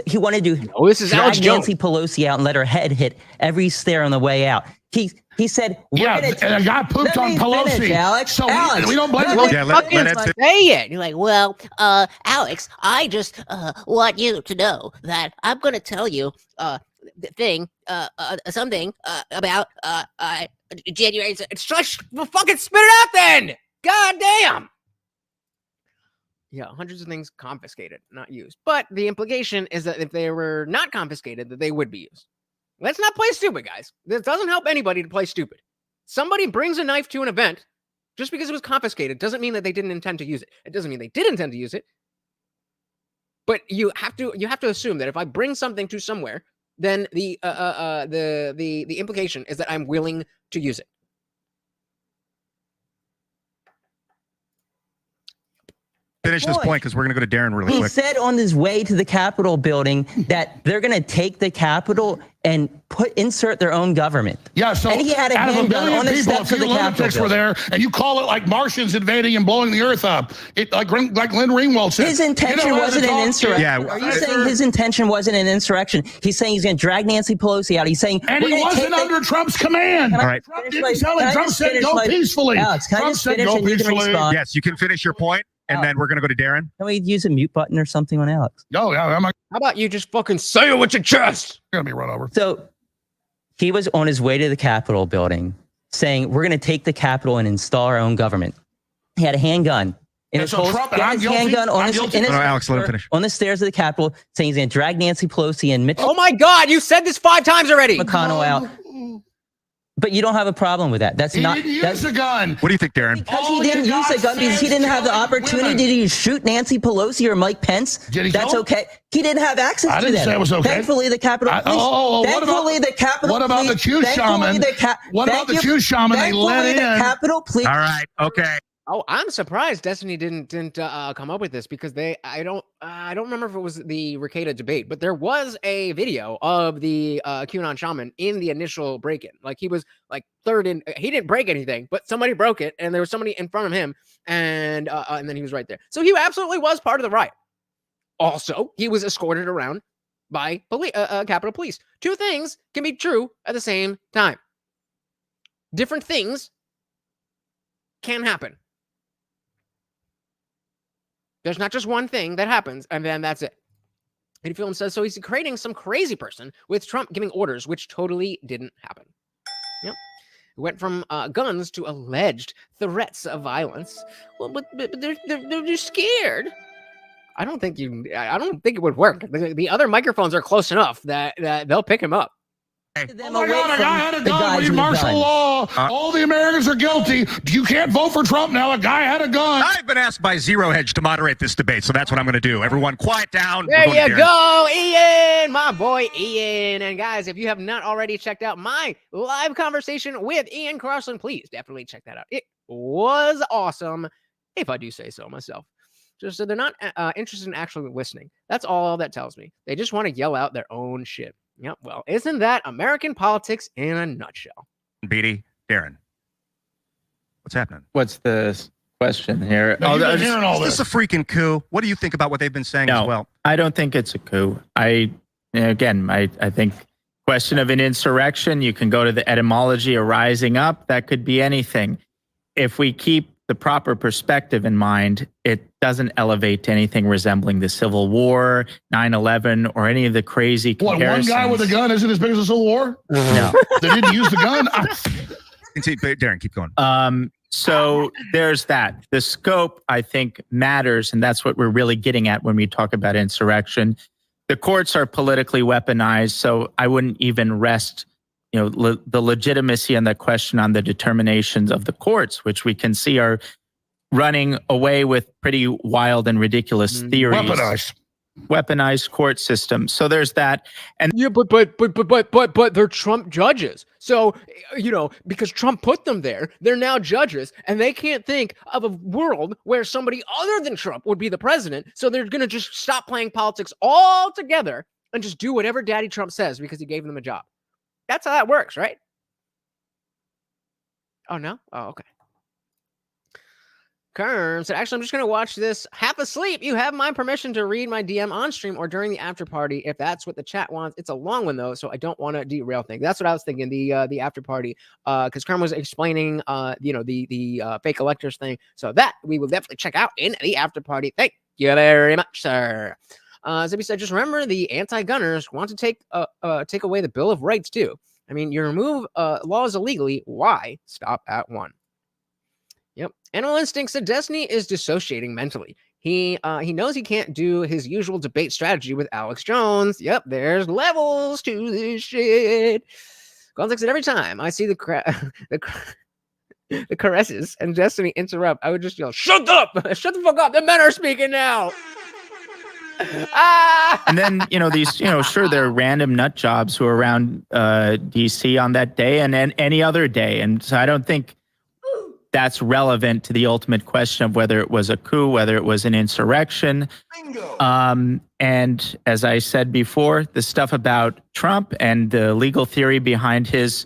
He wanted to drag Nancy Pelosi out and let her head hit every stair on the way out. He said, and a guy pooped on Pelosi. Finish, Alex. So Alex, we don't blame him. Let it say it. You're like, well, Alex, I just want you to know that I'm going to tell you something about January. Fucking spit it out then. God damn. Yeah, hundreds of things confiscated, not used. But the implication is that if they were not confiscated, that they would be used. Let's not play stupid, guys. This doesn't help anybody to play stupid. Somebody brings a knife to an event, just because it was confiscated doesn't mean that they didn't intend to use it. It doesn't mean they did intend to use it. But you have to assume that if I bring something to somewhere, then the implication is that I'm willing to use it. Finish this point because we're going to go to Darren really quick. He said on his way to the Capitol building that they're going to take the Capitol and insert their own government. Yeah, so and he had a out of a handgun billion on the people, steps a of the few Capitol lunatics were building. there, and you call it like Martians invading and blowing the earth up. Like Glenn Greenwald said. His intention wasn't an insurrection. Yeah, are you saying his intention wasn't an insurrection? He's saying he's going to drag Nancy Pelosi out. He's saying, and he wasn't under Trump's command. All right. Trump didn't tell him. Trump said go peacefully. Alex, Trump said go peacefully. Yes, you can finish your point. and then we're going to go to Darren. Can we use a mute button or something on Alex? No, yeah, How about you just fucking say it with your chest? Gonna be run over. So he was on his way to the Capitol building saying, we're going to take the Capitol and install our own government. He had a handgun. Handgun on Alex, let him finish. On the stairs of the Capitol, saying he's going to drag Nancy Pelosi and Mitch. Oh my God! You said this 5 times already. McConnell out. But you don't have a problem with that. That's He not. didn't use a gun. What do you think, Darren? Because he didn't use a gun because he didn't have the opportunity to shoot Nancy Pelosi or Mike Pence. That's okay. He didn't have access to that. I didn't say it was okay. Thankfully, the Capitol Police. What about the Q shaman? What about the Q shaman they let in? The Capitol Police. All right. Okay. Oh, I'm surprised Destiny didn't come up with this because I don't remember if it was the Ricada debate, but there was a video of the QAnon shaman in the initial break-in. Like he was like third in. He didn't break anything, but somebody broke it, and there was somebody in front of him, and then he was right there. So he absolutely was part of the riot. Also, he was escorted around by Capitol Police. 2 things can be true at the same time. Different things can happen. There's not just one thing that happens, and then that's it. And Film says, so he's creating some crazy person with Trump giving orders, which totally didn't happen. Yep. It went from guns to alleged threats of violence. Well, but they're scared. I don't think it would work. The other microphones are close enough that they'll pick him up. Oh my God, a guy had a gun. We need martial law. All the Americans are guilty. You can't vote for Trump now. A guy had a gun. I've been asked by Zero Hedge to moderate this debate, so that's what I'm going to do. Everyone quiet down. There you go, Ian, my boy Ian. And guys, if you have not already checked out my live conversation with Ian Crossland, please definitely check that out. It was awesome, if I do say so myself. Just so they're not interested in actually listening. That's all that tells me. They just want to yell out their own shit. Yep. Well, isn't that American politics in a nutshell? Beattie, Darren, what's happening? What's the question here? Is this a freaking coup? What do you think about what they've been saying as well? I don't think it's a coup. I think question of an insurrection, you can go to the etymology of rising up. That could be anything. If we keep the proper perspective in mind, it doesn't elevate to anything resembling the Civil War, 9/11, or any of the crazy comparisons. What, one guy with a gun isn't as big as the Civil War? No. They didn't use the gun? Darren, keep going. So there's that. The scope, I think, matters, and that's what we're really getting at when we talk about insurrection. The courts are politically weaponized, so I wouldn't even rest the legitimacy and the question on the determinations of the courts, which we can see are running away with pretty wild and ridiculous theories. Weaponized court system. So there's that. And yeah, but they're Trump judges. So, because Trump put them there, they're now judges, and they can't think of a world where somebody other than Trump would be the president. So they're going to just stop playing politics altogether and just do whatever Daddy Trump says because he gave them a job. That's how that works, right? Oh, no? Oh, okay. Kerm said, actually, I'm just going to watch this half asleep. You have my permission to read my DM on stream or during the after party if that's what the chat wants. It's a long one, though, so I don't want to derail things. That's what I was thinking, the after party, because Kerm was explaining, the fake electors thing. So that we will definitely check out in the after party. Thank you very much, sir. Zippy said, just remember the anti-gunners want to take away the Bill of Rights, too. I mean, you remove laws illegally. Why stop at one? Yep. Animal Instinct said Destiny is dissociating mentally. He knows he can't do his usual debate strategy with Alex Jones. Yep, there's levels to this shit. Gonzaga said every time I see the caresses and Destiny interrupt, I would just yell, "Shut up! Shut the fuck up! The men are speaking now." And then, these, sure, there are random nut jobs who are around DC on that day and any other day. And so I don't think that's relevant to the ultimate question of whether it was a coup, whether it was an insurrection. And as I said before, the stuff about Trump and the legal theory behind his,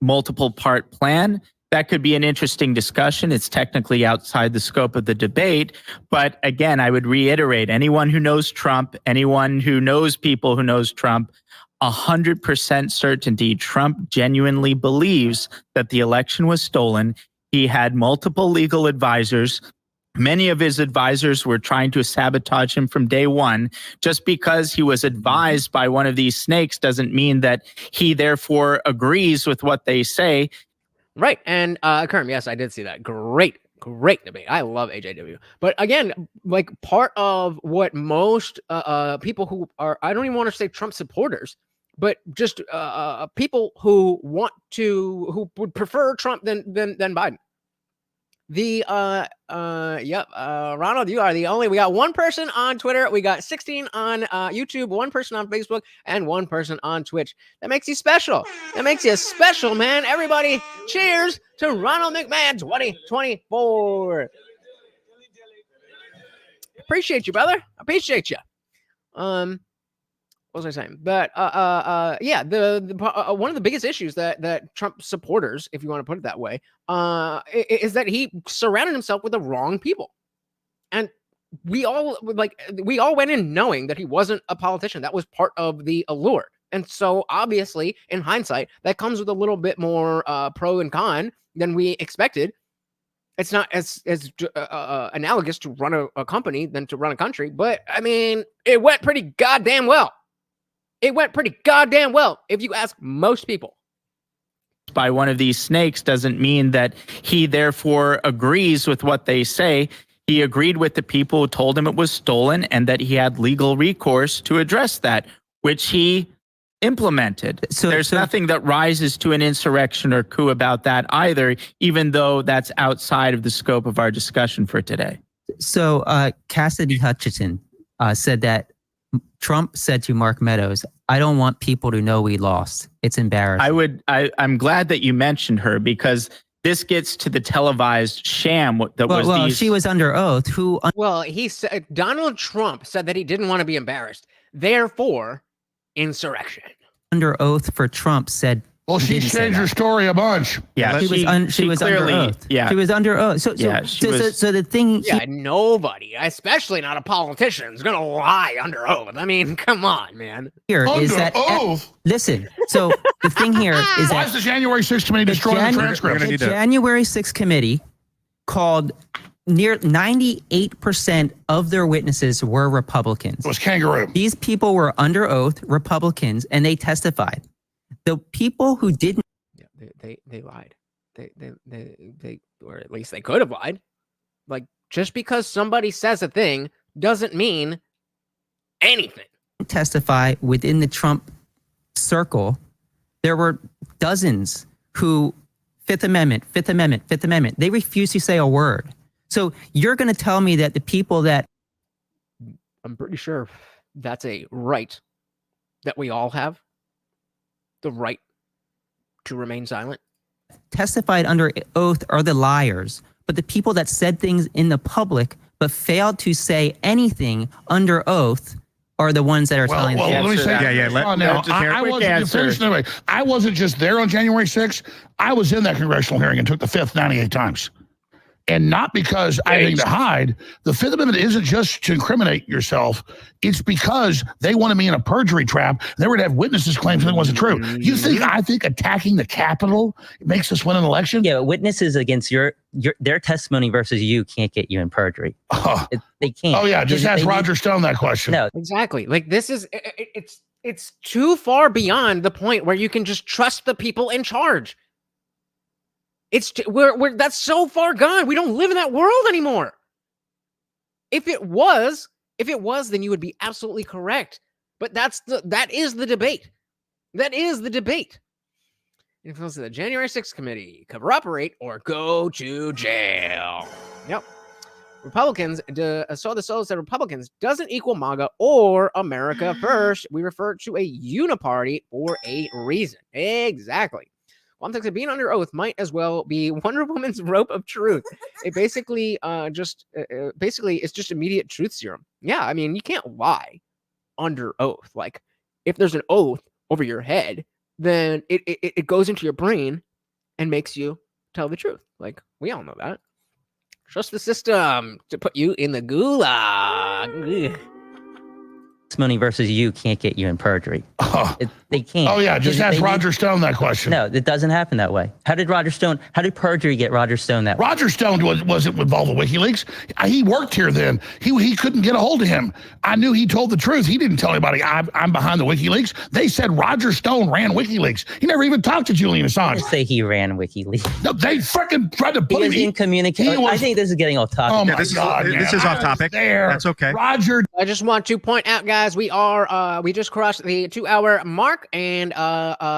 multiple part plan, that could be an interesting discussion. It's technically outside the scope of the debate. But again, I would reiterate, anyone who knows Trump, anyone who knows people who knows Trump, 100% certainty Trump genuinely believes that the election was stolen. He had multiple legal advisors. Many of his advisors were trying to sabotage him from day one. Just because he was advised by one of these snakes doesn't mean that he therefore agrees with what they say. Right. And Kerm, yes, I did see that. Great debate. I love AJW. But again, like part of what most people who are, I don't even want to say Trump supporters, but just people who would prefer Trump than Biden. Ronald, you are the only. We got one person on Twitter. We got 16 on YouTube, one person on Facebook, and one person on Twitch. That makes you special. That makes you special, man. Everybody, cheers to Ronald McMahon 2024. Appreciate you, brother. Appreciate you. What was I saying? But yeah, the one of the biggest issues that Trump supporters, if you want to put it that way, is that he surrounded himself with the wrong people, and we all went in knowing that he wasn't a politician. That was part of the allure, and so obviously, in hindsight, that comes with a little bit more pro and con than we expected. It's not as analogous to run a company than to run a country, but I mean, it went pretty goddamn well. It went pretty goddamn well, if you ask most people. By one of these snakes doesn't mean that he therefore agrees with what they say. He agreed with the people who told him it was stolen and that he had legal recourse to address that, which he implemented. So there's nothing that rises to an insurrection or coup about that either, even though that's outside of the scope of our discussion for today. So Cassidy Hutchinson said that Trump said to Mark Meadows, "I don't want people to know we lost. It's embarrassing." I'm glad that you mentioned her, because this gets to the televised sham that was. Well, she was under oath. Well, he said Donald Trump said that he didn't want to be embarrassed. Therefore, insurrection. Under oath for Trump said. Well, she changed her story a bunch. Yeah, she was clearly, under oath. Yeah, she was under oath. So the thing. Yeah, nobody, especially not a politician, is gonna lie under oath. I mean, come on, man. Here under is that. Oath. Listen. So the thing here is why is the January 6th committee destroying the transcript? The January 6th committee called. Near 98% of their witnesses were Republicans. It was kangaroo. These people were under oath, Republicans, and they testified. The people who didn't, they lied. They or at least they could have lied. Like, just because somebody says a thing doesn't mean anything. Testify within the Trump circle. There were dozens who Fifth Amendment. They refused to say a word. So you're going to tell me that the people that... I'm pretty sure that's a right that we all have. The right to remain silent. Testified under oath are the liars, but the people that said things in the public but failed to say anything under oath are the ones that are telling the truth. Let me say, I wasn't just there on January 6th. I was in that congressional hearing and took the fifth 98 times. And not because I had anything to hide. The Fifth Amendment isn't just to incriminate yourself. It's because they wanted me in a perjury trap. They were to have witnesses claim something wasn't true. You think I think attacking the Capitol makes us win an election? Yeah, witnesses against their testimony versus you can't get you in perjury. They can't. Oh yeah, just ask Roger Stone that question. No, exactly. Like, this is it's too far beyond the point where you can just trust the people in charge. We're that's so far gone. We don't live in that world anymore. If it was, then you would be absolutely correct. But that is the debate. That is the debate. If it was the January 6th committee, cooperate or go to jail. Yep. Republicans, so the souls said Republicans doesn't equal MAGA or America First. We refer to a uniparty for a reason. Exactly. Context of being under oath might as well be Wonder Woman's rope of truth. It basically it's just immediate truth serum. Yeah, I mean, you can't lie under oath. Like, if there's an oath over your head, then it goes into your brain and makes you tell the truth. Like, we all know that. Trust the system to put you in the gulag. testimony versus you can't get you in perjury. They can't. Oh yeah, just ask They Roger Stone that question. No, it doesn't happen that way. How did perjury get Roger Stone that way? Roger Stone wasn't involved with WikiLeaks. He worked here then. He couldn't get a hold of him. I knew he told the truth. He didn't tell anybody I'm behind the WikiLeaks. They said Roger Stone ran WikiLeaks. He never even talked to Julian Assange. They say he ran WikiLeaks. No, they freaking tried to put him in communication. I think this is getting off topic. Oh my God, this is off topic. That's okay. Roger. I just want to point out, guys, we just crossed the 2-hour mark, and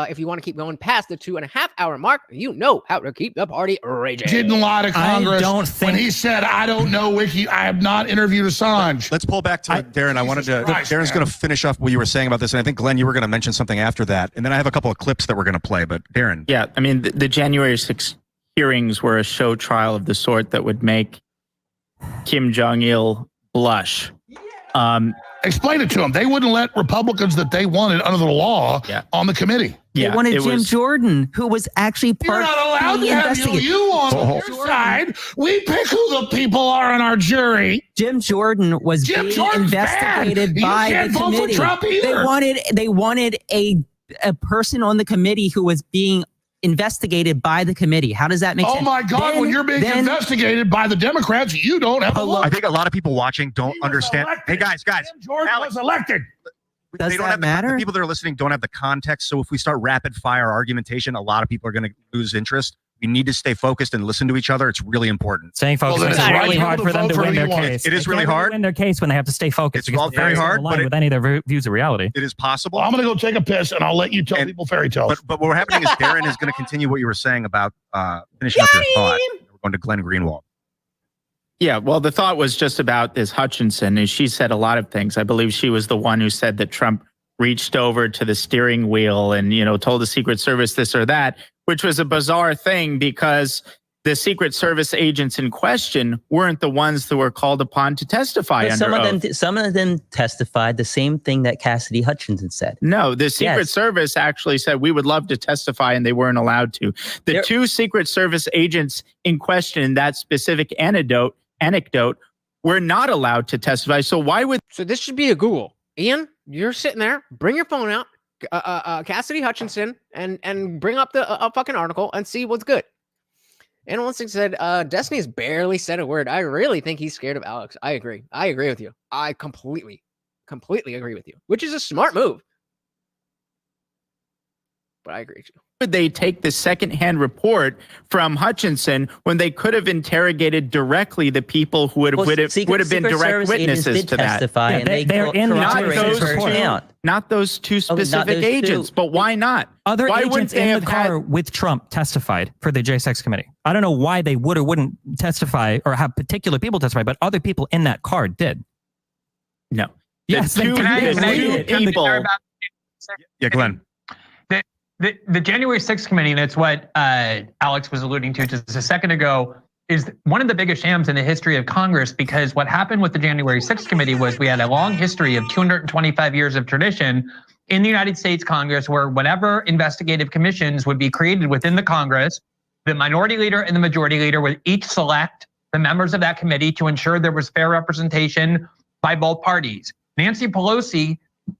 if you want to keep going past the 2.5-hour mark, you know how to keep the party raging. Didn't lie to Congress I don't think when he said, "I don't know I have not interviewed Assange." Let's pull back to Darren. I wanted to. Darren's going to finish up what you were saying about this, and I think Glenn, you were going to mention something after that, and then I have a couple of clips that we're going to play. But Darren, yeah, I mean the January 6th hearings were a show trial of the sort that would make Kim Jong-il blush. Explain it to them. They wouldn't let Republicans that they wanted under the law on the committee. They wanted Jim Jordan, who was actually part of the You're not allowed to have you on your side. We pick who the people are on our jury. Jim Jordan was being investigated by the committee. Trump They wanted a person on the committee who was being investigated by the committee. How does that make sense? Oh my God, when you're being investigated by the Democrats, you don't have a look. I think a lot of people watching don't understand. Hey guys, Jim Jordan was elected. Does they don't that have matter? The people that are listening don't have the context. So if we start rapid fire argumentation, a lot of people are going to lose interest. We need to stay focused and listen to each other. It's really important. Staying focused is really hard for them to win their case. It is really hard. Win their case when they have to stay focused. It's very hard, but with any of their views of reality. It is possible. Well, I'm going to go take a piss, and I'll let you tell people fairy tales. But what happening is Darren is going to continue what you were saying about finishing up your thought. We're going to Glenn Greenwald. Yeah, well, the thought was just about this Hutchinson, and she said a lot of things. I believe she was the one who said that Trump reached over to the steering wheel and, told the Secret Service this or that, which was a bizarre thing because the Secret Service agents in question weren't the ones that were called upon to testify under oath. Some of them testified the same thing that Cassidy Hutchinson said. No, the Secret Service actually said we would love to testify, and they weren't allowed to. The two Secret Service agents in question in that specific anecdote were not allowed to testify. So why would... So this should be a Google. Ian, you're sitting there, bring your phone out, Cassidy Hutchinson, and bring up the fucking article and see what's good. And one thing said, Destiny's barely said a word. I really think he's scared of Alex. I agree. I agree with you. I completely agree with you, which is a smart move. But I agree with you. Would they take the secondhand report from Hutchinson when they could have interrogated directly the people who would have been direct witnesses to that? Yeah, they're in not those two specific agents, but why not? Other agents in the car with Trump testified for the J6 committee. I don't know why they would or wouldn't testify or have particular people testify, but other people in that car did. No. Yes, the two people. Yeah, Glenn. The January 6th committee, and it's what Alex was alluding to just a second ago, is one of the biggest shams in the history of Congress, because what happened with the January 6th committee was we had a long history of 225 years of tradition in the United States Congress where whenever investigative commissions would be created within the Congress, the minority leader and the majority leader would each select the members of that committee to ensure there was fair representation by both parties. Nancy Pelosi,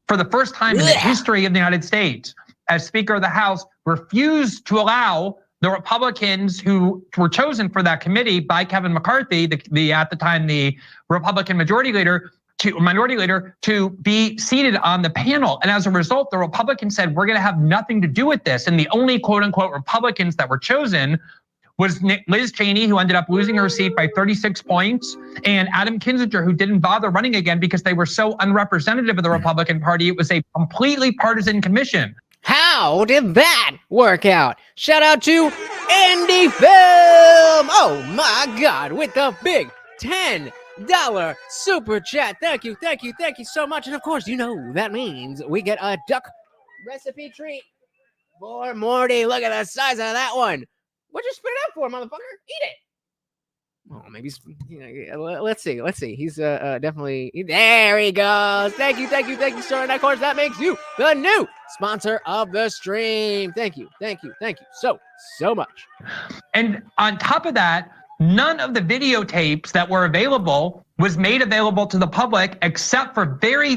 for the first time in the history of the United States, as Speaker of the House, refused to allow the Republicans who were chosen for that committee by Kevin McCarthy, at the time the Republican minority leader, to be seated on the panel. And as a result, the Republicans said, we're going to have nothing to do with this. And the only quote unquote Republicans that were chosen was Liz Cheney, who ended up losing her seat by 36 points, and Adam Kinzinger, who didn't bother running again because they were so unrepresentative of the Republican Party. It was a completely partisan commission. How did that work out? Shout out to Andy Film. Oh my God, with the big $10 super chat. Thank you so much. And of course, that means we get a duck recipe treat for Morty. Look at the size of that one. What'd you spit it out for, motherfucker? Eat it. Oh, maybe. Let's see. He's definitely there. He goes. Thank you, sir. And of course, that makes you the new sponsor of the stream. Thank you so much. And on top of that, none of the videotapes that were available was made available to the public, except for very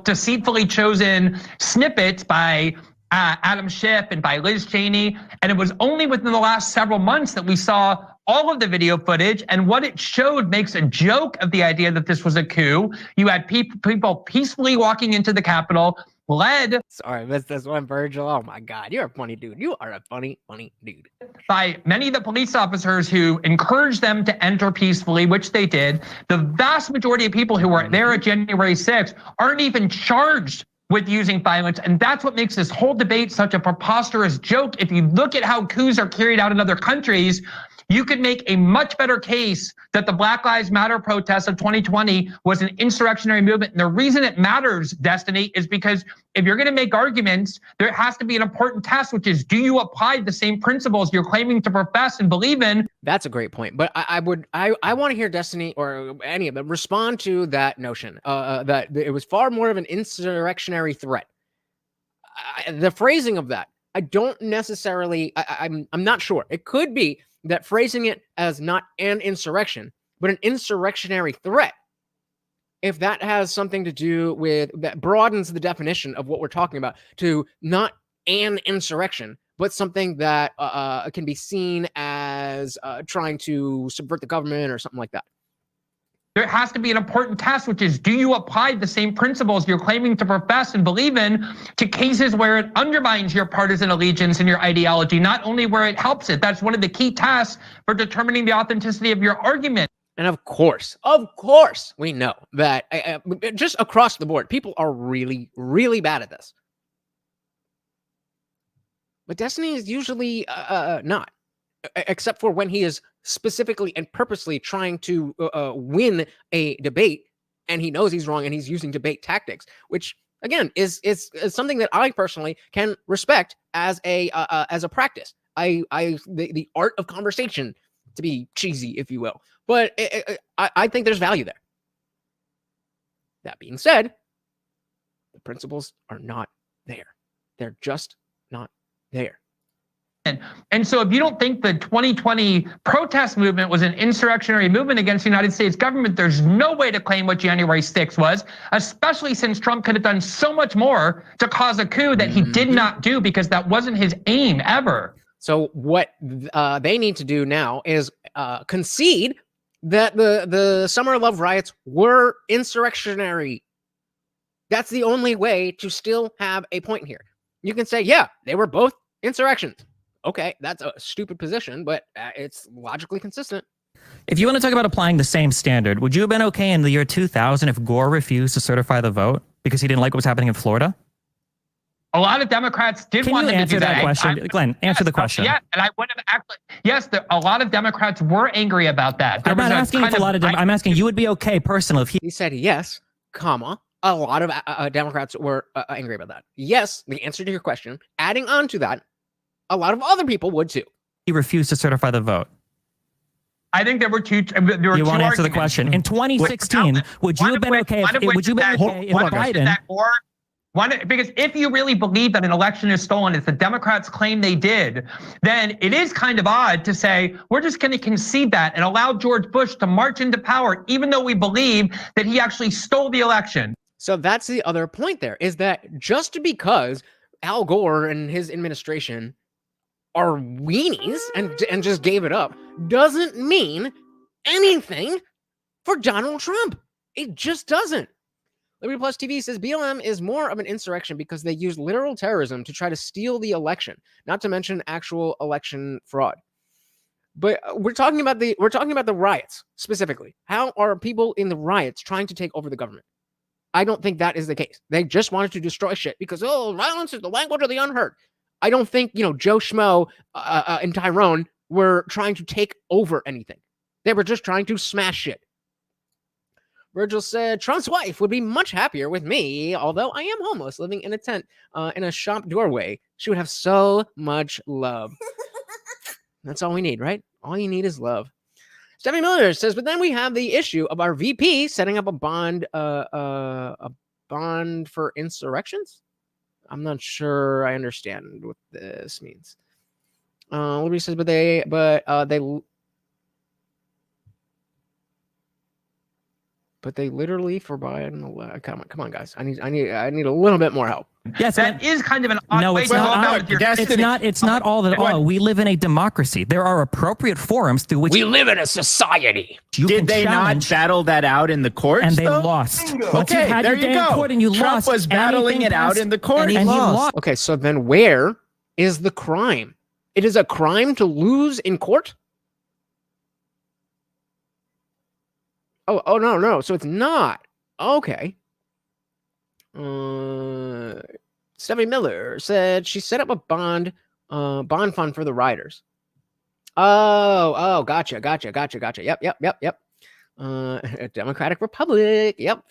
deceitfully chosen snippets by Adam Schiff and by Liz Cheney. And it was only within the last several months that we saw all of the video footage, and what it showed makes a joke of the idea that this was a coup. You had people peacefully walking into the Capitol, led. Sorry, this one, Virgil. Oh my God, you're a funny dude. You are a funny dude. By many of the police officers who encouraged them to enter peacefully, which they did. The vast majority of people who were there at January 6th aren't even charged with using violence. And that's what makes this whole debate such a preposterous joke. If you look at how coups are carried out in other countries, you could make a much better case that the Black Lives Matter protests of 2020 was an insurrectionary movement. And the reason it matters, Destiny, is because if you're going to make arguments, there has to be an important test, which is, do you apply the same principles you're claiming to profess and believe in? That's a great point. But I want to hear Destiny or any of them respond to that notion that it was far more of an insurrectionary threat. The phrasing of that, I don't necessarily, I'm not sure. It could be that phrasing it as not an insurrection, but an insurrectionary threat, if that has something to do with, that broadens the definition of what we're talking about to not an insurrection, but something that can be seen as trying to subvert the government or something like that. There has to be an important test, which is, do you apply the same principles you're claiming to profess and believe in to cases where it undermines your partisan allegiance and your ideology, not only where it helps it? That's one of the key tests for determining the authenticity of your argument. And of course, we know that just across the board, people are really, really bad at this. But Destiny is usually not, except for when he is specifically and purposely trying to win a debate, and he knows he's wrong, and he's using debate tactics, which again is something that I personally can respect as a practice. The art of conversation, to be cheesy, if you will, but I think there's value there. That being said, the principles are not there. They're just not there. And so if you don't think the 2020 protest movement was an insurrectionary movement against the United States government, there's no way to claim what January 6th was, especially since Trump could have done so much more to cause a coup that he did not do, because that wasn't his aim ever. So what they need to do now is concede that the Summer of Love riots were insurrectionary. That's the only way to still have a point here. You can say, yeah, they were both insurrections. Okay, that's a stupid position, but it's logically consistent. If you want to talk about applying the same standard, would you have been okay in the year 2000 if Gore refused to certify the vote because he didn't like what was happening in Florida? A lot of Democrats did want him to do that. Question? Glenn, answer the question. Yeah, and I would have actually. Yes, a lot of Democrats were angry about that. I'm not asking if a lot of I'm asking you would be okay personally if he said yes, comma. A lot of Democrats were angry about that. Yes, the answer to your question. Adding on to that, a lot of other people would too. He refused to certify the vote. I think there were two. You won't answer the question. In 2016, would you have been okay if Biden? Because if you really believe that an election is stolen, as the Democrats claim they did, then it is kind of odd to say, we're just going to concede that and allow George Bush to march into power, even though we believe that he actually stole the election. So that's the other point there, is that just because Al Gore and his administration are weenies and just gave it up doesn't mean anything for Donald Trump. It just doesn't. Liberty Plus TV says BLM is more of an insurrection because they use literal terrorism to try to steal the election, not to mention actual election fraud. But we're talking about the riots specifically. How are people in the riots trying to take over the government? I don't think that is the case. They just wanted to destroy shit because, violence is the language of the unheard. I don't think, Joe Schmo and Tyrone were trying to take over anything. They were just trying to smash shit. Virgil said, Trump's wife would be much happier with me, although I am homeless, living in a tent in a shop doorway. She would have so much love. That's all we need, right? All you need is love. Stephanie Miller says, but then we have the issue of our VP setting up a bond for insurrections. I'm not sure I understand what this means. Liberty says, but they But they literally forbid. Come on, guys. I need a little bit more help. Yes, that is kind of an odd no, way it's to go not. about your It's not all that all. We live in a democracy. There are appropriate forums through which we live in a society. Did they not battle that out in the courts? And they though? lost. Okay, there you go. Court and you Trump lost, was battling it out in the court. and he lost. Okay, so then where is the crime? It is a crime to lose in court? Oh no. So it's not. Okay. Stephanie Miller said she set up a bond fund for the riders. Oh, gotcha. Yep. A democratic republic. Yep.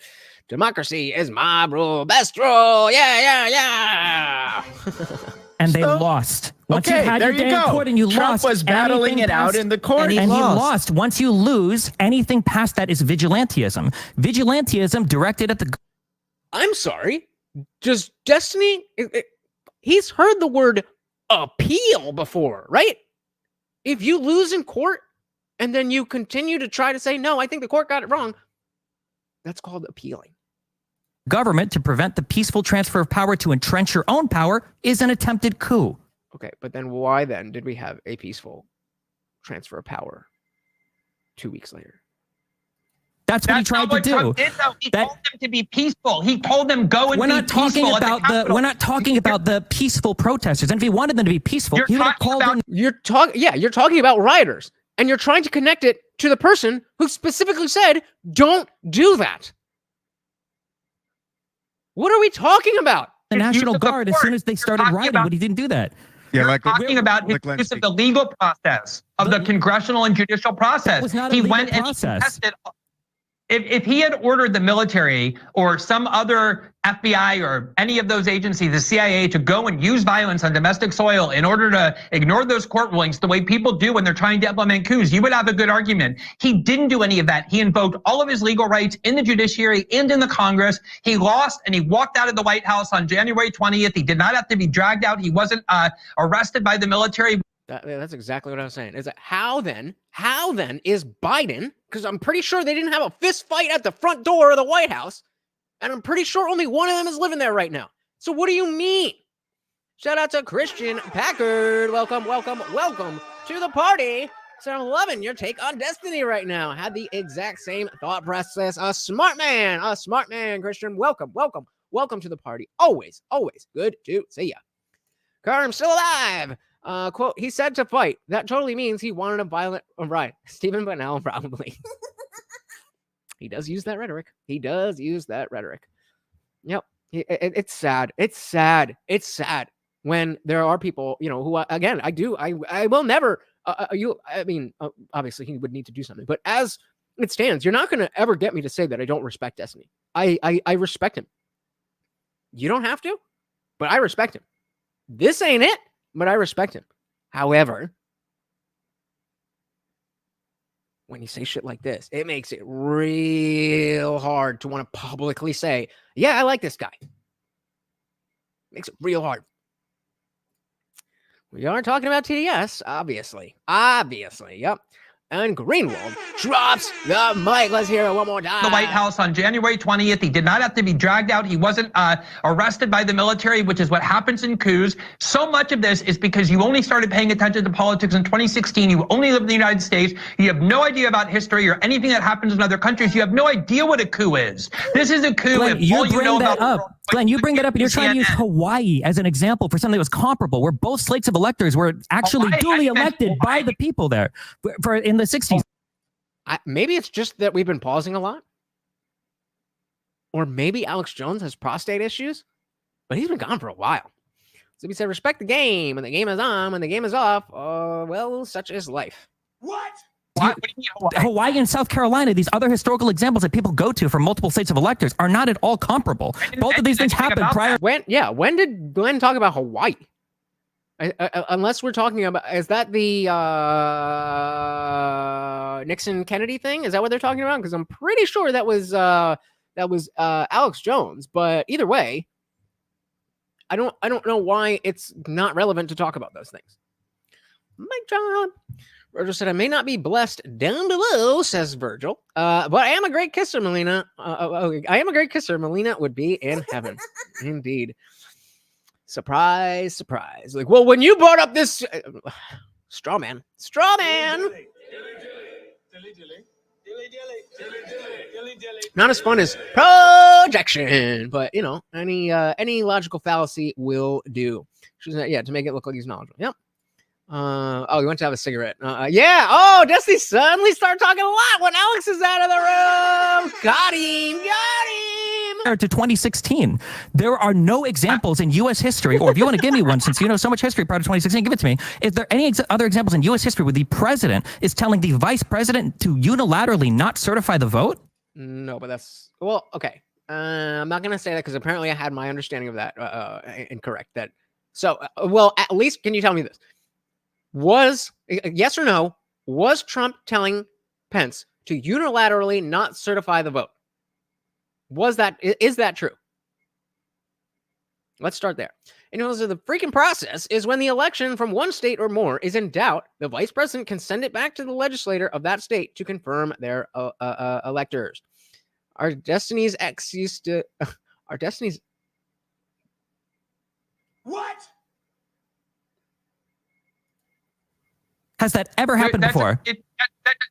Democracy is mob rule, best rule. Yeah. And they lost. Once you had there your you day in go. court and you Trump lost, was battling it out in the court. And he lost. Once you lose, anything past that is vigilantism. Vigilantism directed at the... I'm sorry. Does Destiny... he's heard the word appeal before, right? If you lose in court and then you continue to try to say, no, I think the court got it wrong, that's called appealing. Government to prevent the peaceful transfer of power to entrench your own power is an attempted coup. Okay, but then why then did we have a peaceful transfer of power 2 weeks later? That's what he tried to do. Trump did, though. He told them to be peaceful. He told them go and we're be not talking peaceful about the we're not talking about the peaceful protesters. And if he wanted them to be peaceful, he would have called them. You're talking about rioters, and you're trying to connect it to the person who specifically said, "Don't do that." What are we talking about? The National Guard, as soon as they started rioting, but he didn't do that. Yeah, like talking about his use of the legal process, of the congressional and judicial process. Was not he a legal went process. and he contested. If he had ordered the military or some other FBI or any of those agencies, the CIA, to go and use violence on domestic soil in order to ignore those court rulings the way people do when they're trying to implement coups, you would have a good argument. He didn't do any of that. He invoked all of his legal rights in the judiciary and in the Congress. He lost and he walked out of the White House on January 20th. He did not have to be dragged out. He wasn't arrested by the military. That's exactly what I was saying. Is that how then is Biden, because I'm pretty sure they didn't have a fist fight at the front door of the White House, and I'm pretty sure only one of them is living there right now. So what do you mean? Shout out to Christian Packard. Welcome to the party. So I'm loving your take on Destiny right now. Had the exact same thought process. A smart man, Christian. Welcome to the party. Always good to see ya. Carm still alive. Quote, he said to fight. That totally means he wanted a violent riot. Stephen Bunnell, probably. He does use that rhetoric. Yep. It's sad. It's sad when there are people, who, again, I will never, obviously he would need to do something, but as it stands, you're not going to ever get me to say that I don't respect Destiny. I respect him. You don't have to, but I respect him. This ain't it. But I respect him. However, when you say shit like this, it makes it real hard to want to publicly say, yeah, I like this guy. Makes it real hard. We are talking about TDS, obviously. Yep. And Greenwald drops the mic. Let's hear it one more time. The White House on January 20th. He did not have to be dragged out. He wasn't arrested by the military, which is what happens in coups. So much of this is because you only started paying attention to politics in 2016. You only live in the United States. You have no idea about history or anything that happens in other countries. You have no idea what a coup is. This is a coup. Glenn, you bring that up. Glenn, you bring that up and you're trying to use Hawaii as an example for something that was comparable, where both slates of electors were actually duly elected by the people there in the 60s. Maybe it's just that we've been pausing a lot. Or maybe Alex Jones has prostate issues, but he's been gone for a while. So we said, respect the game. When the game is on, when the game is off, well, such is life. What? What do you mean Hawaii and South Carolina, these other historical examples that people go to for multiple states of electors are not at all comparable. Both of these things happened prior. When did Glenn talk about Hawaii? Unless we're talking about, is that the Nixon Kennedy thing? Is that what they're talking about? Because I'm pretty sure that was Alex Jones. But either way, I don't know why it's not relevant to talk about those things. Mic drop. Virgil said, I may not be blessed down below, says Virgil, but I am a great kisser, Melina. I am a great kisser. Melina would be in heaven. Indeed. Surprise, surprise. Like, well, when you brought up this straw man. Not as fun as projection, but you know, any logical fallacy will do. Yeah, to make it look like he's knowledgeable. Yep. Oh, he went to have a cigarette. Yeah. Oh, Destiny suddenly started talking a lot when Alex is out of the room. Got him. To 2016, there are no examples in U.S. history, or if you want to give me one, since you know so much history prior to 2016, give it to me. Is there any other examples in U.S. history where the president is telling the vice president to unilaterally not certify the vote? No, but that's okay. I'm not gonna say that because apparently I had my understanding of that incorrect. At least can you tell me this? Was yes or no? Was Trump telling Pence to unilaterally not certify the vote? Is that true? Let's start there. And also, the freaking process is when the election from one state or more is in doubt, the vice president can send it back to the legislator of that state to confirm their electors. Our Destiny's ex used to. Our Destiny's. What? Has that ever happened before?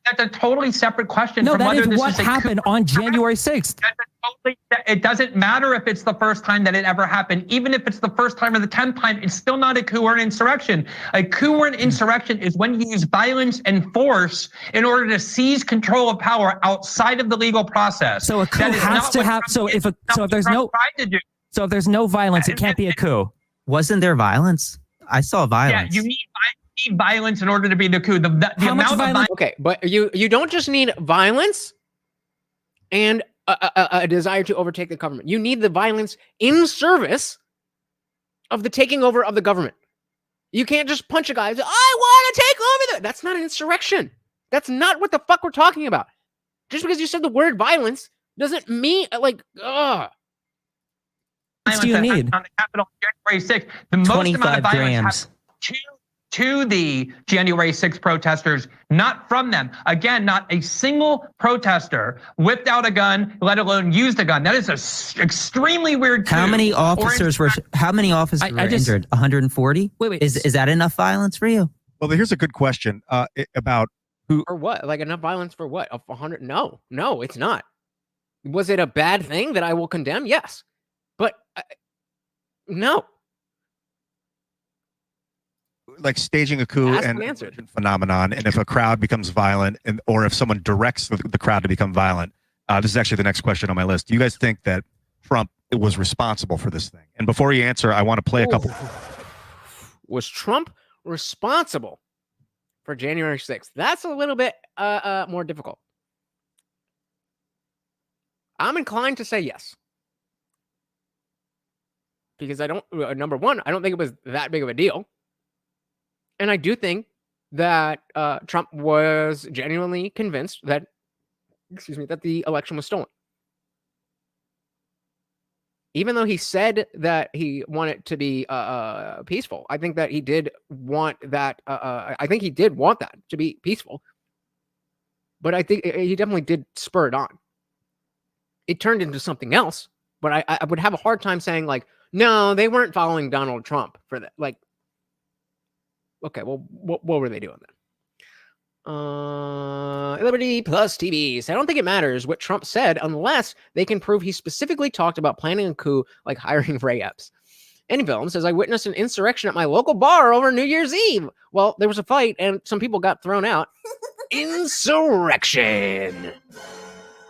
That's a totally separate question. No, from that whether is this what happened on January 6th. It doesn't matter if it's the first time that it ever happened. Even if it's the first time or the 10th time, it's still not a coup or an insurrection. A coup or an insurrection is when you use violence and force in order to seize control of power outside of the legal process. So a coup has to have. So if there's no violence, it can't be a coup. Wasn't there violence? I saw violence. Yeah, you need violence in order to be the coup. The amount of violence. Okay, but you don't just need violence and a desire to overtake the government. You need the violence in service of the taking over of the government. You can't just punch a guy and say, I want to take over That's not an insurrection. That's not what the fuck we're talking about. Just because you said the word violence doesn't mean What do you need? On the Capitol January 6th, the most 25 amount of violence grams. to the January 6th protesters, not from them. Again, not a single protester whipped out a gun, let alone used a gun. That is an extremely weird. How many officers were injured? 140? Wait. Is that enough violence for you? Well, here's a good question about who or what? Like enough violence for what? 100? No, it's not. Was it a bad thing that I will condemn? Yes, but no. Like staging a coup and phenomenon, and if a crowd becomes violent, or if someone directs the crowd to become violent, this is actually the next question on my list. Do you guys think that Trump was responsible for this thing? And before you answer, I want to play a couple. Was Trump responsible for January 6th? That's a little bit more difficult. I'm inclined to say yes. Because I don't, number one, I don't think it was that big of a deal. And I do think that Trump was genuinely convinced that, that the election was stolen. Even though he said that he wanted to be peaceful, I think that he did want that. I think he did want that to be peaceful. But I think he definitely did spur it on. It turned into something else. But I would have a hard time saying, like, no, they weren't following Donald Trump for that. Like, okay, well, what were they doing then? Liberty Plus TVs. I don't think it matters what Trump said unless they can prove he specifically talked about planning a coup, like hiring Ray Epps. Anyfilm says, I witnessed an insurrection at my local bar over New Year's Eve. Well, there was a fight and some people got thrown out. Insurrection.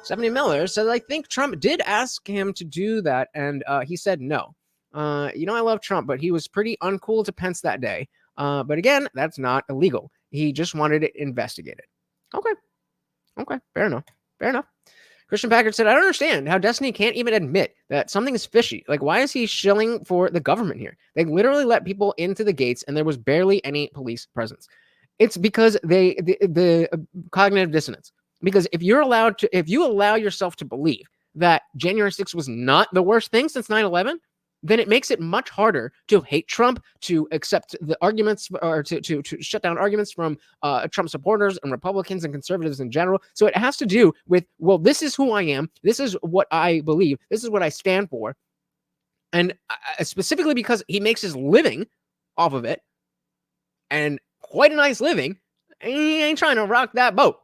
70 Miller says, I think Trump did ask him to do that, and he said no. I love Trump, but he was pretty uncool to Pence that day. But again, that's not illegal. He just wanted it investigated. Okay. Fair enough. Christian Packard said, I don't understand how Destiny can't even admit that something is fishy. Like, why is he shilling for the government here? They literally let people into the gates and there was barely any police presence. It's because the cognitive dissonance. Because if you allow yourself to believe that January 6th was not the worst thing since 9/11, then it makes it much harder to hate Trump, to accept the arguments, or to shut down arguments from Trump supporters and Republicans and conservatives in general. So it has to do with, well, this is who I am. This is what I believe. This is what I stand for. And specifically because he makes his living off of it, and quite a nice living, he ain't trying to rock that boat.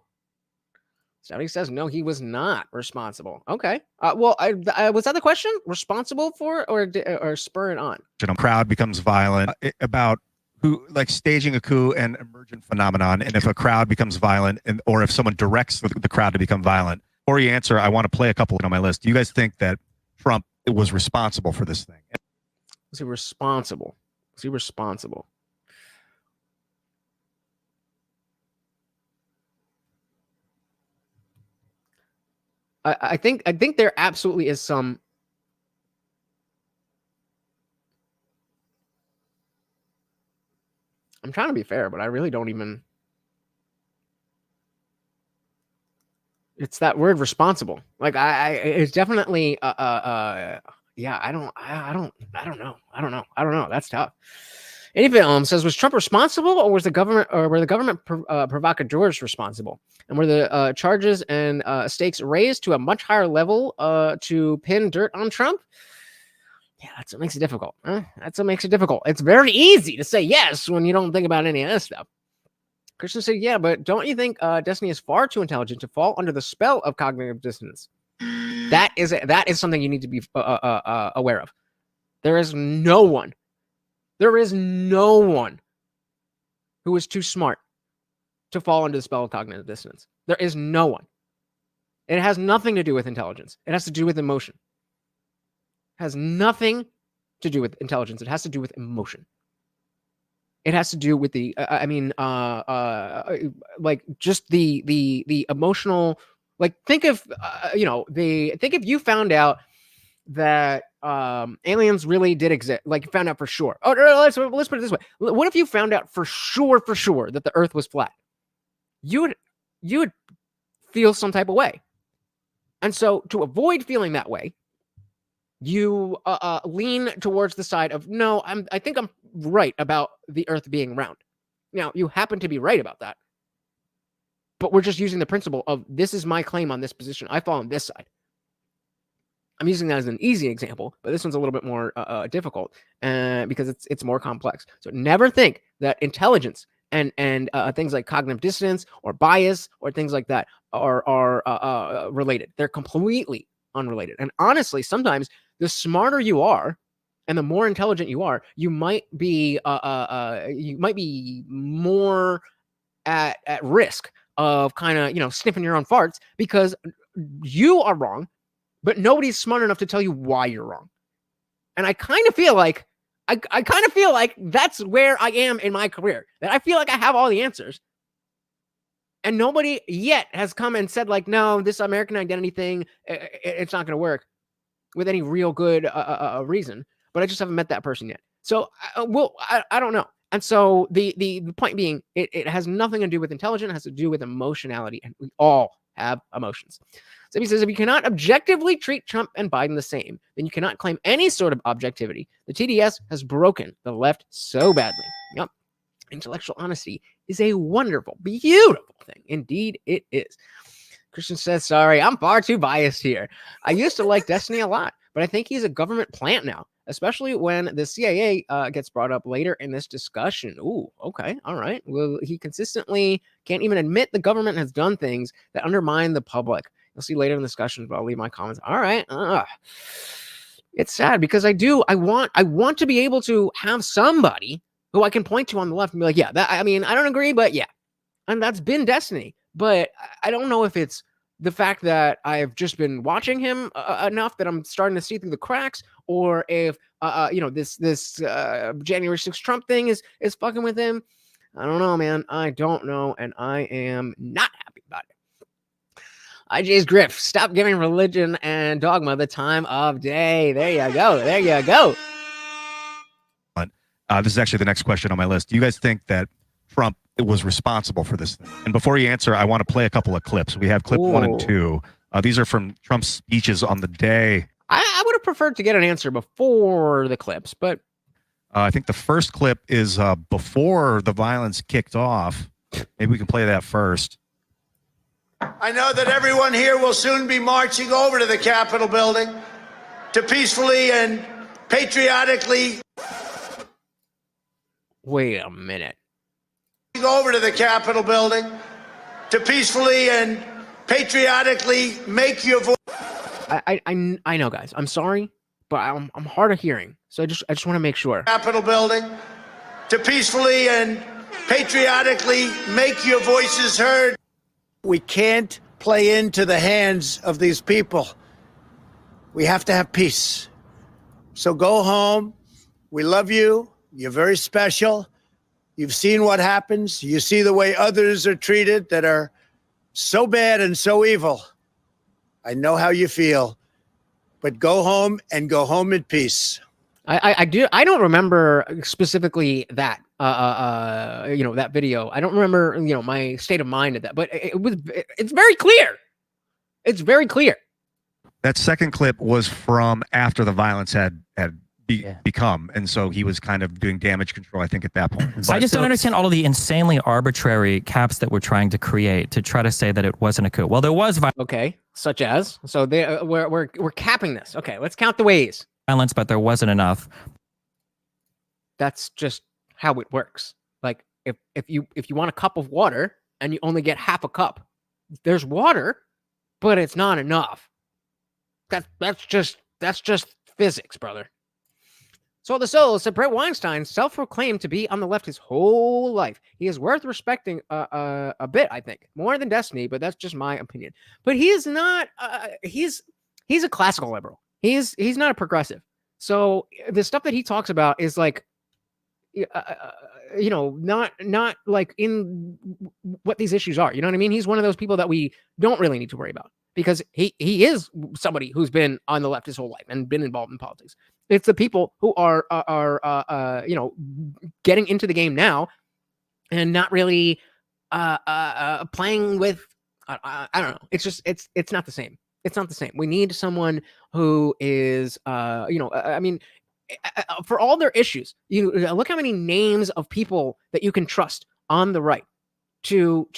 Stouty says, no, he was not responsible. Okay. Well, was that the question? Responsible for or spur it on? A crowd becomes violent about who, like staging a coup and emergent phenomenon. And if a crowd becomes violent, or if someone directs the crowd to become violent. Before you answer, I want to play a couple on my list. Do you guys think that Trump was responsible for this thing? Was he responsible? Was he responsible? I think there absolutely is some. I'm trying to be fair, but I really don't even. It's that word responsible. Like it's definitely yeah. I don't know. That's tough. Any says, was Trump responsible, or was the government, or were the government provocateurs responsible? And were the charges and stakes raised to a much higher level to pin dirt on Trump? Yeah, that's what makes it difficult. That's what makes it difficult. It's very easy to say yes when you don't think about any of this stuff. Christian said, yeah, but don't you think Destiny is far too intelligent to fall under the spell of cognitive dissonance? That is something you need to be aware of. There is no one who is too smart to fall under the spell of cognitive dissonance. There is no one. It has nothing to do with intelligence. It has to do with emotion. It has nothing to do with intelligence. It has to do with emotion. It has to do with the, like just the emotional, like think if, think if you found out that aliens really did exist, like found out for sure. Oh, let's put it this way. What if you found out for sure that the earth was flat? You would feel some type of way. And so to avoid feeling that way, you lean towards the side of, no, I think I'm right about the earth being round. Now, you happen to be right about that. But we're just using the principle of, this is my claim on this position. I fall on this side. I'm using that as an easy example, but this one's a little bit more difficult because it's more complex. So never think that intelligence and things like cognitive dissonance or bias or things like that are related. They're completely unrelated. And honestly, sometimes the smarter you are and the more intelligent you are, you might be more at risk of kind of sniffing your own farts because you are wrong, but nobody's smart enough to tell you why you're wrong. And I kind of feel like that's where I am in my career. That I feel like I have all the answers. And nobody yet has come and said, like, no, this American identity thing, it's not going to work with any real good reason. But I just haven't met that person yet. So, I don't know. And so the point being, it has nothing to do with intelligence. It has to do with emotionality. And we all have emotions. So he says, if you cannot objectively treat Trump and Biden the same, then you cannot claim any sort of objectivity. The TDS has broken the left so badly. Yep. Intellectual honesty is a wonderful, beautiful thing. Indeed, it is. Christian says, sorry, I'm far too biased here. I used to like Destiny a lot, but I think he's a government plant now, especially when the CIA gets brought up later in this discussion. Ooh, okay, all right. Well, he consistently can't even admit the government has done things that undermine the public. You'll see later in the discussion, but I'll leave my comments. All right. It's sad because I want to be able to have somebody who I can point to on the left and be like, yeah, I don't agree, but yeah. And that's been Destiny. But I don't know if it's the fact that I've just been watching him enough that I'm starting to see through the cracks, or if, this January 6th Trump thing is fucking with him. I don't know, man. I don't know. And I am not happy about it. IJ's Griff, stop giving religion and dogma the time of day. There you go. There you go. This is actually the next question on my list. Do you guys think that Trump was responsible for this thing? And before you answer, I want to play a couple of clips. We have clip 1 and 2. These are from Trump's speeches on the day I would have preferred to get an answer before the clips, but I think the first clip is before the violence kicked off. Maybe we can play that first. I know that everyone here will soon be marching over to the Capitol building to peacefully and patriotically. Wait a minute. Over to the Capitol building to peacefully and patriotically make your voice. I know, guys. I'm sorry, but I'm hard of hearing, so I just want to make sure. Capitol building to peacefully and patriotically make your voices heard. We can't play into the hands of these people. We have to have peace. So go home. We love you. You're very special. You've seen what happens. You see the way others are treated that are so bad and so evil. I know how you feel, but go home and go home in peace. I don't remember specifically that that video. I don't remember my state of mind at that, but it's very clear. It's very clear. That second clip was from after the violence had become, and so he was kind of doing damage control, I think, at that point. So I just don't understand all of the insanely arbitrary caps that we're trying to create to try to say that it wasn't a coup. Well, there was okay, such as we're capping this. Okay, let's count the ways. Violence, but there wasn't enough. That's just how it works. Like if you want a cup of water and you only get half a cup, there's water, but it's not enough. That's just physics, brother. So the soul said Brett Weinstein, self-proclaimed to be on the left his whole life. He is worth respecting a bit, I think, more than Destiny, but that's just my opinion. But he is not. He's a classical liberal. He's not a progressive. So the stuff that he talks about is like, not like in what these issues are. You know what I mean? He's one of those people that we don't really need to worry about because he is somebody who's been on the left his whole life and been involved in politics. It's the people who are getting into the game now and not really playing with. I don't know. It's just it's not the same. It's not the same. We need someone who is, for all their issues, you look how many names of people that you can trust on the right to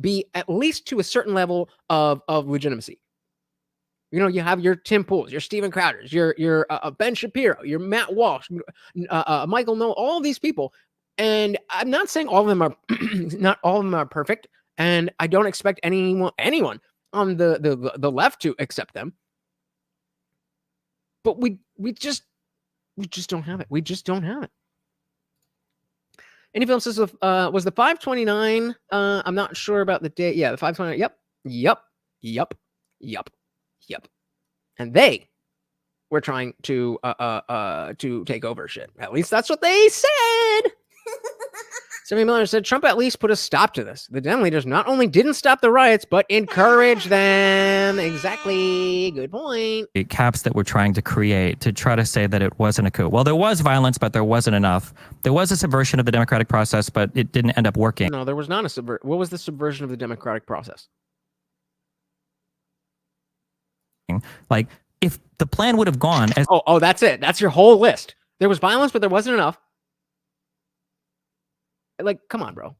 be at least to a certain level of legitimacy. You have your Tim Pools, your Steven Crowders, your Ben Shapiro, your Matt Walsh, Michael Noll, all of these people. And I'm not saying all of them are not all of them are perfect, and I don't expect anyone on the left to accept them. But we just don't have it. We just don't have it. Any film says was the 529? I'm not sure about the date. Yeah, the 529. Yep. And they were trying to take over shit. At least that's what they said. Sammy Miller said Trump at least put a stop to this. The Dem leaders not only didn't stop the riots, but encouraged them. Exactly. Good point. Caps that we're trying to create to try to say that it wasn't a coup. Well, there was violence, but there wasn't enough. There was a subversion of the democratic process, but it didn't end up working. No, there was not a subversion. What was the subversion of the democratic process? Like, if the plan would have gone as... Oh, that's it. That's your whole list. There was violence, but there wasn't enough. Like, come on, bro.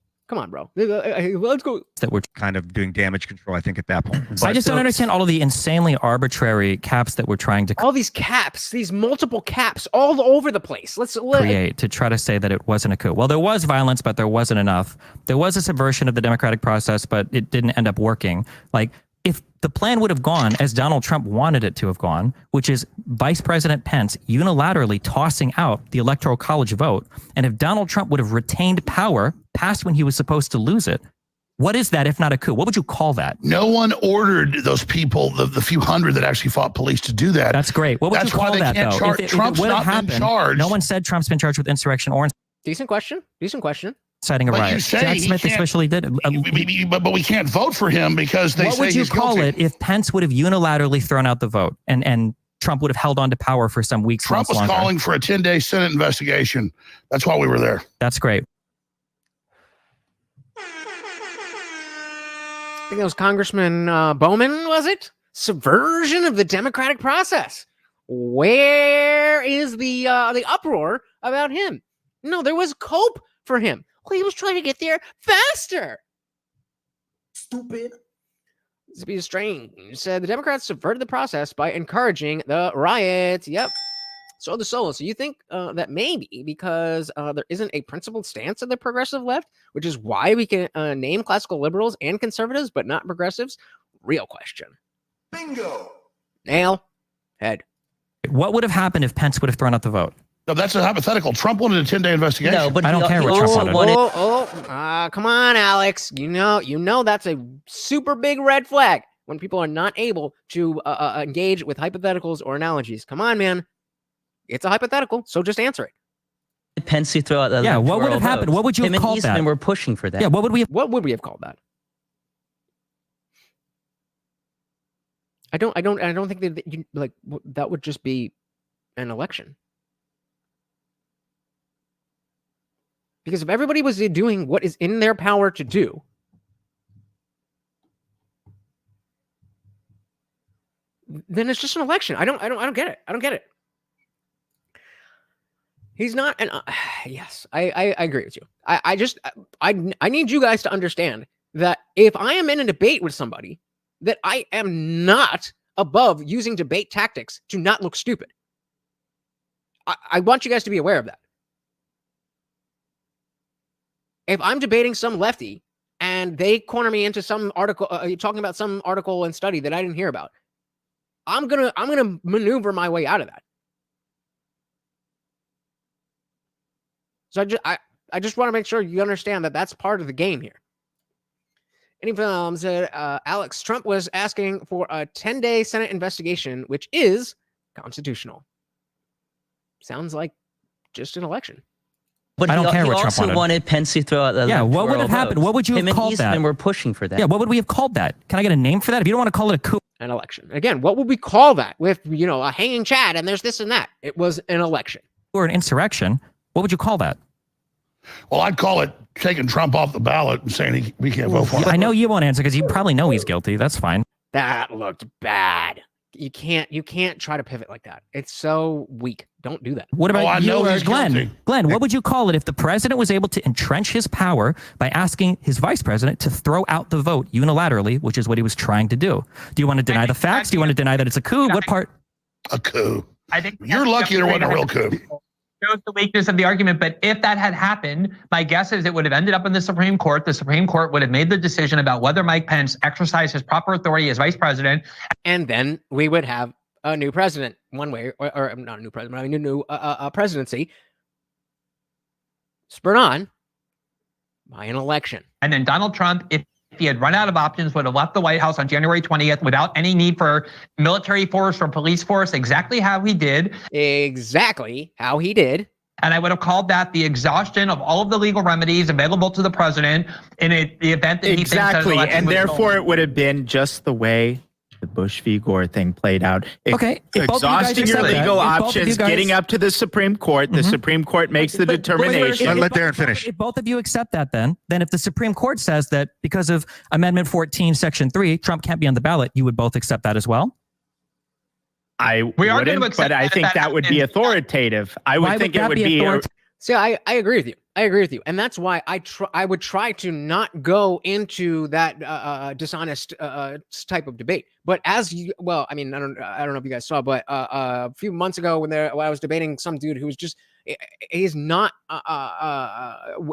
Let's go. That we're kind of doing damage control, I think, at that point. So I just don't understand all of the insanely arbitrary caps that we're trying to all these caps, these multiple caps all over the place. Let's create to try to say that it wasn't a coup. Well, there was violence, but there wasn't enough. There was a subversion of the democratic process, but it didn't end up working. Like, if the plan would have gone as Donald Trump wanted it to have gone, which is Vice President Pence unilaterally tossing out the Electoral College vote, and if Donald Trump would have retained power past when he was supposed to lose it, what is that if not a coup? What would you call that? No one ordered those people, the few hundred that actually fought police to do that. That's great. What would you call that, though? Trump's not been charged. No one said Trump's been charged with insurrection or... Decent question. Inciting a riot. Jack Smith especially did. But we can't vote for him because they say he's guilty. What would you call it if Pence would have unilaterally thrown out the vote and Trump would have held on to power for some weeks? Trump was calling for a 10-day Senate investigation. That's why we were there. That's great. I think it was Congressman Bowman, was it? Subversion of the democratic process. Where is the uproar about him? No, there was cope for him. Well, he was trying to get there faster. Stupid. Zippy Strange said the Democrats subverted the process by encouraging the riots. Yep. So the solo. So you think that maybe because there isn't a principled stance of the progressive left, which is why we can name classical liberals and conservatives, but not progressives? Real question. Bingo. Nail. Head. What would have happened if Pence would have thrown out the vote? No, that's a hypothetical. Trump wanted a 10-day investigation. No, but I don't care what Trump wanted. Come on, Alex. You know that's a super big red flag when people are not able to engage with hypotheticals or analogies. Come on, man. It's a hypothetical, so just answer it. Pence to throw out the what would have happened? votes. What would you Him have and called Eastman that? were pushing for that. Yeah, what would we have called that? I don't think that you like that would just be an election. Because if everybody was doing what is in their power to do, then it's just an election. I don't get it. I don't get it. He's not an yes, I agree with you. I need you guys to understand that if I am in a debate with somebody, that I am not above using debate tactics to not look stupid. I want you guys to be aware of that. If I'm debating some lefty and they corner me into some article, talking about some article and study that I didn't hear about, I'm gonna maneuver my way out of that. So I just want to make sure you understand that that's part of the game here. Any film said Alex Trump was asking for a 10-day Senate investigation, which is constitutional. Sounds like just an election. But I don't care he what Trump also wanted Pence to throw out the what would have happened? What would you have called that? And we're pushing for that. Yeah, what would we have called that? Can I get a name for that? If you don't want to call it a coup. An election. Again, what would we call that? With, a hanging Chad and there's this and that. It was an election. Or an insurrection. What would you call that? Well, I'd call it taking Trump off the ballot and saying we can't vote for him. I know you won't answer because you probably know he's guilty. That's fine. That looked bad. You can't try to pivot like that. It's so weak. Don't do that. What about you or Glenn? Guilty. Glenn, what would you call it if the president was able to entrench his power by asking his vice president to throw out the vote unilaterally, which is what he was trying to do? Do you want to deny the facts? Do you want to deny that it's a coup? What part? A coup. I think You're lucky there wasn't a real coup. Shows the weakness of the argument, but if that had happened, my guess is it would have ended up in the Supreme Court. The Supreme Court would have made the decision about whether Mike Pence exercised his proper authority as vice president. And then we would have a new president, one way, or not a new president, but a new presidency spurred on by an election. And then Donald Trump, if he had run out of options, would have left the White House on January 20th without any need for military force or police force, exactly how he did. Exactly how he did. And I would have called that the exhaustion of all of the legal remedies available to the president in the event that he thinks that exactly, and therefore stolen. it would have been just the way the Bush v. Gore thing played out. Okay, Exhausting your legal options, getting up to the Supreme Court. The Supreme Court makes the determination. Let Darren finish. If both of you accept that, then if the Supreme Court says that because of Amendment 14, Section 3, Trump can't be on the ballot, you would both accept that as well? I wouldn't, but I think that would be authoritative. I would think it would be. See, I agree with you. And that's why I would try to not go into that dishonest type of debate. But I don't know if you guys saw, but a few months ago when I was debating some dude who was just, he's not,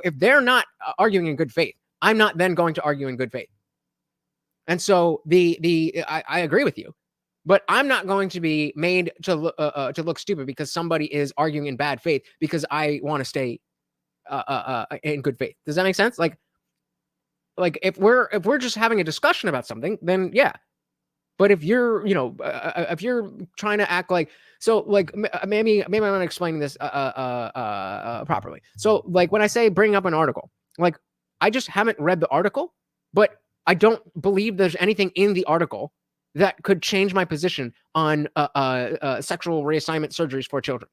if they're not arguing in good faith, I'm not then going to argue in good faith. And so I agree with you. But I'm not going to be made to look stupid because somebody is arguing in bad faith because I want to stay in good faith. Does that make sense? Like if we're just having a discussion about something, then yeah. But if you're if you're trying to act like maybe I'm not explaining this properly. So like when I say bring up an article, like I just haven't read the article, but I don't believe there's anything in the article that could change my position on sexual reassignment surgeries for children.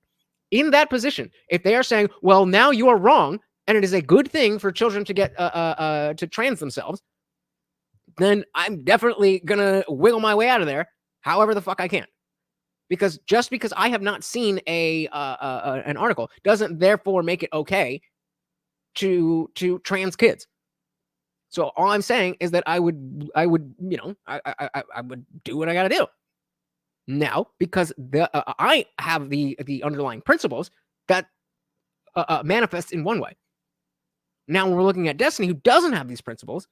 In that position, if they are saying, well, now you are wrong, and it is a good thing for children to get to trans themselves, then I'm definitely going to wiggle my way out of there however the fuck I can. because just because I have not seen an article doesn't therefore make it okay to trans kids. So all I'm saying is that I would I would do what I got to do. Now, because I have the underlying principles that manifest in one way. Now, when we're looking at Destiny, who doesn't have these principles,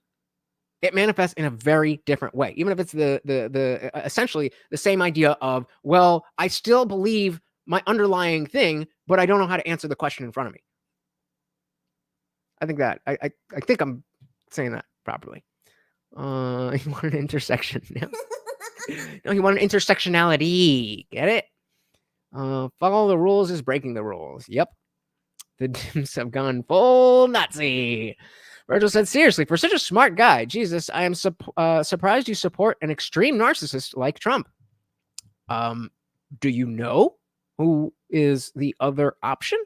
it manifests in a very different way. Even if it's the essentially the same idea of, well, I still believe my underlying thing, but I don't know how to answer the question in front of me. I think that I think I'm saying that properly. He wanted an intersection now. No, he wanted intersectionality. Get it? Follow the rules is breaking the rules. Yep. The Dims have gone full Nazi. Virgil said, seriously, for such a smart guy, Jesus, I am surprised you support an extreme narcissist like Trump. Do you know who is the other option?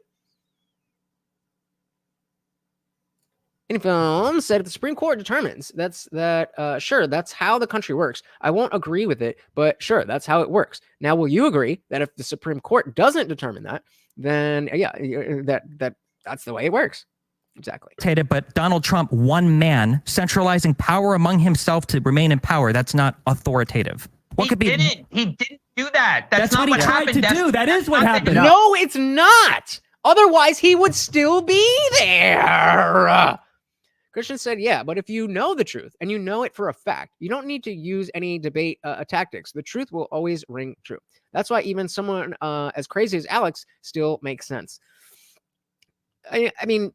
Infilm said, if the Supreme Court determines sure, that's how the country works. I won't agree with it, but sure, that's how it works. Now, will you agree that if the Supreme Court doesn't determine that, then yeah, that's the way it works? Exactly. But Donald Trump, one man, centralizing power among himself to remain in power, that's not authoritative. He didn't do that. That's not what he tried happened. to do. That is what happened. No, it's not. Otherwise, he would still be there. Christian said, yeah, but if you know the truth and you know it for a fact, you don't need to use any debate tactics. The truth will always ring true. That's why even someone as crazy as Alex still makes sense. I mean,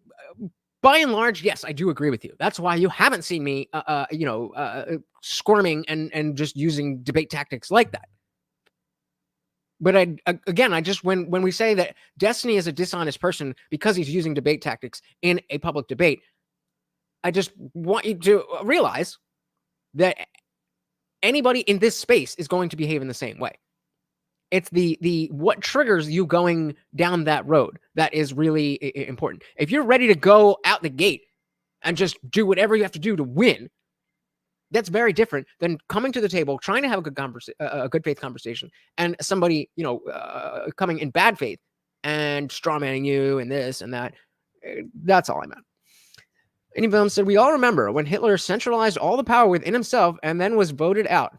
by and large, yes, I do agree with you. That's why you haven't seen me, squirming and just using debate tactics like that. But I just when we say that Destiny is a dishonest person because he's using debate tactics in a public debate, I just want you to realize that anybody in this space is going to behave in the same way. It's the what triggers you going down that road that is really important. If you're ready to go out the gate and just do whatever you have to do to win, that's very different than coming to the table, trying to have a good faith conversation, and somebody coming in bad faith and strawmanning you and this and that. That's all I meant. Any film said, we all remember when Hitler centralized all the power within himself and then was voted out.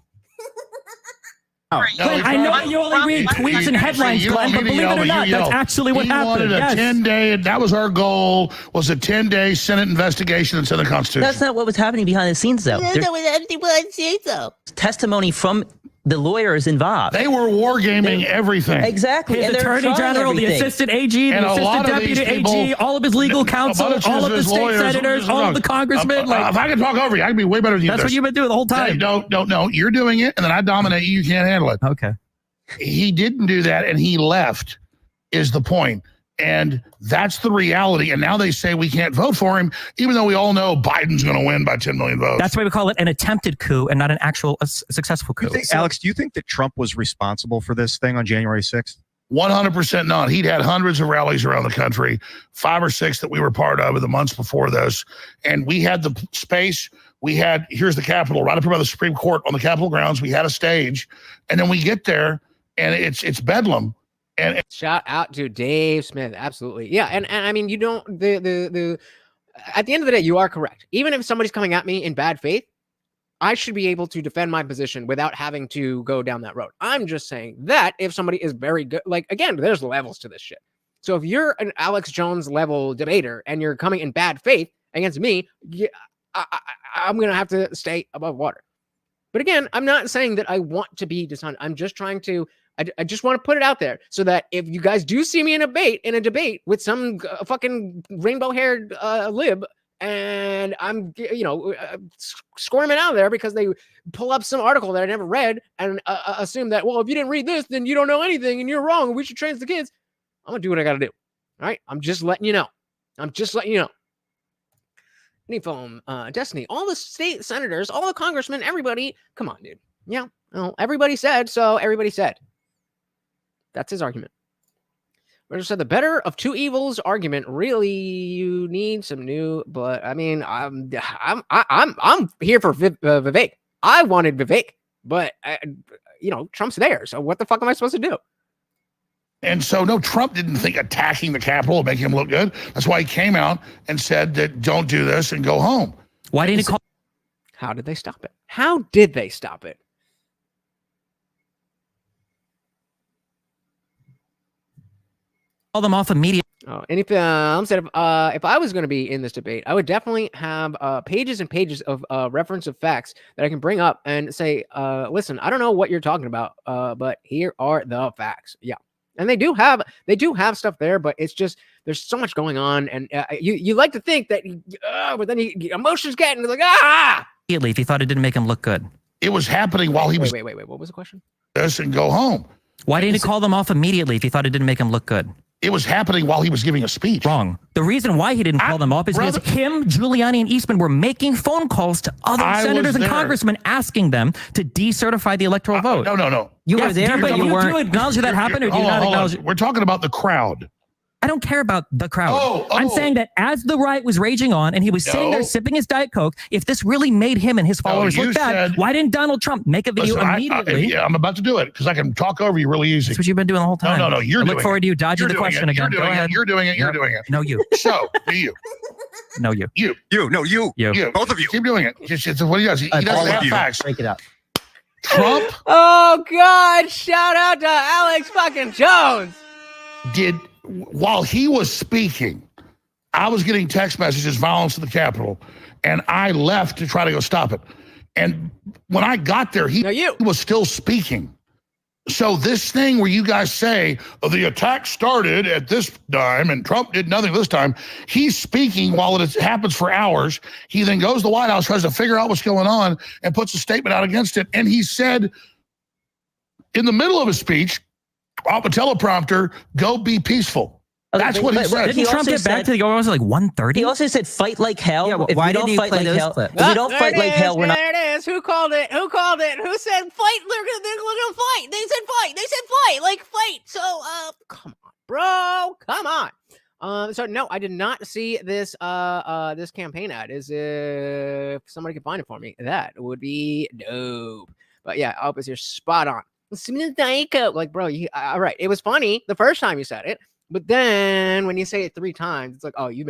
I know you only read tweets and headlines, Glenn, but believe it or not, that's actually what happened. He wanted a 10-day, that was our goal, was a 10-day Senate investigation into the Constitution. That's not what was happening behind the scenes, though. That's not what happened behind the scenes, though. Testimony from the lawyers involved. They were wargaming everything. Exactly. His attorney general, the assistant AG, the assistant deputy AG, all of his legal counsel, all of the state senators, all of the congressmen. If I can talk over you, I can be way better than you. That's what you've been doing the whole time. No, you're doing it, and then I dominate you. You can't handle it. Okay. He didn't do that, and he left, is the point. And that's the reality. And now they say we can't vote for him, even though we all know Biden's going to win by 10 million votes. That's why we call it an attempted coup and not an actual successful coup. Alex, do you think that Trump was responsible for this thing on January 6th? 100% not. He'd had hundreds of rallies around the country, 5 or 6 that we were part of in the months before this. And we had the space. Here's the Capitol, right up by the Supreme Court on the Capitol grounds. We had a stage. And then we get there, and it's bedlam. And shout out to Dave Smith. Absolutely. Yeah. And I mean, you don't, at the end of the day, you are correct. Even if somebody's coming at me in bad faith, I should be able to defend my position without having to go down that road. I'm just saying that if somebody is very good, like, again, there's levels to this shit. So if you're an Alex Jones level debater and you're coming in bad faith against me, I'm going to have to stay above water. But again, I'm not saying that I want to be dishonest. I'm just trying to, I just want to put it out there so that if you guys do see me in a debate with some fucking rainbow-haired lib, and I'm squirming out of there because they pull up some article that I never read and assume that, well, if you didn't read this, then you don't know anything and you're wrong and we should train the kids. I'm gonna do what I gotta do. All right, I'm just letting you know. Any phone, Destiny, all the state senators, all the congressmen, everybody. Come on, dude. Yeah, well, everybody said so. Everybody said. That's his argument. Roger said the better of two evils argument. Really, you need some new blood. I mean, I'm here for Vivek. I wanted Vivek, but Trump's there. So what the fuck am I supposed to do? And so, no, Trump didn't think attacking the Capitol would make him look good. That's why he came out and said that don't do this and go home. Why didn't he call? How did they stop it? How did they stop it? Call them off immediately. Oh, and if I was going to be in this debate, I would definitely have pages and pages of reference of facts that I can bring up and say, listen, I don't know what you're talking about, but here are the facts. Yeah. And they do have stuff there, but it's just there's so much going on, and you like to think that, but then emotions get and like immediately if he thought it didn't make him look good. It was happening while he was. Wait. What was the question? This and go home. Why didn't he call them off immediately if he thought it didn't make him look good? It was happening while he was giving a speech. Wrong. The reason why he didn't call them off is because him, Giuliani, and Eastman were making phone calls to other senators and congressmen asking them to decertify the electoral vote. No. You were there, but you weren't. Do you acknowledge that happened, or do you not acknowledge it? We're talking about the crowd. I don't care about the crowd. I'm saying that as the riot was raging on and he was sitting there sipping his Diet Coke, if this really made him and his followers look bad, why didn't Donald Trump make a video immediately? I'm about to do it because I can talk over you really easy. That's what you've been doing the whole time. No, you're doing it. I look forward to you dodging the question again. Go ahead. You're doing it. You're doing it. No, you. So, do you. No, you. You. No, you. Both of you. Keep doing it. It's what he does. He doesn't have facts. Break it up. Trump. Oh, God. Shout out to Alex fucking Jones. While he was speaking, I was getting text messages, violence at the Capitol, and I left to try to go stop it. And when I got there, he was still speaking. So this thing where you guys say, the attack started at this time and Trump did nothing this time, he's speaking while it happens for hours. He then goes to the White House, tries to figure out what's going on, and puts a statement out against it. And he said, in the middle of his speech, off a teleprompter, go be peaceful. That's what he said. Didn't Trump get back to the was it like 1:30? He also said fight like hell. Yeah, why didn't you play those clips? If we don't fight like hell, we're not. There it is. Who called it? Who said fight? They're gonna fight. They said fight. Like fight. So come on, bro. Come on. So no, I did not see this this campaign ad. If somebody could find it for me, that would be dope. But yeah, Opus, you're spot on. Like, bro, all right. It was funny the first time you said it, but then when you say it 3 times, it's like, oh, you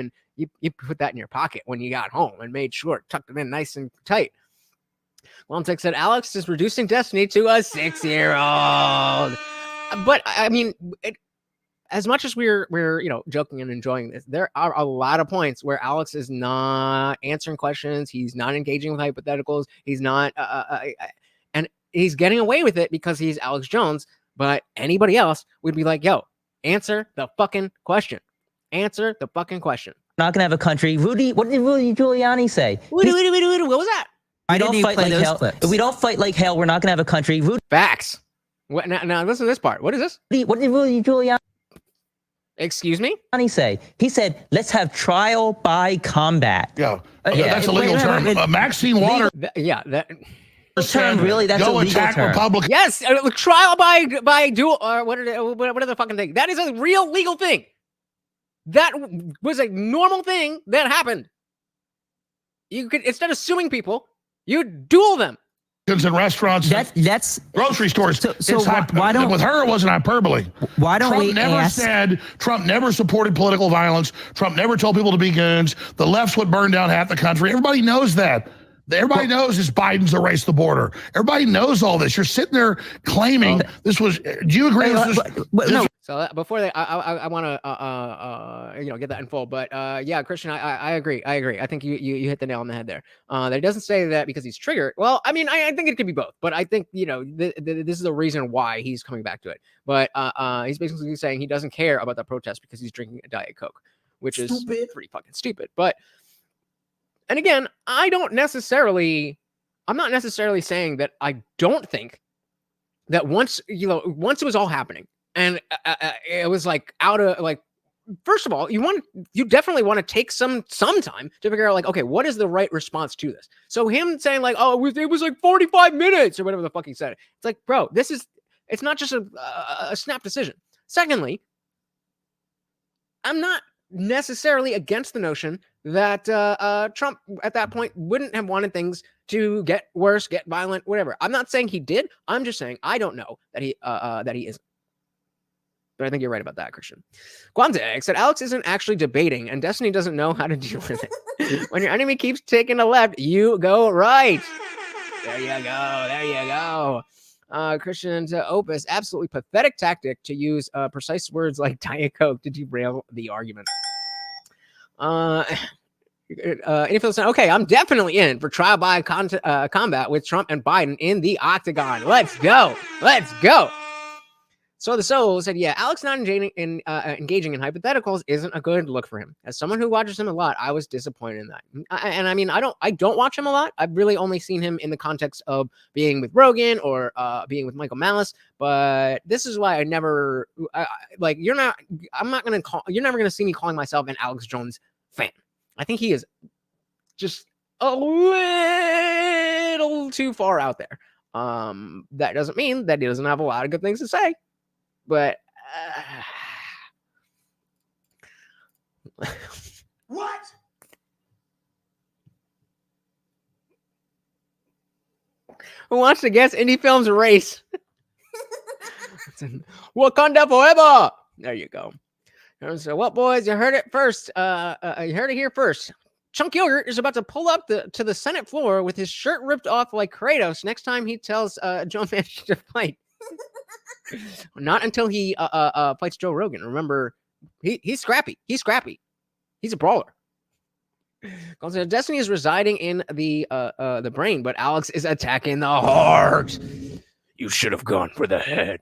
put that in your pocket when you got home and made sure it tucked it in nice and tight. Lomtech said Alex is reducing Destiny to a 6-year-old. But I mean, as much as we're joking and enjoying this, there are a lot of points where Alex is not answering questions. He's not engaging with hypotheticals. He's not and he's getting away with it because he's Alex Jones, but anybody else would be like, yo, answer the fucking question. Answer the fucking question. We're not going to have a country. What did Rudy Giuliani say? What was that? We don't fight like hell. If we don't fight like hell, we're not going to have a country. Facts. What, now listen to this part. What is this? What did Rudy Giuliani Excuse me? say? He said, let's have trial by combat. Yeah, that's a legal term. Maxine Waters. Term, really? That's go a legal attack term. Republicans. Yes, trial by duel or what are the fucking thing? That is a real legal thing. That was a normal thing that happened. You could, instead of suing people, you duel them. In restaurants, that's grocery stores. So why don't with her it wasn't hyperbole. Why don't Trump we never ask? said Trump never supported political violence. Trump never told people to be goons. The left's what burned down half the country. Everybody knows that. Everybody knows it's Biden's erased the border. Everybody knows all this. You're sitting there claiming this was. Do you agree? No. So before that, I want to get that in full. But yeah, Christian, I agree. I think you hit the nail on the head there. That he doesn't say that because he's triggered. Well, I mean, I think it could be both. But I think this is the reason why he's coming back to it. But he's basically saying he doesn't care about the protest because he's drinking a Diet Coke, which is pretty fucking stupid. But and again, I'm not necessarily saying that I don't think that once it was all happening. And it was like first of all, you definitely want to take some time to figure out like, okay, what is the right response to this? So him saying like, oh, it was like 45 minutes or whatever the fuck he said. It's like, bro, it's not just a snap decision. Secondly, I'm not necessarily against the notion that Trump at that point wouldn't have wanted things to get worse, get violent, whatever. I'm not saying he did. I'm just saying I don't know that he isn't. But I think you're right about that, Christian. Quantic said Alex isn't actually debating, and Destiny doesn't know how to deal with it. When your enemy keeps taking a left, you go right. There you go. There you go. Christian's Opus, absolutely pathetic tactic to use precise words like Diet Coke to derail the argument. Okay, I'm definitely in for trial by combat with Trump and Biden in the octagon. Let's go. Let's go. So the Soul said, yeah, Alex not engaging in hypotheticals isn't a good look for him. As someone who watches him a lot, I was disappointed in that. I don't watch him a lot. I've really only seen him in the context of being with Rogan or being with Michael Malice. But this is why you're never going to see me calling myself an Alex Jones fan. I think he is just a little too far out there. That doesn't mean that he doesn't have a lot of good things to say. But What? Who wants to guess indie film's race? Wakanda forever. There you go. So, well, boys, you heard it first. You heard it here first. Chunk Yogurt is about to pull up to the Senate floor with his shirt ripped off like Kratos next time he tells Joe Manchin to fight. Not until he fights Joe Rogan. Remember, he's scrappy. He's scrappy. He's a brawler. Destiny is residing in the brain, but Alex is attacking the heart. You should have gone for the head.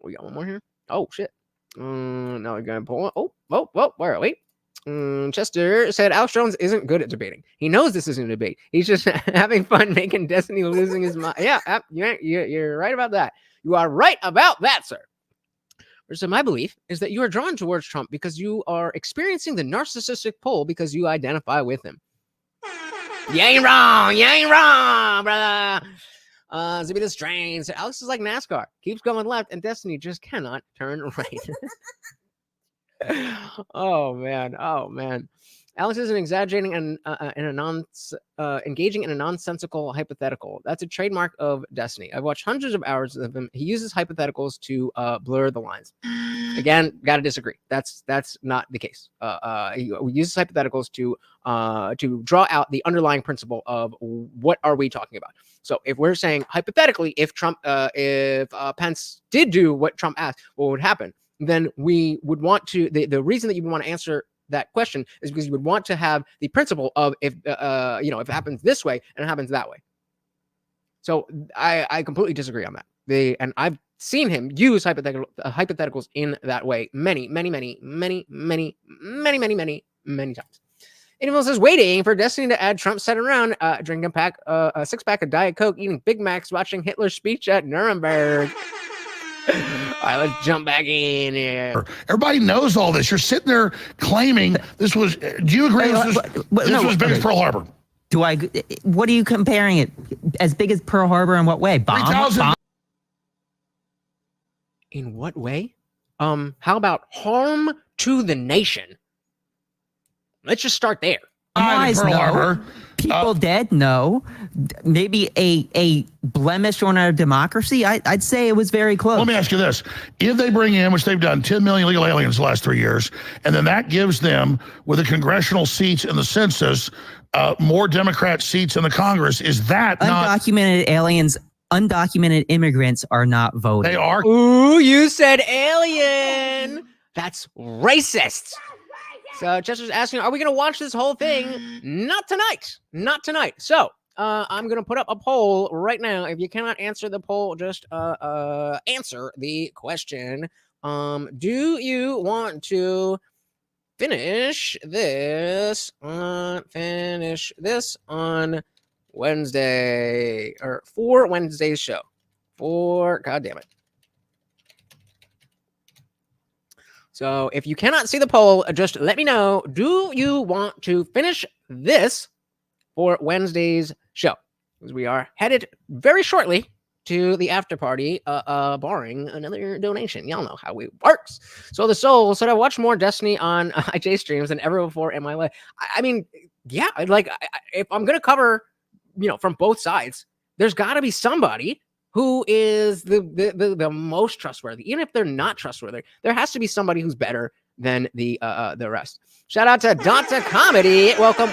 We got one more here. Oh shit. Now we're gonna pull. Oh, where are we? Chester said Alex Jones isn't good at debating. He knows this isn't a debate. He's just having fun making Destiny losing his mind. Yeah, you're right about that. You are right about that, sir. So my belief is that you are drawn towards Trump because you are experiencing the narcissistic pull because you identify with him. You ain't wrong, brother. Zabita Strain said Alex is like NASCAR. Keeps going left, and Destiny just cannot turn right. Oh man. Alex isn't exaggerating and engaging in a nonsensical hypothetical. That's a trademark of Destiny. I've watched hundreds of hours of him. He uses hypotheticals to blur the lines. Again, gotta disagree. That's not the case. He uses hypotheticals to draw out the underlying principle of what are we talking about. So if we're saying hypothetically, if Pence did do what Trump asked, what would happen? Then we would want to. The reason that you would want to answer that question is because you would want to have the principle of if it happens this way and it happens that way. So I completely disagree on that. And I've seen him use hypotheticals in that way many times. Anyone else is waiting for Destiny to add Trump sitting around, drinking a 6-pack of Diet Coke, eating Big Macs, watching Hitler's speech at Nuremberg. All right, let's jump back in here. Everybody knows all this. You're sitting there claiming this was. Do you agree? This was big as Pearl Harbor. What are you comparing it? As big as Pearl Harbor in what way? Bomb? In what way? How about harm to the nation? Let's just start there. Pearl Harbor. People dead? No. Maybe a blemish on our democracy? I'd say it was very close. Let me ask you this. If they bring in, which they've done, 10 million illegal aliens the last 3 years, and then that gives them, with the congressional seats in the census, more Democrat seats in the Congress, is that undocumented aliens, undocumented immigrants are not voting? They are. Ooh, you said alien. That's racist. So Chester's asking, are we going to watch this whole thing? Not tonight. Not tonight. So I'm going to put up a poll right now. If you cannot answer the poll, just answer the question. Do you want to finish this on Wednesday, or for Wednesday's show? God damn it. So if you cannot see the poll, just let me know. Do you want to finish this for Wednesday's show? Because we are headed very shortly to the after party, barring another donation. Y'all know how it works. So the Soul said, I watched more Destiny on IJ streams than ever before in my life. I mean, yeah, if I'm going to cover from both sides, there's got to be somebody who is the most trustworthy. Even if they're not trustworthy, there has to be somebody who's better than the rest. Shout out to Danta Comedy. Welcome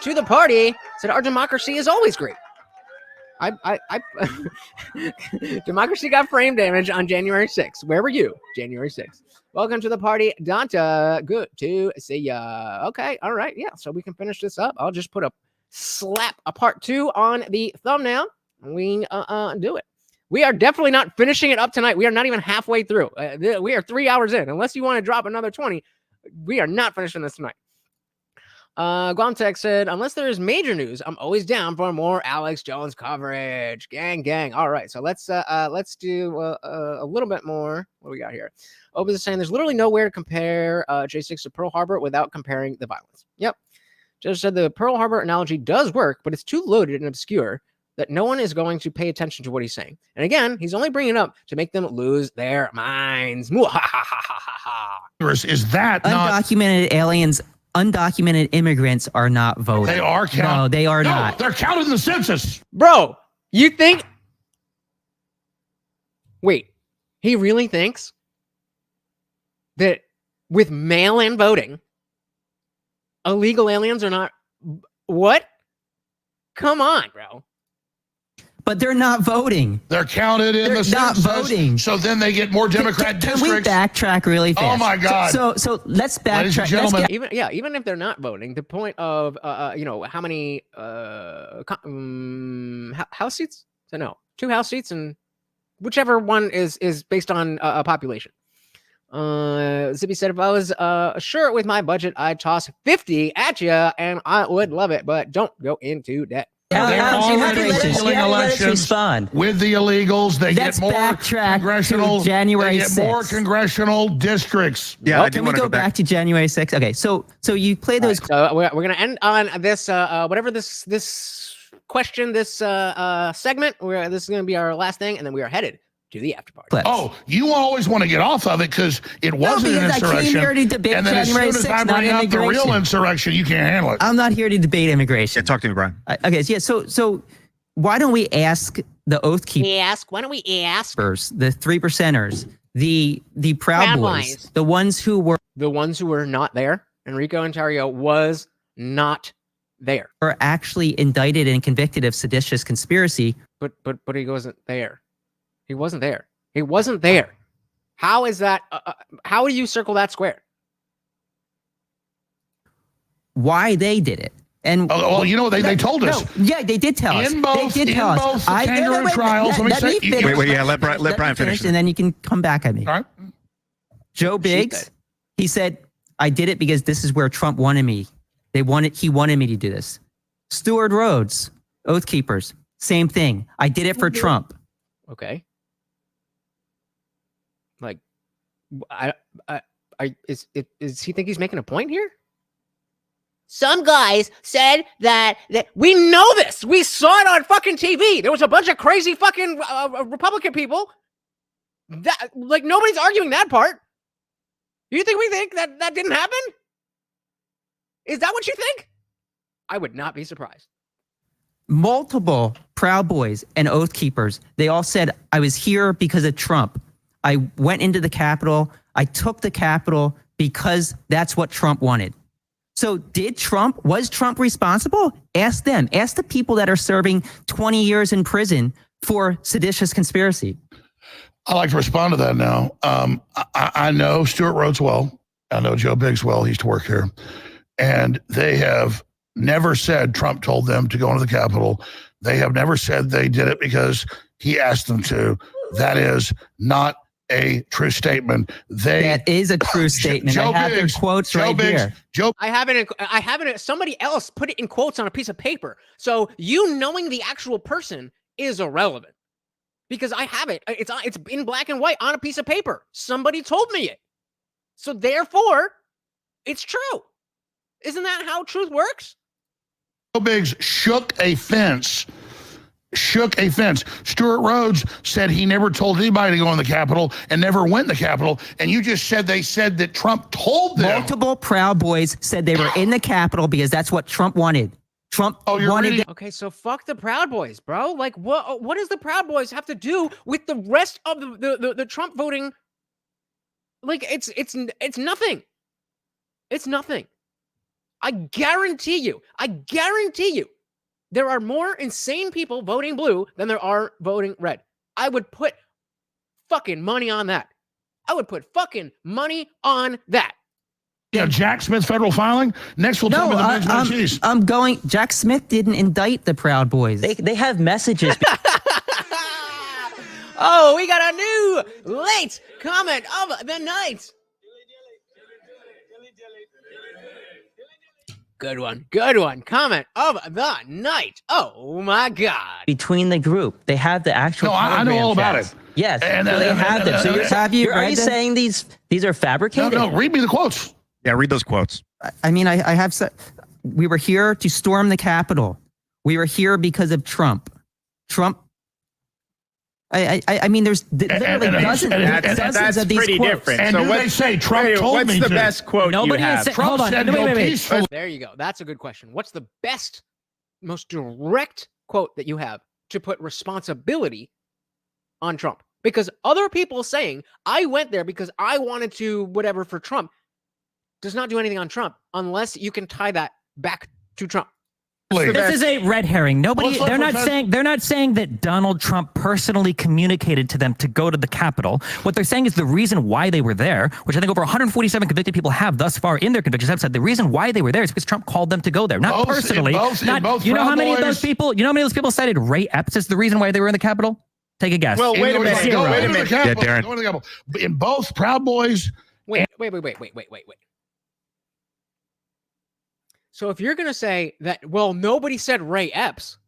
to the party. Said our democracy is always great. Democracy got frame damage on January 6th. Where were you? January 6th. Welcome to the party, Danta. Good to see ya. Okay, all right, yeah. So we can finish this up. I'll just put a part 2 on the thumbnail. We do it. We are definitely not finishing it up tonight. We are not even halfway through. We are 3 hours in. Unless you want to drop another 20, we are not finishing this tonight. Guamtech said, unless there is major news, I'm always down for more Alex Jones coverage. Gang. All right, so let's do a little bit more. What do we got here? Opus is saying there's literally nowhere to compare J6 to Pearl Harbor without comparing the violence. Yep. Just said the Pearl Harbor analogy does work, but it's too loaded and obscure that no one is going to pay attention to what he's saying. And again, he's only bringing it up to make them lose their minds. Is that undocumented aliens? Undocumented immigrants are not voting. They are counted. No, they are not. They're counted in the census. Bro, you think... Wait, he really thinks that with mail-in voting, illegal aliens are not... What? Come on, bro. But they're not voting. They're counted in the census. They're not voting. So then they get more Democrat districts. Can we backtrack really fast? Oh my God. So let's backtrack. Ladies and gentlemen. Even if they're not voting, the point of how many house seats? So no, 2 house seats, and whichever one is based on a population. Zippy said, if I was sure with my budget, I'd toss 50 at you, and I would love it, but don't go into debt. They're already stealing elections with the illegals. They get more congressional. January 6th. They get more congressional districts. Yeah, can we go back to January 6th? Okay, so you play those. Right, so we're gonna end on this whatever this question, this segment. This is gonna be our last thing, and then we are headed to the after party. Oh, you always want to get off of it because it wasn't an insurrection. I came here to debate and then January as soon as 6th, I bring up the real insurrection, you can't handle it. I'm not here to debate immigration. Yeah, talk to me, Brian. Okay, yeah. So why don't we ask the Oath Keepers? Why don't we ask the 3%ers, the Proud Boys, the ones who were not there? Enrico Ontario was not there. Were actually indicted and convicted of seditious conspiracy. But he wasn't there. He wasn't there. He wasn't there. How is that? How do you circle that square? Why they did it? And they told us. No, yeah, they did tell us. They did tell us. Kangaroo trials. Let Brian finish, and then you can come back at me. All right. Joe Biggs, he said, "I did it because this is where Trump wanted me. He wanted me to do this." Stuart Rhodes, Oath Keepers, same thing. I did it for Trump. Okay. Like, is he think he's making a point here? Some guys said that we know this. We saw it on fucking TV. There was a bunch of crazy fucking Republican people. That nobody's arguing that part. You think we think that didn't happen? Is that what you think? I would not be surprised. Multiple Proud Boys and Oath Keepers, they all said, I was here because of Trump. I went into the Capitol. I took the Capitol because that's what Trump wanted. So was Trump responsible? Ask them. Ask the people that are serving 20 years in prison for seditious conspiracy. I like to respond to that now. I know Stuart Rhodes well. I know Joe Biggs well. He used to work here. And they have never said Trump told them to go into the Capitol. They have never said they did it because he asked them to. That is not a true statement. That is a true statement. I have their quotes right here. I have it. Somebody else put it in quotes on a piece of paper. So you knowing the actual person is irrelevant because I have it. It's in black and white on a piece of paper. Somebody told me it. So therefore, it's true. Isn't that how truth works? Joe Biggs shook a fence. Stuart Rhodes said he never told anybody to go in the Capitol and never went in the Capitol. And you just said they said that Trump told them. Multiple Proud Boys said they were in the Capitol because that's what Trump wanted. Trump you're wanted reading- Okay, so fuck the Proud Boys, bro. Like, what does the Proud Boys have to do with the rest of the Trump voting? Like, it's nothing. It's nothing. I guarantee you, there are more insane people voting blue than there are voting red. I would put fucking money on that. Yeah, Jack Smith federal filing. Next, we'll tell me the cheese. I'm going. Jack Smith didn't indict the Proud Boys. They have messages. Oh, we got a new late comment of the night. Good one. Comment of the night. Oh my God. Between the group, they have the actual. No, I know all about chats. it. Yes, And, so they have them. So are you read them? saying these are fabricated? No, read me the quotes. Yeah, read those quotes. I mean, I have said we were here to storm the Capitol. We were here because of Trump. I mean, there's literally dozens of these pretty quotes. different. And So do what- they say Trump told what's me the to? best quote Nobody you has have? said- Trump hold on. said No, go wait. peaceful. There you go. That's a good question. What's the best, most direct quote that you have to put responsibility on Trump? Because other people saying, I went there because I wanted to whatever for Trump, does not do anything on Trump unless you can tie that back to Trump. This is a red herring. They're not saying that Donald Trump personally communicated to them to go to the Capitol. What they're saying is the reason why they were there, which I think over 147 convicted people have thus far in their convictions have said the reason why they were there is because Trump called them to go there. Not personally. You know how many of those people cited Ray Epps as the reason why they were in the Capitol? Take a guess. Well, wait a minute. Go Wait a to the minute. Capitol, Yeah, Darren. go to the Capitol. In both Proud Boys. Wait. So if you're going to say that, well, nobody said Ray Epps,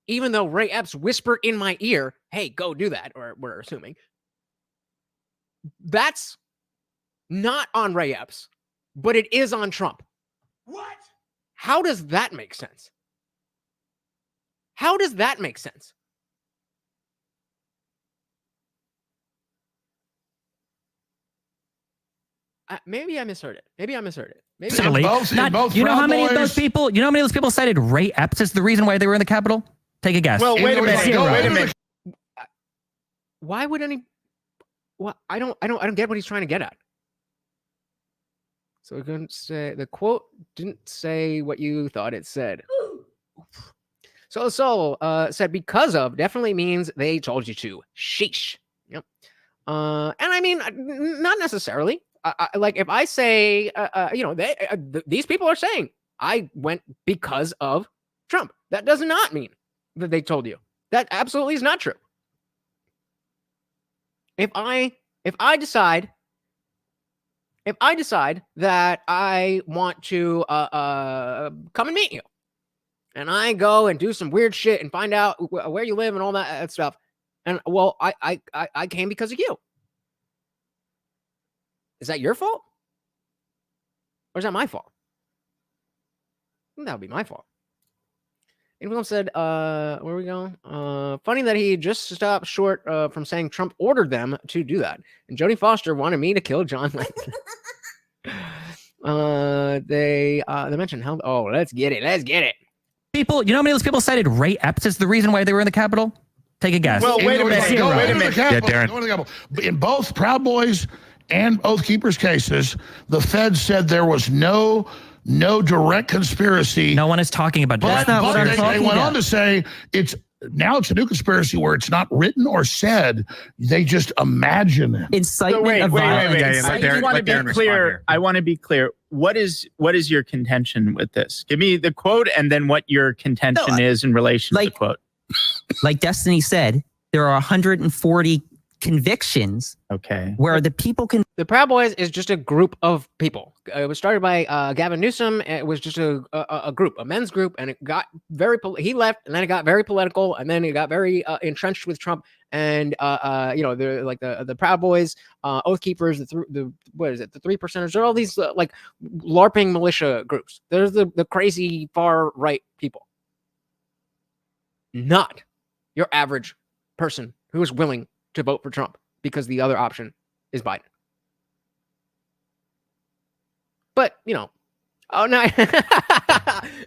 even though Ray Epps whispered in my ear, hey, go do that, or we're assuming, that's not on Ray Epps, but it is on Trump. What? How does that make sense? Maybe I misheard it. Maybe Personally, you know how many of those people cited Ray Epps as the reason why they were in the Capitol? Take a guess. Well, wait a minute. Why would any? Well, I don't get what he's trying to get at. So we're going to say the quote didn't say what you thought it said. So Soul said because of definitely means they told you to. Sheesh. Yep. And I mean, not necessarily. Like if I say, these people are saying I went because of Trump. That does not mean that they told you. That absolutely is not true. If I decide that I want to come and meet you, and I go and do some weird shit and find out where you live and all that stuff, and well, I came because of you. Is that your fault? Or is that my fault? That would be my fault. Anyone said, where are we going? Funny that he just stopped short from saying Trump ordered them to do that. And Jodie Foster wanted me to kill John Lennon. They mentioned how. Oh, let's get it. People, you know how many of those people cited Ray Epps as the reason why they were in the Capitol? Take a guess. Well, wait a minute. Yeah, Darren. Go to the Capitol. In both Proud Boys and Oath Keepers cases, the Fed said there was no direct conspiracy. No one is talking about that. That's not what I'm they talking went about. on to say it's a new conspiracy where it's not written or said. They just imagine it. Incitement of violence. I want to be clear. What is your contention with this? Give me the quote and then what your contention is in relation to the quote. Like Destiny said, there are 140 convictions. Okay. Where the people can. The Proud Boys is just a group of people. It was started by Gavin Newsom. It was just a group, a men's group, and it got very. He left, and then it got very political, and then it got very entrenched with Trump. And they're like the Proud Boys, Oath Keepers, the 3%ers. They're all these like LARPing militia groups. There's the crazy far right people, not your average person who is willing to vote for Trump because the other option is Biden. But, oh, no.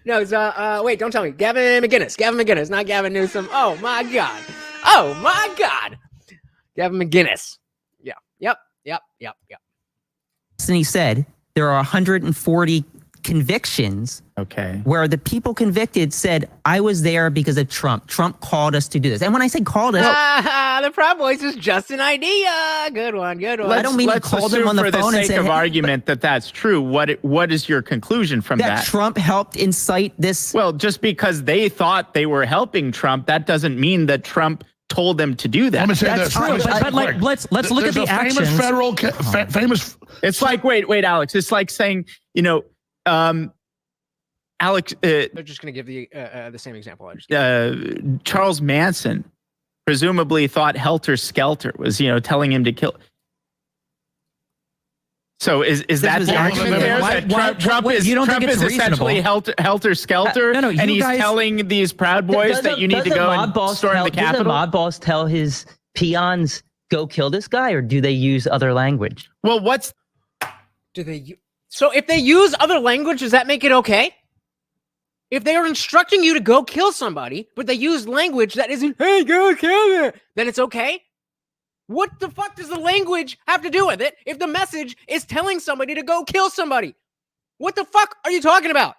No, it's wait, don't tell me. Gavin McInnes, not Gavin Newsom. Oh my God. Gavin McInnes. Yeah. Yep. And he said there are 140 convictions. Okay. Where the people convicted said, I was there because of Trump. Trump called us to do this. And when I say called us, the Proud Boys is just an idea. Good one. I don't mean to call them on the phone and say, for the sake of argument that that's true. What is your conclusion from that? Trump helped incite this. Well, just because they thought they were helping Trump, that doesn't mean that Trump told them to do that. Let me say That's this. But like, let's look at the actions. Famous. It's like wait, Alex. It's like saying, Alex. They're just going to give the same example. Charles Manson presumably thought Helter Skelter was, telling him to kill. So is that the argument there? That Trump is essentially Helter Skelter, and he's telling these Proud Boys that you need to go and storm the Capitol? Does the mob boss tell his peons, go kill this guy, or do they use other language? Well, so if they use other language, does that make it okay? If they are instructing you to go kill somebody, but they use language that isn't, hey, go kill it, then it's okay? What the fuck does the language have to do with it if the message is telling somebody to go kill somebody? What the fuck are you talking about?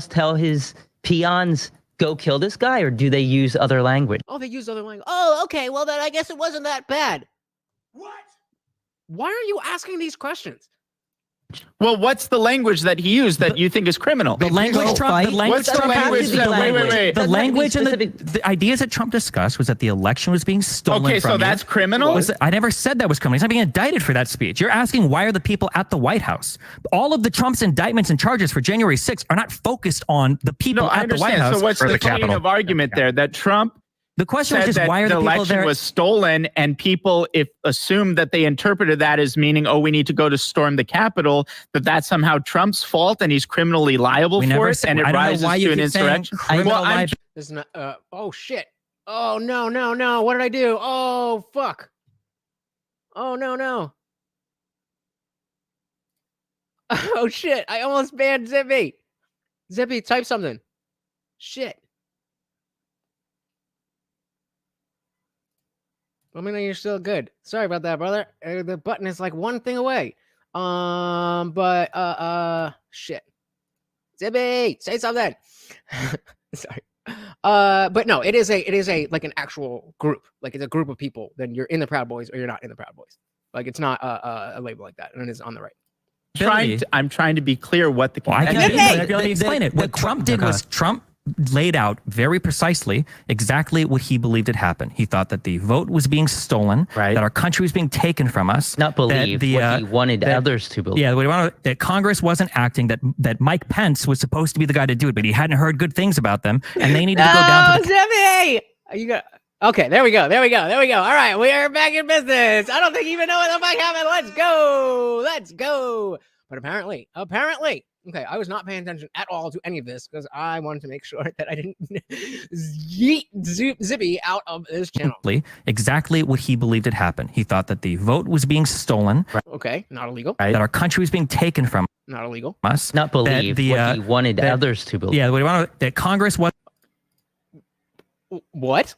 Tell his peons, go kill this guy, or do they use other language? Oh, they use other language. Oh, okay. Well, then I guess it wasn't that bad. What? Why are you asking these questions? Well, what's the language that he used that you think is criminal? The language Trump and the ideas that Trump discussed was that the election was being stolen from you. Okay, so that's criminal? I never said that was criminal. He's not being indicted for that speech. You're asking why are the people at the White House? All of the Trump's indictments and charges for January 6th are not focused on the people at the White House. So what's the chain of argument there? That Trump The question was just why are the people election there? Was stolen, and people assumed that they interpreted that as meaning, oh, we need to go to storm the Capitol, that's somehow Trump's fault and he's criminally liable for it, and it rises to an insurrection. Oh shit! Oh no! What did I do? Oh fuck! Oh no! Oh shit! I almost banned Zippy. Zippy, type something. Shit. Let me know you're still good. Sorry about that, brother. The button is like one thing away. Shit. Zippy, say something. Sorry. But no, it is a like an actual group. Like it's a group of people. Then you're in the Proud Boys or you're not in the Proud Boys. Like it's not a label like that, and it is on the right. I'm trying to be clear what the. Let me explain it. What Trump did was Trump laid out very precisely exactly what he believed had happened. He thought that the vote was being stolen, that our country was being taken from us. Not believe what he wanted others to believe. Yeah, that Congress wasn't acting, that Mike Pence was supposed to be the guy to do it, but he hadn't heard good things about them, and they needed to go down to the... Jimmy! Okay, there we go. All right, we are back in business. I don't think you even know what the fuck happened. Let's go. But apparently, okay, I was not paying attention at all to any of this because I wanted to make sure that I didn't yeet Zippy out of this channel. Exactly what he believed had happened. He thought that the vote was being stolen. Okay, not illegal. That our country was being taken from not illegal. us. Not believe what he wanted others to believe. Yeah, that Congress was... What?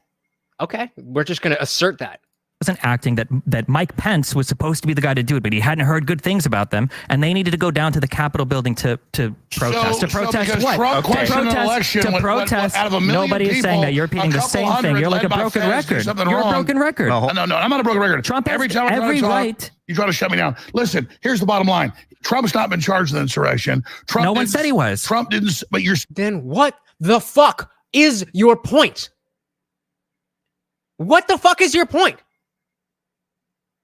Okay, we're just going to assert that. Wasn't acting, that Mike Pence was supposed to be the guy to do it, but he hadn't heard good things about them, and they needed to go down to the Capitol building to protest. To protest what? To protest. Out of a million nobody is saying that. You're repeating the same thing. You're like a broken record. You're a broken record. No, I'm not a broken record. Trump has every time every right. You try to shut me down. Listen, here's the bottom line. Trump's not been charged with insurrection. No one said he was. Trump didn't, but you're... Then what the fuck is your point? What the fuck is your point?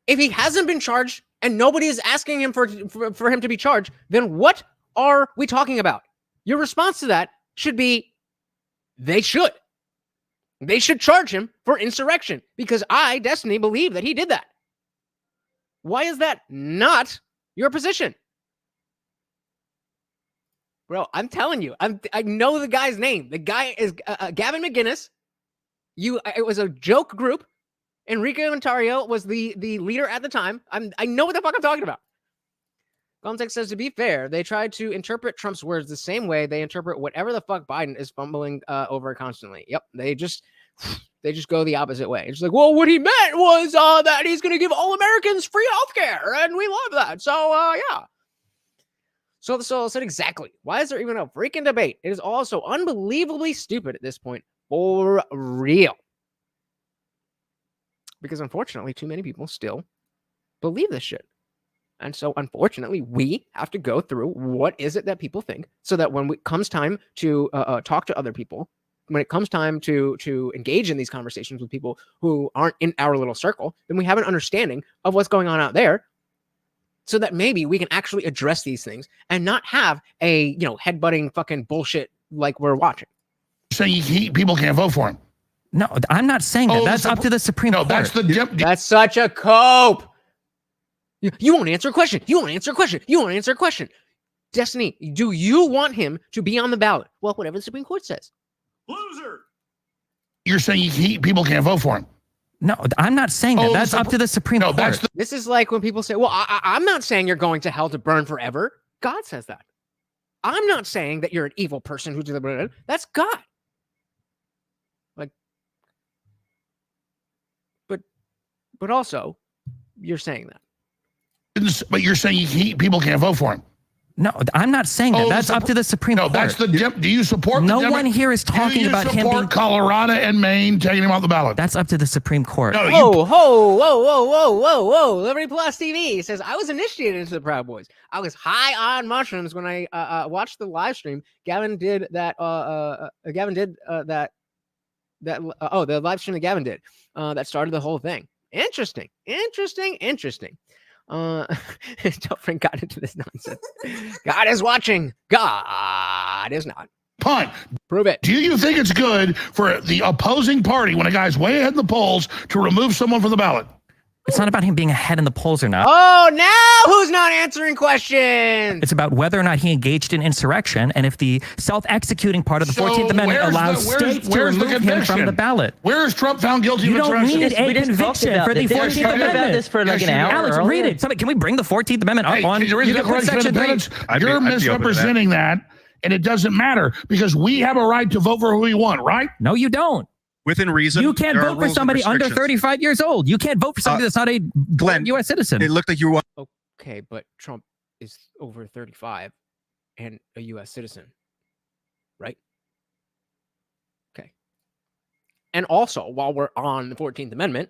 If he hasn't been charged and nobody is asking him for him to be charged, then what are we talking about? Your response to that should be, they should charge him for insurrection because I, Destiny, believe that he did that. Why is that not your position? Bro, I'm telling you, I know the guy's name. The guy is Gavin McInnes. It was a joke group. Enrique Ontario was the leader at the time. I know what the fuck I'm talking about. Context says, to be fair, they tried to interpret Trump's words the same way they interpret whatever the fuck Biden is fumbling over constantly. Yep, they just go the opposite way. It's like, well, what he meant was that he's going to give all Americans free healthcare, and we love that. So, yeah. So said exactly. Why is there even a freaking debate? It is also unbelievably stupid at this point. For real. Because unfortunately, too many people still believe this shit. And so, unfortunately, we have to go through what is it that people think so that when it comes time to talk to other people, when it comes time to engage in these conversations with people who aren't in our little circle, then we have an understanding of what's going on out there so that maybe we can actually address these things and not have a, headbutting fucking bullshit like we're watching. So people can't vote for him. No, I'm not saying that. That's up to the Supreme Court. That's such a cope. You won't answer a question. You won't answer a question. You won't answer a question. Destiny, do you want him to be on the ballot? Well, whatever the Supreme Court says. Loser. You're saying people can't vote for him. No, I'm not saying that. That's up to the Supreme Court. This is like when people say, well, I'm not saying you're going to hell to burn forever. God says that. I'm not saying that you're an evil person who did that. That's God. Like, but also, you're saying that. But you're saying people can't vote for him. No, I'm not saying that. That's up to the Supreme Court. No, that's do you support? No one here is talking about him being. Do you support Colorado and Maine taking him off the ballot? That's up to the Supreme Court. No, whoa. Liberty Plus TV says, I was initiated into the Proud Boys. I was high on mushrooms when I watched the live stream. Gavin did that. The live stream that Gavin did that started the whole thing. Interesting. Don't bring God into this nonsense. God is watching. God is not. Punt. Prove it. Do you think it's good for the opposing party, when a guy's way ahead in the polls, to remove someone from the ballot? It's not about him being ahead in the polls or not. Oh, now who's not answering questions? It's about whether or not he engaged in insurrection, and if the self-executing part of the 14th Amendment allows states to remove him from the ballot. Where is Trump found guilty of insurrection? You don't need a conviction for the 14th Amendment. About this for like an hour. Alex, read it. Can we bring the 14th Amendment up on? You're misrepresenting that, and it doesn't matter because we have a right to vote for who we want, right? No, you don't. Within reason. You can't vote for somebody under 35 years old. You can't vote for somebody that's not a Glenn, U.S. citizen. It looked like you were. Okay, but Trump is over 35 and a U.S. citizen, right? Okay. And also, while we're on the 14th Amendment,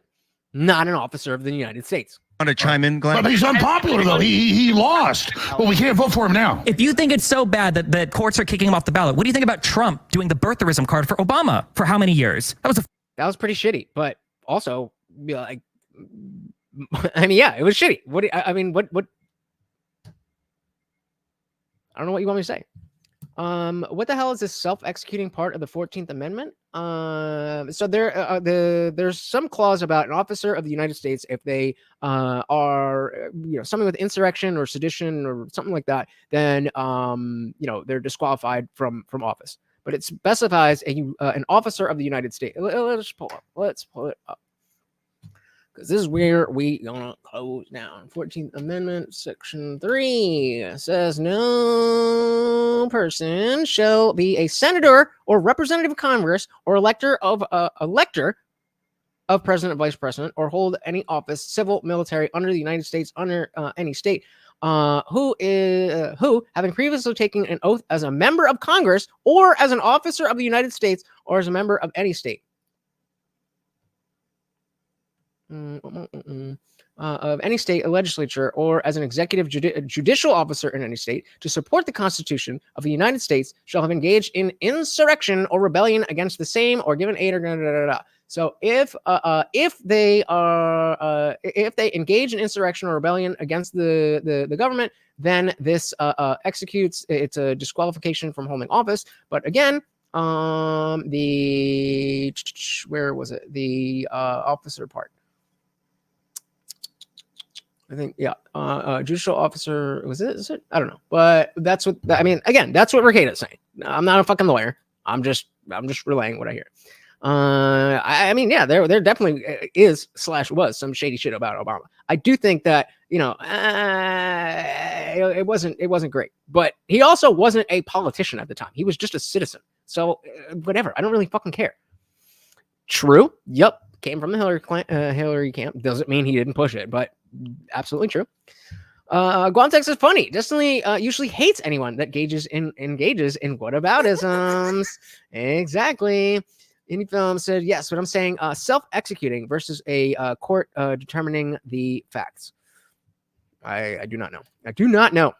not an officer of the United States. Want to chime in, Glenn? But he's unpopular, though. He lost. Well, we can't vote for him now. If you think it's so bad that courts are kicking him off the ballot, what do you think about Trump doing the birtherism card for Obama for how many years? That was pretty shitty. But also, like, yeah, it was shitty. What? I don't know what you want me to say. What the hell is this self-executing part of the 14th Amendment? So there's some clause about an officer of the United States, if they are something with insurrection or sedition or something like that, then they're disqualified from office. But it specifies an officer of the United States. Let's pull it up. Because this is where we gonna close down. 14th Amendment, Section 3 says no person shall be a senator or representative of Congress or elector of president, vice president, or hold any office, civil, military, under the United States, under any state, who having previously taken an oath as a member of Congress or as an officer of the United States or as a member of any state. Of any state legislature or as an executive judicial officer in any state to support the Constitution of the United States shall have engaged in insurrection or rebellion against the same or given aid or So if they engage in insurrection or rebellion against the government, then this executes. It's a disqualification from holding office. But again, where was it? The officer part. I think, yeah, judicial officer, is it? I don't know. But that's what, again, that's what Mercado's saying. I'm not a fucking lawyer. I'm just relaying what I hear. I mean, yeah, there definitely was some shady shit about Obama. I do think that, you know, it wasn't great, but he also wasn't a politician at the time. He was just a citizen. So whatever, I don't really fucking care. True. Yep. Came from the Hillary camp. Doesn't mean he didn't push it, but absolutely true. Guantex is funny. Destiny usually hates anyone that engages in whataboutisms. Exactly. Indie Film said, yes, but I'm saying self-executing versus a court determining the facts. I do not know. I do not know.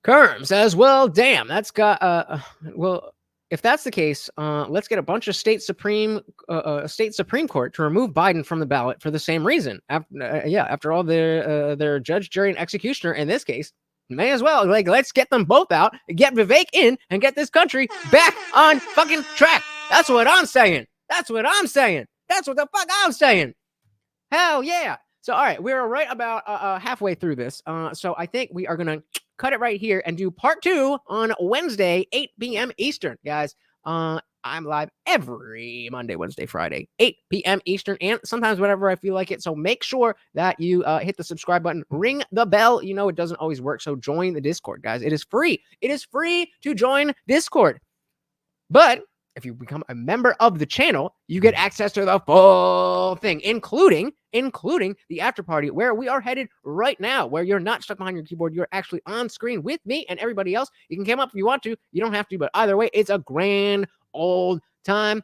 Kerm says, well, damn, that's got, well, if that's the case, let's get a bunch of state Supreme Court to remove Biden from the ballot for the same reason. After all, their judge, jury, and executioner in this case, may as well, like, let's get them both out, get Vivek in, and get this country back on fucking track. That's what I'm saying. That's what I'm saying. That's what the fuck I'm saying. Hell yeah. So, all right, we're right about halfway through this. So I think we are going to cut it right here and do part 2 on Wednesday, 8 p.m. Eastern, guys. I'm live every Monday, Wednesday, Friday, 8 p.m. Eastern, and sometimes whenever I feel like it. So make sure that you hit the subscribe button, ring the bell. You know, it doesn't always work. So join the Discord, guys. It is free. It is free to join Discord. But if you become a member of the channel, you get access to the full thing, including the after party where we are headed right now, where you're not stuck behind your keyboard. You're actually on screen with me and everybody else. You can come up if you want to. You don't have to, but either way, it's a grand old time.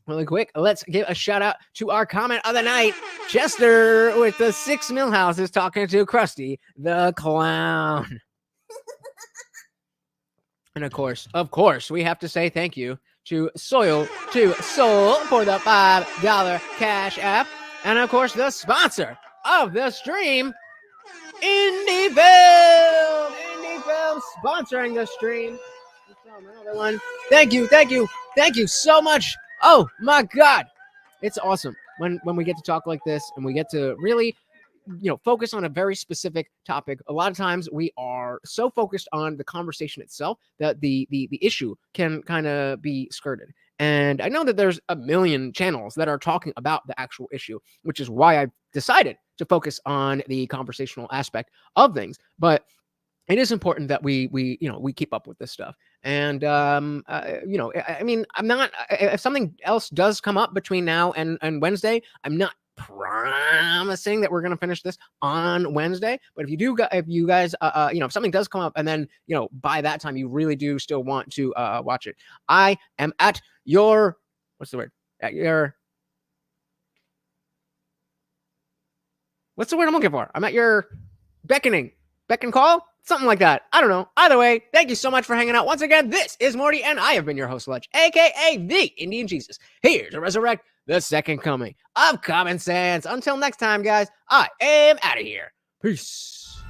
Really quick, let's give a shout out to our comment of the night. Chester with the 6 Millhouse is talking to Krusty the Clown. And of course, we have to say thank you to Soil to Soul for the $5 cash app. And of course, the sponsor of the stream, Indie Film. Indie Film sponsoring the stream. Another one. Thank you so much. Oh my God. It's awesome when we get to talk like this and we get to really, you know, focus on a very specific topic. A lot of times we are so focused on the conversation itself that the issue can kind of be skirted. And I know that there's a million channels that are talking about the actual issue, which is why I decided to focus on the conversational aspect of things. But it is important that we keep up with this stuff. And, I mean, I'm not, if something else does come up between now and Wednesday, I'm not promising that we're going to finish this on Wednesday. But if you guys, if something does come up and then, by that time, you really do still want to watch it, I am at your, what's the word? At your, what's the word I'm looking for? I'm at your beck and call. Something like that. I don't know. Either way, thank you so much for hanging out. Once again, this is Morty, and I have been your host, Lutch, a.k.a. the Indian Jesus, here to resurrect the second coming of common sense. Until next time, guys, I am out of here. Peace.